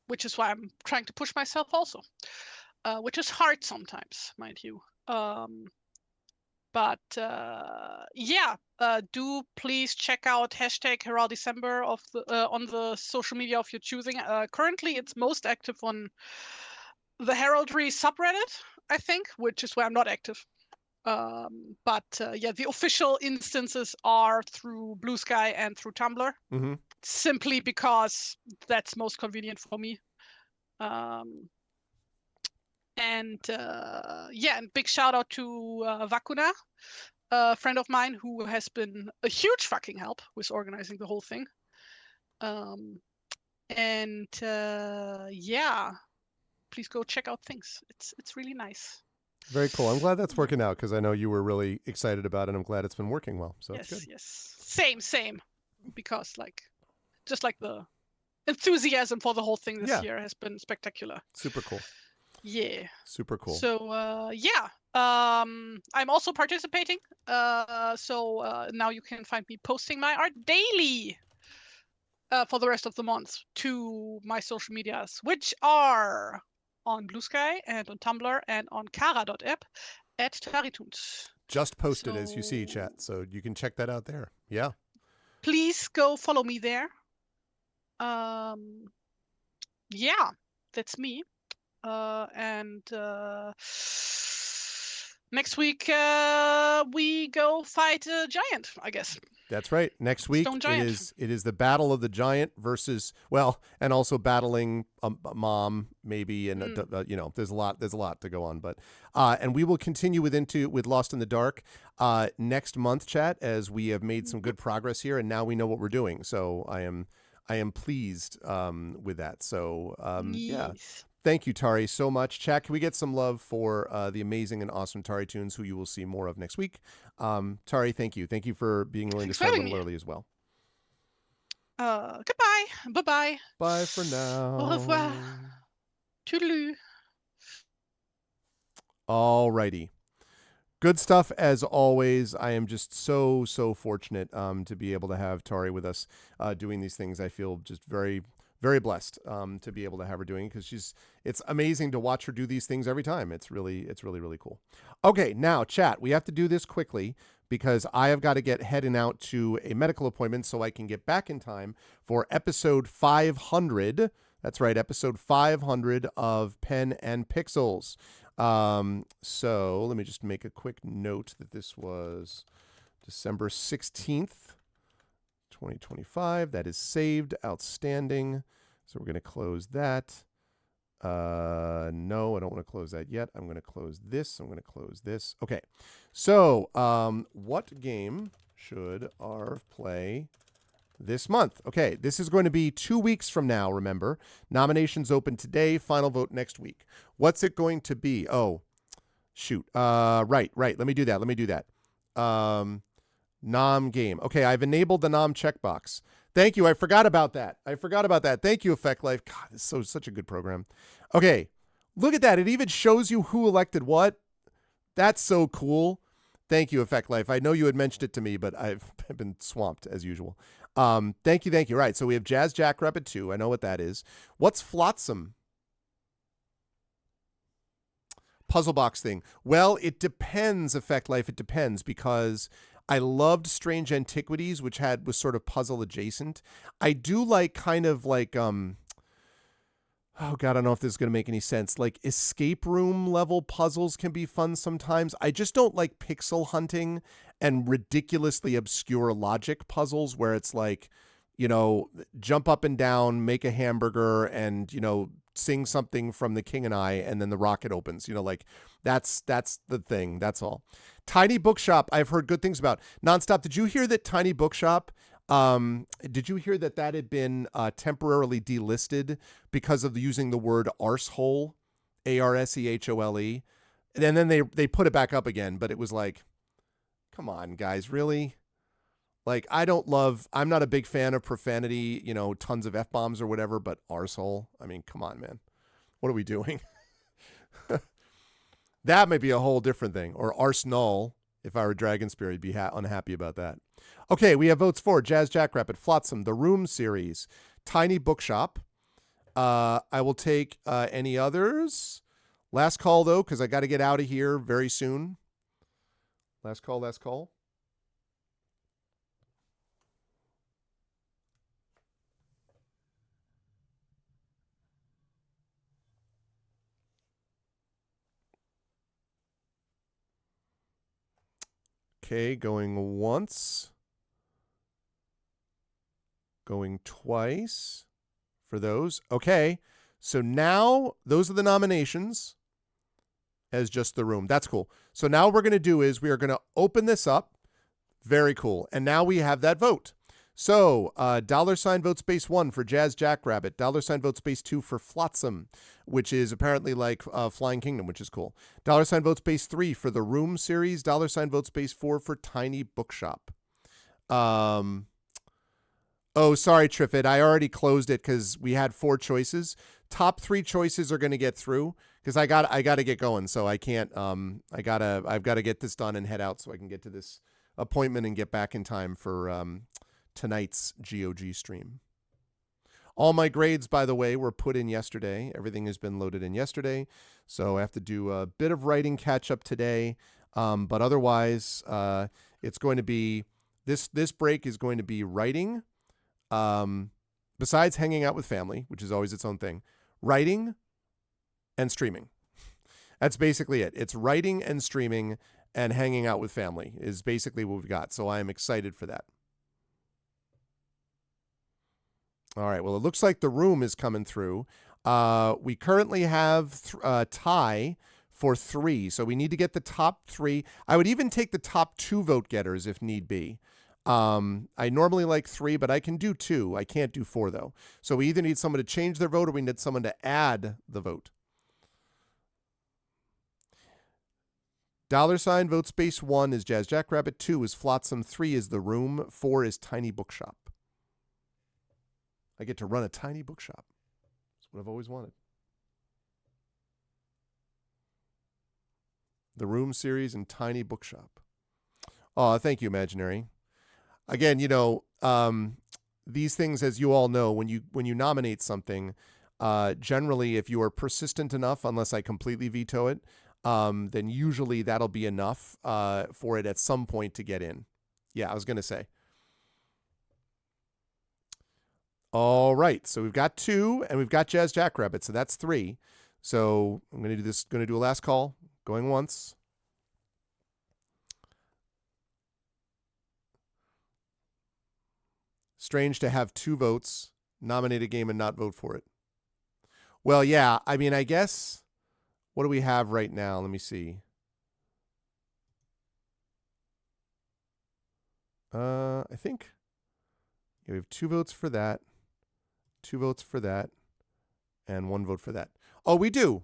Which is why I'm trying to push myself also, which is hard sometimes, mind you. Do please check out #HeraldDecember on the social media of your choosing. Currently, it's most active on the Heraldry subreddit, I think, which is where I'm not active. The official instances are through Blue Sky and through Tumblr, simply because that's most convenient for me. And big shout out to Vakuna, a friend of mine who has been a huge fucking help with organizing the whole thing. Please go check out things. It's really nice. Very cool. I'm glad that's working out because I know you were really excited about it. I'm glad it's been working well. So yes, it's good. Yes. Same. Because just like the enthusiasm for the whole thing this year has been spectacular. Super cool. Yeah. Super cool. So I'm also participating. So now you can find me posting my art daily for the rest of the month to my social medias, which are on Blue Sky and on Tumblr and on kara.app at TariToons. Just posted as you see, chat. So you can check that out there. Yeah. Please go follow me there. That's me. Next week we go fight a giant, I guess. That's right. Next week it is the battle of the giant versus, and also battling a mom maybe, and there's a lot to go on, but and we will continue with Lost in the Dark next month, chat, as we have made some good progress here, and now we know what we're doing. So I am pleased with that. So yeah. Thank you, Tari, so much. Chat, can we get some love for the amazing and awesome TariToons, who you will see more of next week? Tari, thank you. Thank you for being willing to start a little early as well. Goodbye. Bye-bye. Bye for now. Au revoir. Toodaloo. All righty. Good stuff as always. I am just so fortunate to be able to have Tari with us doing these things. I feel just very blessed to be able to have her doing it because it's amazing to watch her do these things every time. It's really cool. Okay, now chat. We have to do this quickly because I have got to get heading out to a medical appointment so I can get back in time for episode 500. That's right, episode 500 of Pen and Pixels. So let me just make a quick note that this was December 16th, 2025. That is saved. Outstanding. So we're going to close that. No, I don't want to close that yet. I'm going to close this. I'm going to close this. Okay. So, what game should Arv play this month? Okay, this is going to be 2 weeks from now, remember. Nominations open today, final vote next week. What's it going to be? Oh, shoot. Right. Let me do that. Nom game. Okay, I've enabled the Nom checkbox. Thank you. I forgot about that. Thank you, Effect Life. God, this is such a good program. Okay, look at that. It even shows you who elected what. That's so cool. Thank you, Effect Life. I know you had mentioned it to me, but I've been swamped as usual. Thank you. Right, so we have Jazz Jackrabbit 2. I know what that is. What's Flotsam? Puzzle box thing. Well, it depends, Effect Life. It depends because I loved Strange Antiquities, which was sort of puzzle adjacent. I do like kind of like oh God, I don't know if this is going to make any sense. Like escape room level puzzles can be fun sometimes. I just don't like pixel hunting and ridiculously obscure logic puzzles where it's like, jump up and down, make a hamburger, and, sing something from The King and I, and then the rocket opens. Like that's the thing. That's all. Tiny Bookshop, I've heard good things about. Nonstop, did you hear that Tiny Bookshop, that had been temporarily delisted because of using the word arsehole, ARSEHOLE? And then they put it back up again, but it was like, come on, guys, really? Like, I'm not a big fan of profanity, tons of F-bombs or whatever, but arsehole, I mean, come on, man. What are we doing? That might be a whole different thing. Or arsenal, if I were Dragon Spirit, I'd be unhappy about that. Okay, we have votes for Jazz Jackrabbit, Flotsam, The Room series, Tiny Bookshop. I will take any others. Last call, though, because I got to get out of here very soon. Last call. Okay, going once. Going twice for those. Okay, so now those are the nominations as just The Room. That's cool. So now what we're going to do is we are going to open this up. Very cool. And now we have that vote. So $ vote space 1 for Jazz Jackrabbit, $ vote space 2 for Flotsam, which is apparently like Flying Kingdom, which is cool. $ vote space 3 for the Room series, $ vote space 4 for Tiny Bookshop. Oh, sorry, Triffid. I already closed it because we had 4 choices. Top 3 choices are going to get through because I got to get going. So I can't. I've got to get this done and head out so I can get to this appointment and get back in time for tonight's GOG stream. All my grades, by the way, were put in yesterday. Everything has been loaded in yesterday, so I have to do a bit of writing catch up today. But otherwise, it's going to be this break is going to be writing. Besides hanging out with family, which is always its own thing, writing and streaming. That's basically it. It's writing and streaming and hanging out with family is basically what we've got. So I am excited for that. All right. Well, it looks like The Room is coming through. We currently have tie for 3. So we need to get the top 3. I would even take the top 2 vote getters if need be. I normally like 3, but I can do 2. I can't do 4 though. So we either need someone to change their vote or we need someone to add the vote. $ vote space 1 is Jazz Jackrabbit, 2 is Flotsam, 3 is The Room, 4 is Tiny Bookshop. I get to run a tiny bookshop. That's what I've always wanted. The Room series and Tiny Bookshop. Oh, thank you, Imaginary. Again, these things, as you all know, when you nominate something, generally, if you are persistent enough, unless I completely veto it, then usually that'll be enough for it at some point to get in. Yeah, I was going to say. All right, so we've got 2, and we've got Jazz Jackrabbit, so that's 3. So I'm going to do this. Going to do a last call. Going once. Strange to have 2 votes, nominate a game, and not vote for it. Well, yeah, I mean, I guess, what do we have right now? Let me see. I think we have 2 votes for that, 2 votes for that, and 1 vote for that. Oh, we do.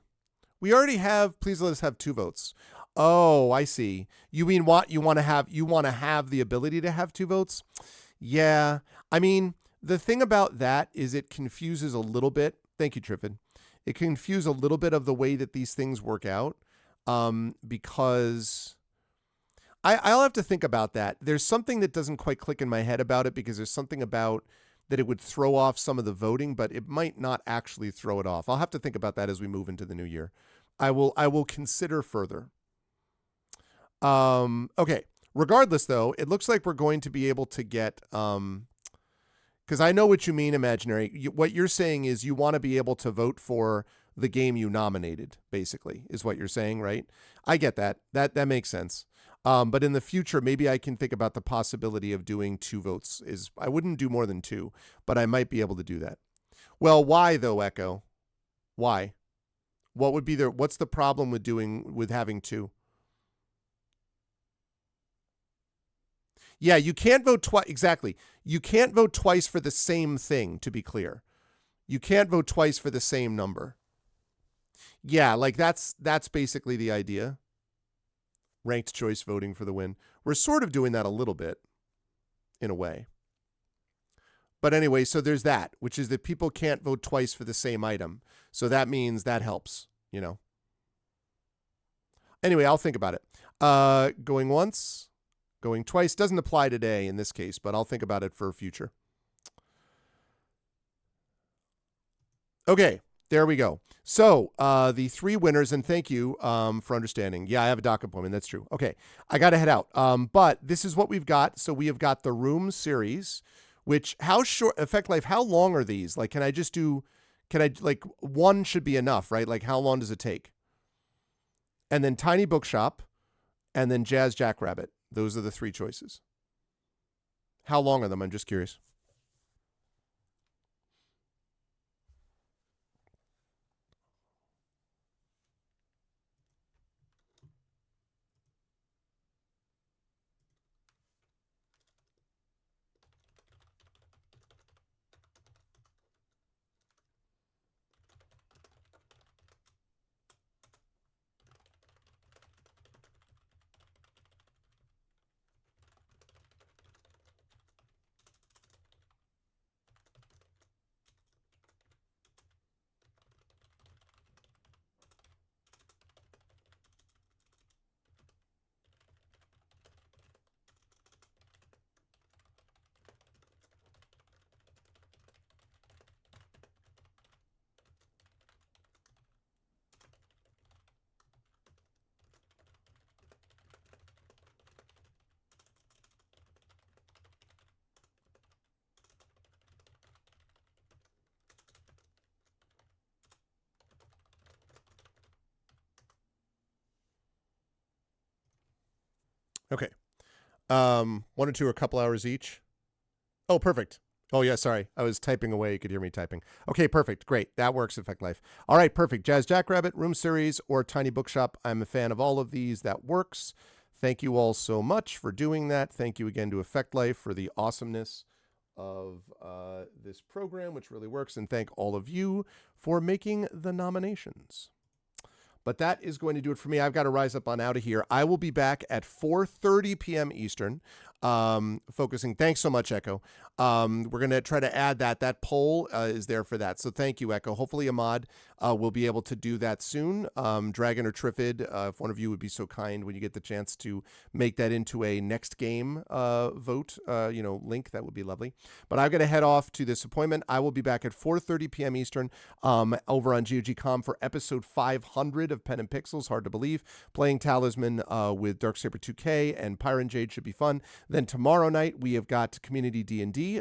We already have, please let us have 2 votes. Oh, I see. You mean what? You want to have the ability to have 2 votes? Yeah. I mean, the thing about that is it confuses a little bit. Thank you, Triffid. It confuses a little bit of the way that these things work out, because I'll have to think about that. There's something that doesn't quite click in my head about it, because there's something about that it would throw off some of the voting, but it might not actually throw it off. I'll have to think about that as we move into the new year. I will consider further. Okay. Regardless, though, it looks like we're going to be able to get, because I know what you mean, Imaginary. What you're saying is you want to be able to vote for the game you nominated, basically, is what you're saying, right? I get that. That makes sense. But in the future, maybe I can think about the possibility of doing 2 votes. I wouldn't do more than 2, but I might be able to do that. Well, why though, Echo? Why? What's the problem with having 2? Yeah, you can't vote twice. Exactly. You can't vote twice for the same thing, to be clear. You can't vote twice for the same number. Yeah, like that's basically the idea. Ranked choice voting for the win. We're sort of doing that a little bit, in a way. But anyway, so there's that, which is that people can't vote twice for the same item. So that means that helps, Anyway, I'll think about it. Going once. Going twice doesn't apply today in this case, but I'll think about it for future. Okay, there we go. So the 3 winners, and thank you for understanding. Yeah, I have a doc appointment. That's true. Okay, I got to head out. But this is what we've got. So we have got the Room series, which how short, Effect Life, how long are these? Like, like 1 should be enough, right? Like how long does it take? And then Tiny Bookshop, and then Jazz Jackrabbit. Those are the 3 choices. How long are them? I'm just curious. Okay. 1 or 2 or a couple hours each. Oh, perfect. Oh, yeah, sorry. I was typing away. You could hear me typing. Okay, perfect. Great. That works, Effect Life. All right, perfect. Jazz Jackrabbit, Room Series, or Tiny Bookshop. I'm a fan of all of these. That works. Thank you all so much for doing that. Thank you again to Effect Life for the awesomeness of this program, which really works. And thank all of you for making the nominations. But that is going to do it for me. I've got to rise up on out of here. I will be back at 4:30 p.m. Eastern, focusing. Thanks so much, Echo. We're going to try to add that. That poll is there for that. So thank you, Echo. Hopefully Ahmad will be able to do that soon. Dragon or Trifid, if one of you would be so kind when you get the chance to make that into a next game vote, link, that would be lovely. But I've got to head off to this appointment. I will be back at 4:30 p.m. Eastern over on GOG.com for episode 500 of Pen and Pixels. Hard to believe. Playing Talisman with Darksaber 2K and Pyron Jade should be fun. Then tomorrow night we have got Community D&D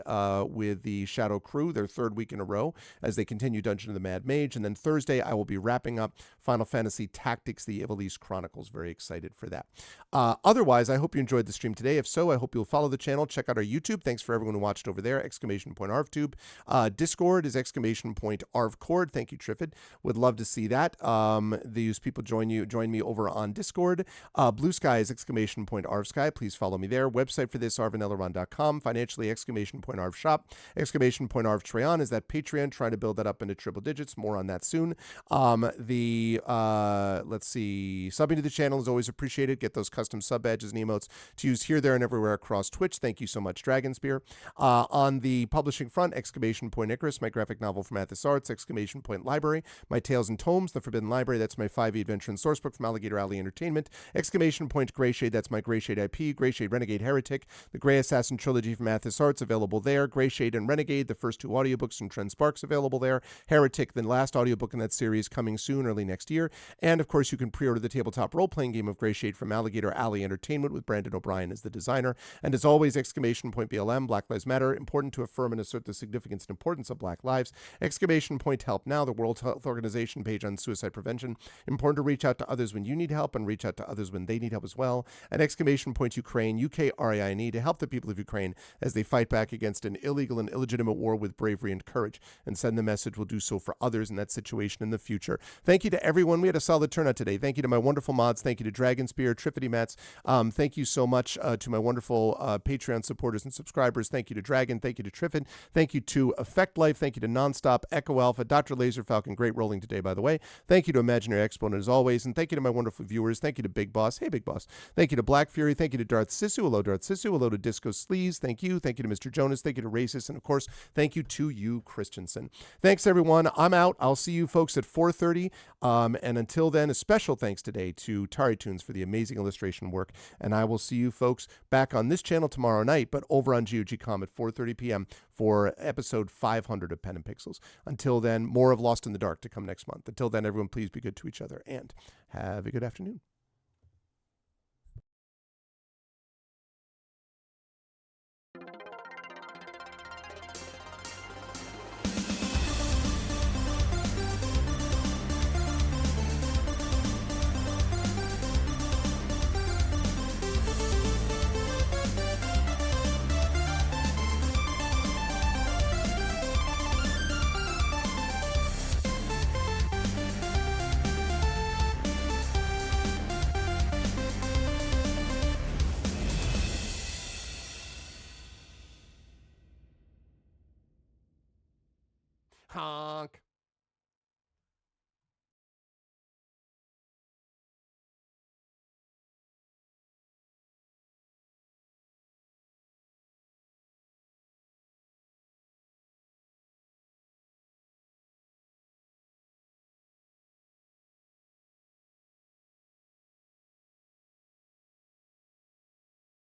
with the Shadow Crew, their third week in a row, as they continue Dungeon of the Mad Mage. And then Thursday I will be wrapping up Final Fantasy Tactics: The Ivalice Chronicles. Very excited for that. Otherwise, I hope you enjoyed the stream today. If so, I hope you'll follow the channel. Check out our YouTube. Thanks for everyone who watched over there. ! ArvTube. Discord is ! ArvCord. Thank you, Trifid. Would love to see that. These people join me over on Discord. Blue Sky is ! ArvSky. Please follow me there. Website for this, arvanelleron.com. Financially, ! ArvShop. ! ArvTreon is that Patreon, trying to build that up into triple digits. More on that soon. Let's see. Subbing to the channel is always appreciated. Get those custom sub badges and emotes to use here, there, and everywhere across Twitch. Thank you so much, Dragonspear. On the publishing front, ! Icarus, my graphic novel from Athos Arts. ! Library, my Tales and Tomes, The Forbidden Library. That's my 5e adventure and sourcebook from Alligator Alley Entertainment. ! Greyshade, that's my Greyshade IP. Greyshade Renegade Heretic, the Grey Assassin trilogy from Athos Arts, available there. Greyshade and Renegade, the first two audiobooks from Trent Sparks, available there. Heretic, the last audiobook in that series, coming soon, early next year. And of course, you can pre-order the tabletop role-playing game of Greyshade from Alligator Alley Entertainment with Brandon O'Brien as the designer. And as always, ! BLM, Black Lives Matter, important to affirm and assert the significance and importance of Black lives. ! Help Now, the World Health Organization page on suicide prevention. Important to reach out to others when you need help and reach out to others when they need help as well. And ! Ukraine, UKRAINE, to help the people of Ukraine as they fight back against an illegal and illegitimate war with bravery and courage, and send the message we'll do so for others in that situation in the future. Thank you to everyone. We had a solid turnout today. Thank you to my wonderful mods. Thank you to Dragonspear, Triffity Mats. Thank you so much to my wonderful Patreon supporters and subscribers. Thank you to Dragon. Thank you to Triffid. Thank you to Effect Life. Thank you to Nonstop, Echo Alpha, Dr. Laser Falcon. Great rolling today, by the way. Thank you to Imaginary Exponent, as always. And thank you to my wonderful viewers. Thank you to Big Boss. Hey, Big Boss. Thank you to Black Fury. Thank you to Darth Sisu. Hello, Darth Sisu. Hello to Disco Sleaze. Thank you. Thank you to Mr. Jonas. Thank you to Racist. And of course, thank you to you, Christensen. Thanks, everyone. I'm out. I'll see you folks at 4:30. And until then, a special thanks today to TariToons for the amazing illustration work. And I will see you folks back on this channel tomorrow night, but over on GOG.com at 4:30 p.m. for episode 500 of Pen and Pixels. Until then, more of Lost in the Dark to come next month. Until then, everyone, please be good to each other and have a good afternoon. Huh?